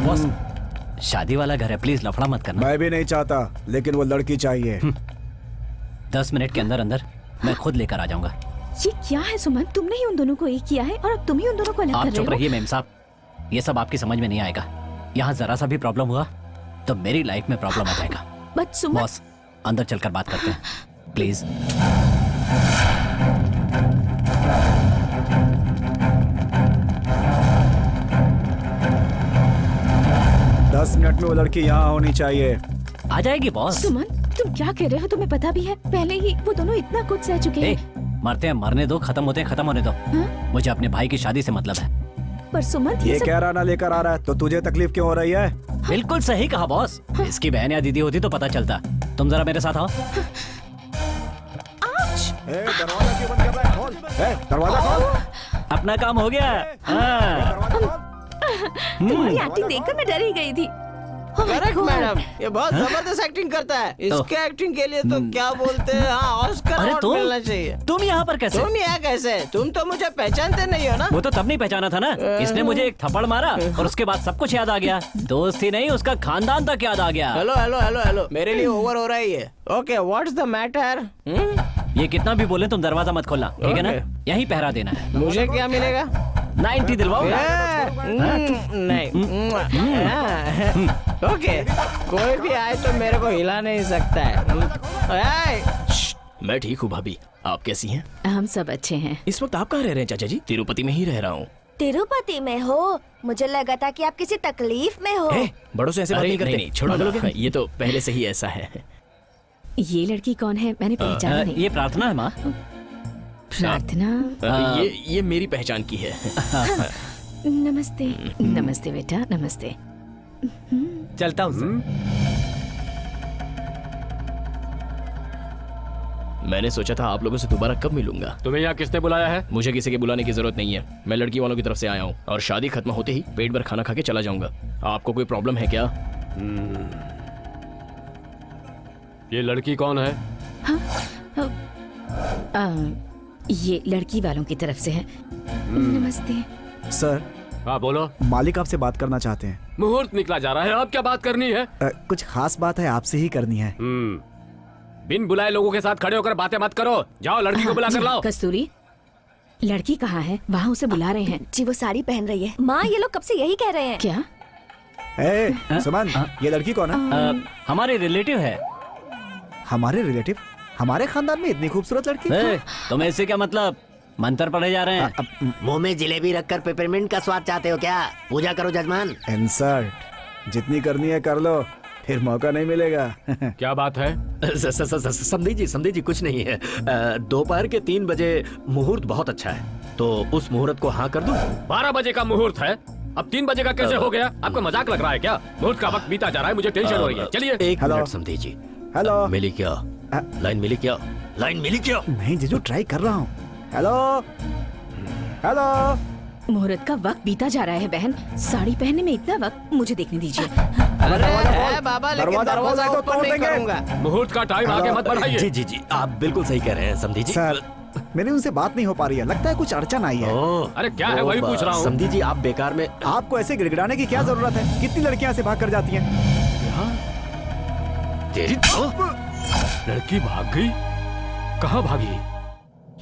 बॉस, शादी वाला घर है, प्लीज लफड़ा मत करना। मैं भी नहीं चाहता, लेकिन वो लड़की चाहिए। 10 मिनट के अंदर अंदर मैं खुद लेकर आ जाऊंगा। ये क्या है सुमन, तुमने ही उन दोनों को एक किया है और अब तुम ही उन दोनों को अलग आप कर रहे चुप हो। रहिए मेम साहब, ये सब आपकी समझ में नहीं आएगा। यहाँ जरा सा भी प्रॉब्लम हुआ तो मेरी लाइफ में प्रॉब्लम आ जाएगा। बट सुमन, बॉस, अंदर चलकर बात करते हैं प्लीज। 10 मिनट में वो लड़की यहाँ होनी चाहिए। आ जाएगी बॉस। सुमन, तुम क्या कह रहे हो? तुम्हें पता भी है पहले ही वो दोनों इतना कुछ सह चुके हैं। मरते हैं मरने दो, खत्म होते हैं खत्म होने दो। मुझे अपने भाई की शादी से मतलब है। पर सुमन, ये कह रहा ना लेकर आ रहा है तो तुझे तकलीफ क्यों हो रही है? बिल्कुल सही कहा बॉस। इसकी बहन या दीदी होती तो पता चलता। तुम जरा मेरे साथ आओ। दरवाजा क्यों बंद कर रहा है? खोल। दरवाजा खोल। अपना काम हो गया। हाँ। तुम्हारी एक्टिंग देखकर मैं डर ही गई थी। करेक्ट मैडम, ये बहुत जबरदस्त एक्टिंग करता है। इसके एक्टिंग के लिए तो क्या बोलते हैं, हाँ ऑस्कर अवार्ड मिलना चाहिए। तुम यहाँ पर कैसे? तुम यहाँ कैसे? तुम तो मुझे पहचानते नहीं हो ना। वो तो तब नहीं पहचाना था ना, इसने मुझे एक थप्पड़ मारा और उसके बाद सब कुछ याद आ गया। दोस्त ही नहीं, उसका खानदान तक याद आ गया। हेलो हेलो हेलो हेलो, मेरे लिए ओवर हो रहा है ये। Okay, what's the matter? ये कितना भी बोले तुम दरवाजा मत खोलना, ठीक है ना? यहीं पहरा देना है। मुझे क्या मिलेगा? 90 दिलवाऊंगा। नहीं। ओके, कोई भी आए तो मेरे को हिला नहीं सकता है। मैं ठीक हूँ भाभी, आप कैसी हैं? हम सब अच्छे हैं। इस वक्त आप कहाँ रह रहे हैं चाचा जी? तिरुपति में ही रह रहा हूँ। तिरुपति में हो? मुझे लगा था कि आप किसी तकलीफ में हो। बड़ों से ऐसे बात नहीं करते। नहीं, छोड़ो ना, ये तो पहले से ही ऐसा है। ये लड़की कौन है? मैंने पहचाना नहीं। ये प्रार्थना है माँ। प्रार्थना? ये मेरी पहचान की है। नमस्ते। नमस्ते बेटा, नमस्ते। चलता हूँ सर। मैंने सोचा था आप लोगों से दोबारा कब मिलूंगा। तुम्हें यहाँ किसने बुलाया है? मुझे किसी के बुलाने की जरूरत नहीं है, मैं लड़की वालों की तरफ से आया हूँ और शादी खत्म होते ही पेट भर खाना खा के चला जाऊंगा। आपको कोई प्रॉब्लम है क्या? ये लड़की कौन है? ये लड़की वालों की तरफ से है। नमस्ते सर। हाँ बोलो। मालिक आपसे बात करना चाहते हैं। मुहूर्त निकला जा रहा है, आप क्या बात करनी है? कुछ खास बात है, आपसे ही करनी है। बिन बुलाए लोगों के साथ खड़े होकर बातें मत करो। जाओ लड़की को बुला कर लाओ। कस्तूरी, लड़की कहाँ है? वहाँ उसे बुला रहे हैं। जी वो साड़ी पहन रही है। माँ ये लोग कब से यही कह रहे हैं। क्या? सुमन, ये लड़की कौन है? हमारे रिलेटिव है। हमारे रिलेटिव? हमारे खानदान में इतनी खूबसूरत लड़की? तुम्हें इससे क्या मतलब? मंत्र पढ़े जा रहे हैं। मुंह में जिलेबी रखकर पेपरमिंट का स्वाद चाहते हो क्या? पूजा करो जजमान। इंसल्ट जितनी करनी है कर लो, फिर मौका नहीं मिलेगा। क्या बात है? समझी जी कुछ नहीं है। दोपहर के 3 बजे मुहूर्त बहुत अच्छा है, तो उस मुहूर्त को हाँ कर दूं? 12 बजे का मुहूर्त है, अब 3 बजे का कैसे हो गया? आपको मजाक लग रहा है क्या? मुहूर्त का वक्त बीता जा रहा है, मुझे टेंशन हो रही है। चलिए। एक मिनट समझी जी। हेलो। मिली क्या? लाइन मिली क्या? लाइन मिली क्या? नहीं जीजू, ट्राई कर रहा हूँ। Hello hello. मुहूर्त का वक्त बीता जा रहा है बहन। साड़ी पहनने में इतना वक्त? मुझे देखने दीजिए। अरे बाबा, लेकिन दरवाजा ओपन नहीं करूंगा। मुहूर्त का टाइम आगे मत बढ़ाइए। जी, आप बिल्कुल सही कह रहे हैं समधी जी। सर, मेरी उनसे बात नहीं हो पा रही है, लगता है कुछ अड़चन आई है। अरे क्या है, वही पूछ रहा हूँ। समधी जी आप बेकार में। आपको ऐसे गिड़गिड़ाने की क्या जरूरत है? कितनी लड़कियां से भाग कर जाती हैं। लड़की भाग गई? कहाँ भागी?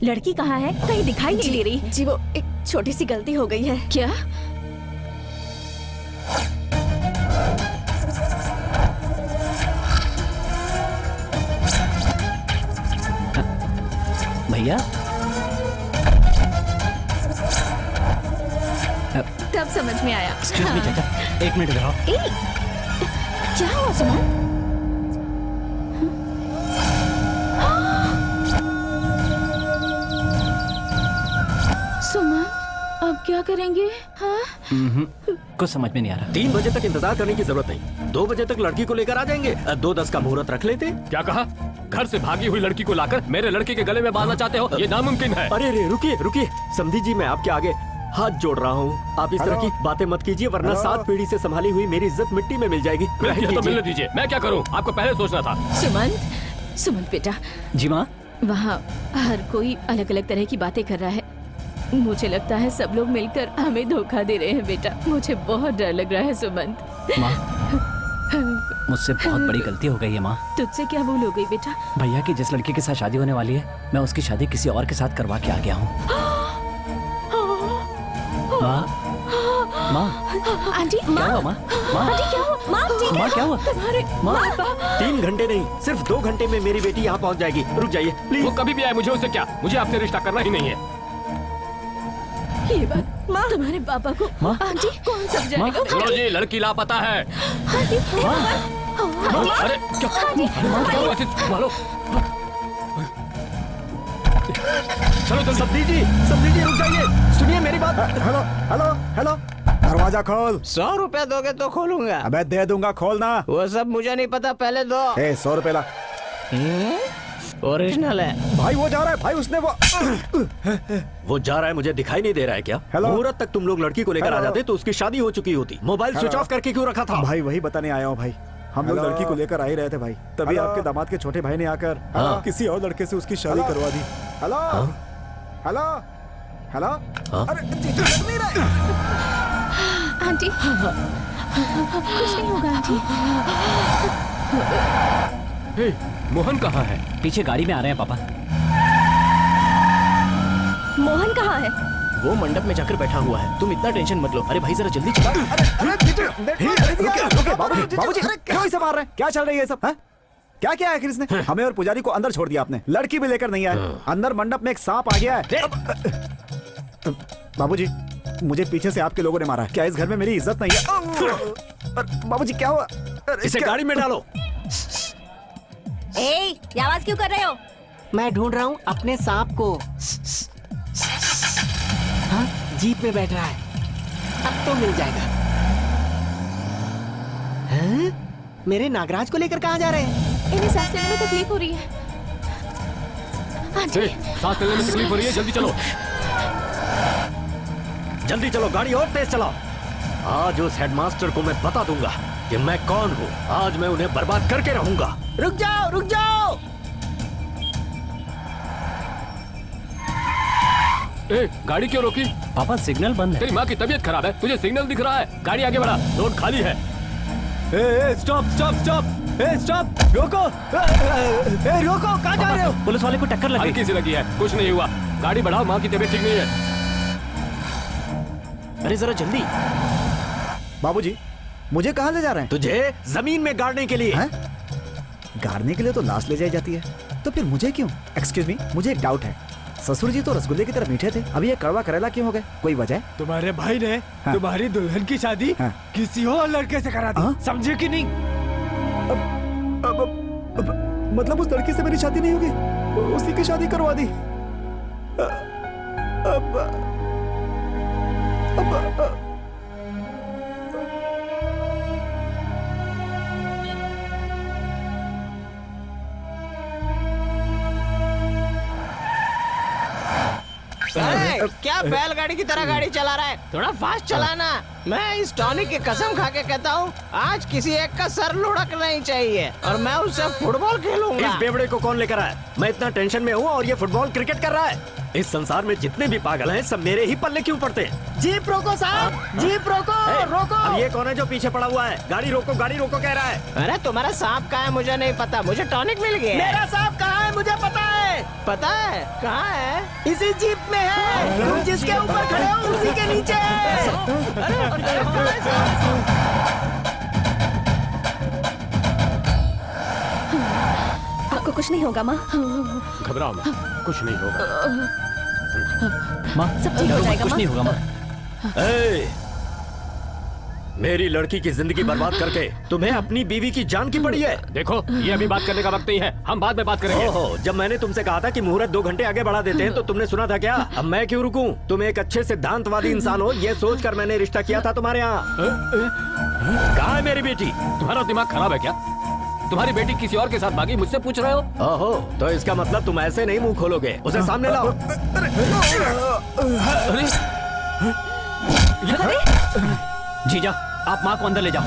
लड़की कहाँ है? कहीं दिखाई नहीं दे रही। जी वो एक छोटी सी गलती हो गई है। क्या? भैया तब समझ में आया। एक्सक्यूज मी चाचा, 1 मिनट इधर आओ। क्या हुआ सुमन? सुमन, अब क्या करेंगे? हाँ? कुछ समझ में नहीं आ रहा। 3 बजे तक इंतजार करने की जरूरत नहीं, 2 बजे तक लड़की को लेकर आ जाएंगे। 2:10 का मुहूर्त रख लेते। क्या कहा? घर से भागी हुई लड़की को लाकर मेरे लड़के के गले में बांधना चाहते हो? ये नामुमकिन है। अरे रुकिए समधी जी, मैं आपके आगे हाथ जोड़ रहा हूँ। आप इस तरह की बातें मत कीजिए, वरना 7 पीढ़ी से संभाली हुई मेरी इज्जत मिट्टी में मिल जाएगी। तो मिलने दीजिए, मैं क्या करूँ? आपको पहले सोचना था। सुमंत बेटा। जी माँ। वहाँ हर कोई अलग अलग तरह की बातें कर रहा है। मुझे लगता है सब लोग मिलकर हमें धोखा दे रहे हैं बेटा। मुझे बहुत डर लग रहा है सुमंत। माँ, मुझसे बहुत बड़ी गलती हो गई है माँ। तुझसे क्या भूल हो गई बेटा? भैया की जिस लड़की के साथ शादी होने वाली है, मैं उसकी शादी किसी और के साथ करवा के आ गया हूँ। माँ, आंटी, क्या हुआ माँ? आंटी क्या हुआ? माँ क्या हुआ? तुम्हारे माँ 3 घंटे नहीं, सिर्फ 2 घंटे में मेरी बेटी यहाँ पहुँच जाएगी। रुक जाइए प्लीज। वो कभी भी आए, मुझे उससे क्या? मुझे आपसे रिश्ता करना ही नहीं है। ये बात तुम्हारे पापा को आंटी कौन समझाएगा? चलो जी, लड़की लापता है। आंटी, अरे क्या ऐसे संभालो। चलो समधी जी रुक जाइए, सुनिए मेरी बात। हेलो दरवाजा खोल। 100 रुपया दोगे तो खोलूंगा। अबे दे दूंगा, खोलना। वो सब मुझे नहीं पता, पहले दो। 100 रुपए ला। ओरिजिनल है। भाई वो जा रहा है, भाई उसने वो जा रहा है, मुझे दिखाई नहीं दे रहा है क्या? हेलो? मुहूर्त तक तुम लोग लड़की को लेकर आ हेलो? जाते तो उसकी शादी हो चुकी होती। मोबाइल स्विच ऑफ करके क्यों रखा था? भाई वही बताने आया हूँ भाई। हम लोग लड़की को लेकर आ ही रहे थे भाई, तभी आपके दामाद के छोटे भाई ने आकर किसी और लड़के से उसकी शादी करवा दी। हेलो हेलो हेलो, अरे जीजू लग नहीं रहा। आंटी कुछ नहीं होगा आंटी। हे, मोहन कहाँ है? पीछे गाड़ी में आ रहे हैं पापा। मोहन कहाँ है? वो मंडप में जाकर बैठा हुआ है, तुम इतना टेंशन मत लो। अरे भाई जरा जल्दी चला। बाबूजी क्यों इसे मार रहे हैं? क्या चल रही है सब? क्या क्या आखिर इसने? हमें और पुजारी को अंदर छोड़ दिया आपने, लड़की भी लेकर नहीं आए। अंदर मंडप में एक सांप आ गया है। बाबूजी मुझे पीछे से आपके लोगों ने मारा है। क्या इस घर में मेरी इज्जत नहीं है? बाबूजी क्या हुआ? इसे गाड़ी में डालो। ए, ये आवाज क्यों कर रहे हो? मैं ढूंढ रहा हूँ अपने सांप को। हाँ, जीप में बैठ रहा है, अब तो मिल जाएगा। हाँ? मेरे नागराज को लेकर कहाँ जा रहे हैं? इन्हें सांस लेने में तकलीफ हो रही है। आंटी सांस लेने में तकलीफ हो रही है, जल्दी चलो। जल्दी चलो, गाड़ी और तेज चलाओ। आज उस हेडमास्टर को मैं बता दूंगा कि मैं कौन हूँ। आज मैं उन्हें बर्बाद करके रहूंगा। रुक जाओ रुक जाओ। ए, गाड़ी क्यों रोकी? पापा सिग्नल बंद है। तेरी माँ की तबीयत खराब है, तुझे सिग्नल दिख रहा है। गाड़ी आगे बढ़ा, रोड खाली है। स्टॉप स्टॉप स्टॉप, स्टॉप, रोको। रोको, कहाँ जा रहे हो? पुलिस वाले को टक्कर लगी। हल्की सी लगी है, कुछ नहीं हुआ। गाड़ी बढ़ाओ, माँ की तबीयत ठीक नहीं है। अरे जरा जल्दी। बाबूजी मुझे कहाँ ले जा रहे हैं? तुझे जमीन में गाड़ने के लिए। गाड़ने के लिए तो लाश ले जाई जाती है, तो फिर मुझे क्यों? एक्सक्यूज मी, मुझे एक डाउट है। ससुर जी तो रसगुल्ले की तरह मीठे थे, अभी ये कड़वा करेला क्यों हो गए? कोई वजह? तुम्हारे भाई ने तुम्हारी दुल्हन की शादी किसी और लड़के से करा दी, समझे कि नहीं? मतलब उस लड़की से मेरी शादी नहीं होगी, उसी की शादी करवा दी। अरे क्या बैलगाड़ी की तरह गाड़ी चला रहा है? थोड़ा फास्ट चलाना। मैं इस टॉनिक की कसम खा के कहता हूँ, आज किसी एक का सर लुढ़क नहीं चाहिए और मैं उससे फुटबॉल खेलूंगा। इस बेवड़े को कौन लेकर आया? मैं इतना टेंशन में हूँ और ये फुटबॉल क्रिकेट कर रहा है। इस संसार में जितने भी पागल हैं सब मेरे ही पल्ले क्यों पड़ते हैं? जीप रोको साहब, जीप रोको रोको। अब ये कौन है जो पीछे पड़ा हुआ है? गाड़ी रोको कह रहा है। अरे तुम्हारा सांप कहाँ है मुझे नहीं पता, मुझे टॉनिक मिल गया। मेरा सांप कहाँ है मुझे पता है। पता है कहाँ है? इसी जीप में है, तुम जिसके ऊपर खड़े हो उसी के नीचे आपको कुछ नहीं होगा माँ? घबराओ मत, कुछ नहीं होगा। माँ सब ठीक हो जाएगा कुछ माँ। नहीं होगा माँ। मेरी लड़की की जिंदगी बर्बाद करके तुम्हें अपनी बीवी की जान की पड़ी है। देखो ये अभी बात करने का वक्त नहीं है, हम बाद में बात करेंगे। ओहो, जब मैंने तुमसे कहा था कि मुहूर्त 2 घंटे आगे बढ़ा देते हैं तो तुमने सुना था क्या? अब मैं क्यों रुकूं? तुम एक अच्छे सिद्धांतवादी इंसान हो, ये सोचकर मैंने रिश्ता किया था तुम्हारे यहाँ। कहाँ है मेरी बेटी? तुम्हारा दिमाग खराब है क्या? तुम्हारी बेटी किसी और के साथ भागी, मुझसे पूछ रहे हो? ओहो, तो इसका मतलब तुम ऐसे नहीं मुंह खोलोगे। उसे सामने लाओ। जीजा आप माँ को अंदर ले जाओ।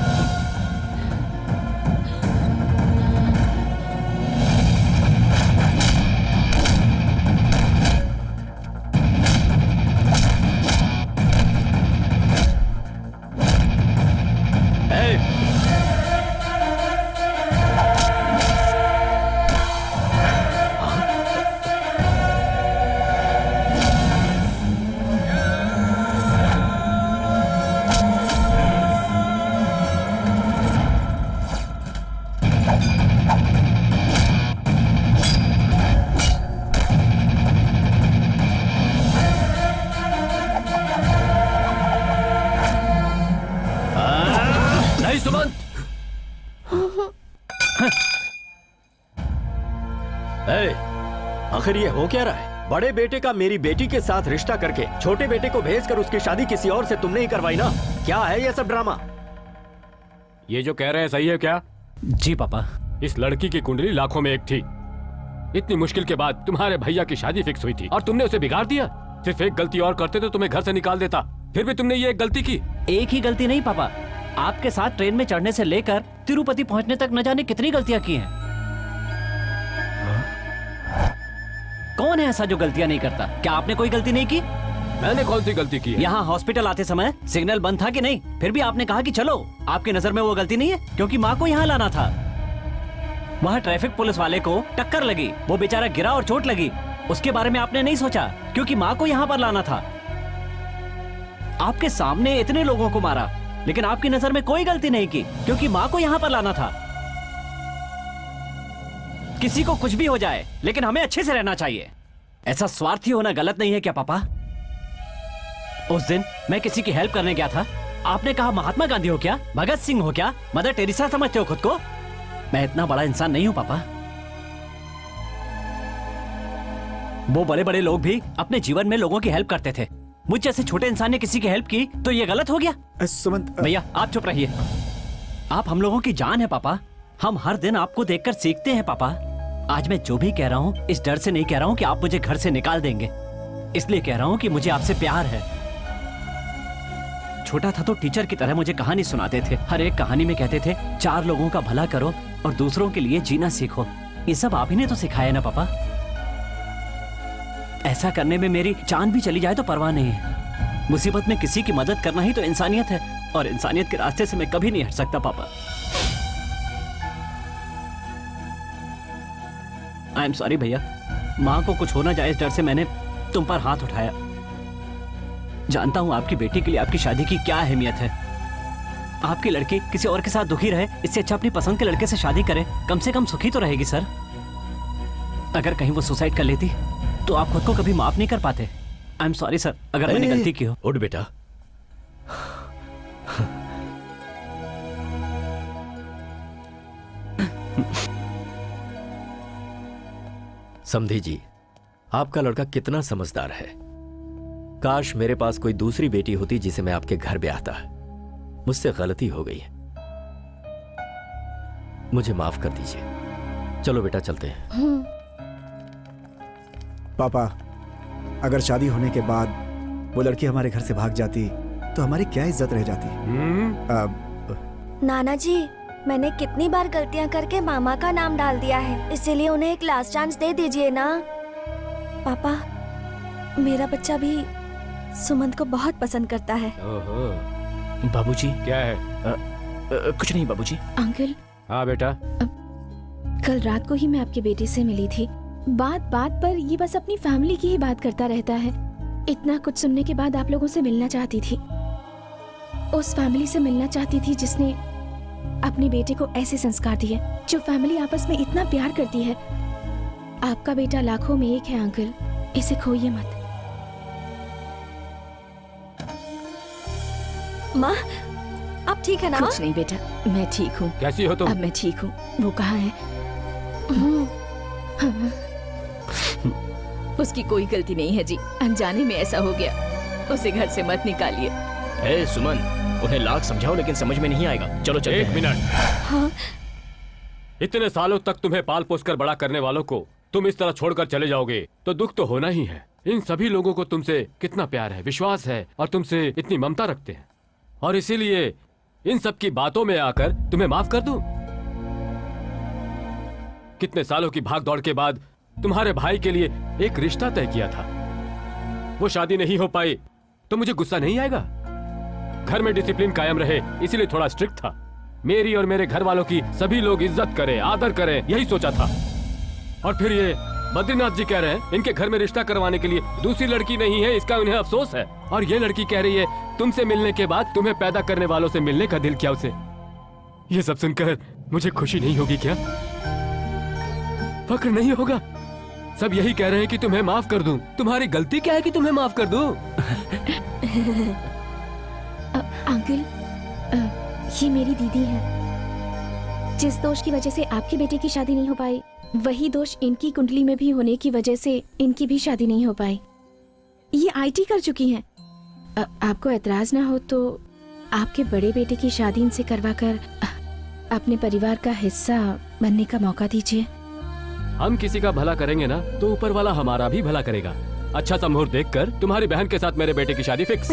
आखिर ये हो क्या रहा है? बड़े बेटे का मेरी बेटी के साथ रिश्ता करके छोटे बेटे को भेजकर उसकी शादी किसी और से तुमने ही करवाई ना? क्या है ये सब ड्रामा? ये जो कह रहे हैं सही है क्या? जी पापा। इस लड़की की कुंडली लाखों में एक थी, इतनी मुश्किल के बाद तुम्हारे भैया की शादी फिक्स हुई थी और तुमने उसे बिगाड़ दिया। सिर्फ एक गलती और करते तो तुम्हें घर से निकाल देता, फिर भी तुमने ये एक गलती की। एक ही गलती नहीं पापा, आपके साथ ट्रेन में चढ़ने से लेकर तिरुपति पहुंचने तक न जाने कितनी गलतियां की हैं। कौन है ऐसा जो गलतियां नहीं करता? क्या आपने कोई गलती नहीं की? मैंने कौन सी गलती की है? यहाँ हॉस्पिटल आते समय सिग्नल बंद था कि नहीं? फिर भी आपने कहा कि चलो। आपकी नजर में वो गलती नहीं है? क्योंकि माँ को यहाँ लाना था। वहाँ ट्रैफिक पुलिस वाले को टक्कर लगी, वो बेचारा गिरा और चोट लगी, उसके बारे में आपने नहीं सोचा क्योंकि माँ को यहाँ पर लाना था। आपके सामने इतने लोगों को मारा, लेकिन आपकी नजर में कोई गलती नहीं की क्योंकि माँ को यहाँ पर लाना था। किसी को कुछ भी हो जाए, लेकिन हमें अच्छे से रहना चाहिए। ऐसा स्वार्थी होना गलत नहीं है क्या पापा? उस दिन मैं किसी की हेल्प करने गया था, आपने कहा महात्मा गांधी हो क्या, भगत सिंह हो क्या, मदर टेरेसा समझते हो खुद को? मैं इतना बड़ा इंसान नहीं हूं पापा। वो बड़े बड़े लोग भी अपने जीवन में लोगों की हेल्प करते थे। मुझ जैसे छोटे इंसान ने किसी की हेल्प की तो ये गलत हो गया? सुमंत भैया आप चुप रहिए। आप हम लोगों की जान है पापा। हम हर दिन आपको देखकर सीखते हैं पापा। आज मैं जो भी कह रहा हूँ इस डर से नहीं कह रहा हूँ कि आप मुझे घर से निकाल देंगे, इसलिए कह रहा हूँ कि मुझे आपसे प्यार है। छोटा था तो टीचर की तरह मुझे कहानी सुनाते थे। हर एक कहानी में कहते थे 4 लोगों का भला करो और दूसरों के लिए जीना सीखो। ये सब आप ही ने तो सिखाया ना पापा। ऐसा करने में मेरी जान भी चली जाए तो परवाह नहीं है। मुसीबत में किसी की मदद करना ही तो इंसानियत है, और इंसानियत के रास्ते से मैं कभी नहीं हट सकता पापा। आई एम सॉरी भैया, माँ को कुछ हो ना जाए इस डर से मैंने तुम पर हाथ उठाया। जानता हूँ आपकी बेटी के लिए आपकी शादी की क्या अहमियत है। आपकी लड़की किसी और के साथ दुखी रहे, इससे अच्छा अपनी पसंद के लड़के से शादी करे, कम से कम सुखी तो रहेगी सर। अगर कहीं वो सुसाइड कर लेती तो आप खुद को कभी माफ नहीं कर पाते। आई एम सॉरी सर अगर मैंने गलती की हो। उठ बेटा। समधी जी, आपका लड़का कितना समझदार है। काश मेरे पास कोई दूसरी बेटी होती जिसे मैं आपके घर ब्याहता। मुझसे गलती हो गई है, मुझे माफ कर दीजिए। चलो बेटा चलते हैं। पापा, अगर शादी होने के बाद वो लड़की हमारे घर से भाग जाती तो हमारी क्या इज्जत रह जाती? नाना जी, मैंने कितनी बार गलतियां करके मामा का नाम डाल दिया है, इसीलिए उन्हें एक लास्ट चांस दे दीजिए ना। पापा, मेरा बच्चा भी सुमंत को बहुत पसंद करता है। बाबूजी। क्या है? कुछ नहीं बाबूजी। अंकल। हाँ बेटा। कल रात को ही मैं आपके बेटे से मिली थी। बात बात पर ये बस अपनी फैमिली की ही बात करता रहता है। इतना कुछ सुनने के बाद आप लोगों से मिलना चाहती थी, उस फैमिली से मिलना चाहती थी जिसने अपने बेटे को ऐसे संस्कार दिए, जो फैमिली आपस में इतना प्यार करती है। आपका बेटा लाखों में एक है अंकल, इसे खोइए मत। माँ, आप ठीक है ना? कुछ नहीं बेटा, मैं ठीक हूँ। कैसी हो तुम? अब मैं ठीक हूँ। वो कहाँ है? उसकी कोई गलती नहीं है जी, अनजाने में ऐसा हो गया। उसे घर से मत निकालिए। ए सुमन, उन्हें लाख समझाओ लेकिन समझ में नहीं आएगा। चलो चलते हैं। 1 मिनट। हाँ? इतने सालों तक तुम्हें पाल पोस कर बड़ा करने वालों को तुम इस तरह छोड़कर चले जाओगे तो दुख तो होना ही है। इन सभी लोगों को तुमसे कितना प्यार है, विश्वास है और तुमसे इतनी ममता रखते हैं, और इसीलिए इन सब की बातों में आकर तुम्हें माफ कर दूं? कितने सालों की भाग दौड़ के बाद तुम्हारे भाई के लिए एक रिश्ता तय किया था, वो शादी नहीं हो पाई तो मुझे गुस्सा नहीं आएगा? घर में डिसिप्लिन कायम रहे इसीलिए थोड़ा स्ट्रिक्ट था। मेरी और मेरे घर वालों की सभी लोग इज्जत करें, आदर करें, यही सोचा था। और फिर ये बद्रीनाथ जी कह रहे हैं इनके घर में रिश्ता करवाने के लिए दूसरी लड़की नहीं है, इसका उन्हें अफसोस है। और ये लड़की कह रही है तुमसे मिलने के बाद तुम्हें पैदा करने वालों से मिलने का दिल क्या उसे? ये सब सुनकर मुझे खुशी नहीं होगी क्या? फक्र नहीं होगा? सब यही कह रहे हैं कि तुम्हें माफ कर दूं। तुम्हारी गलती क्या है कि तुम्हें माफ कर दूं? अंकल, ये मेरी दीदी है। जिस दोष की वजह से आपके बेटे की शादी नहीं हो पाई, वही दोष इनकी कुंडली में भी होने की वजह से इनकी भी शादी नहीं हो पाई। ये आईटी कर चुकी हैं। आपको एतराज ना हो तो आपके बड़े बेटे की शादी इनसे करवाकर अपने परिवार का हिस्सा बनने का मौका दीजिए। हम किसी का भला करेंगे ना तो ऊपर वाला हमारा भी भला करेगा। अच्छा सा मुहूर्त देखकर तुम्हारी बहन के साथ मेरे बेटे की शादी फिक्स।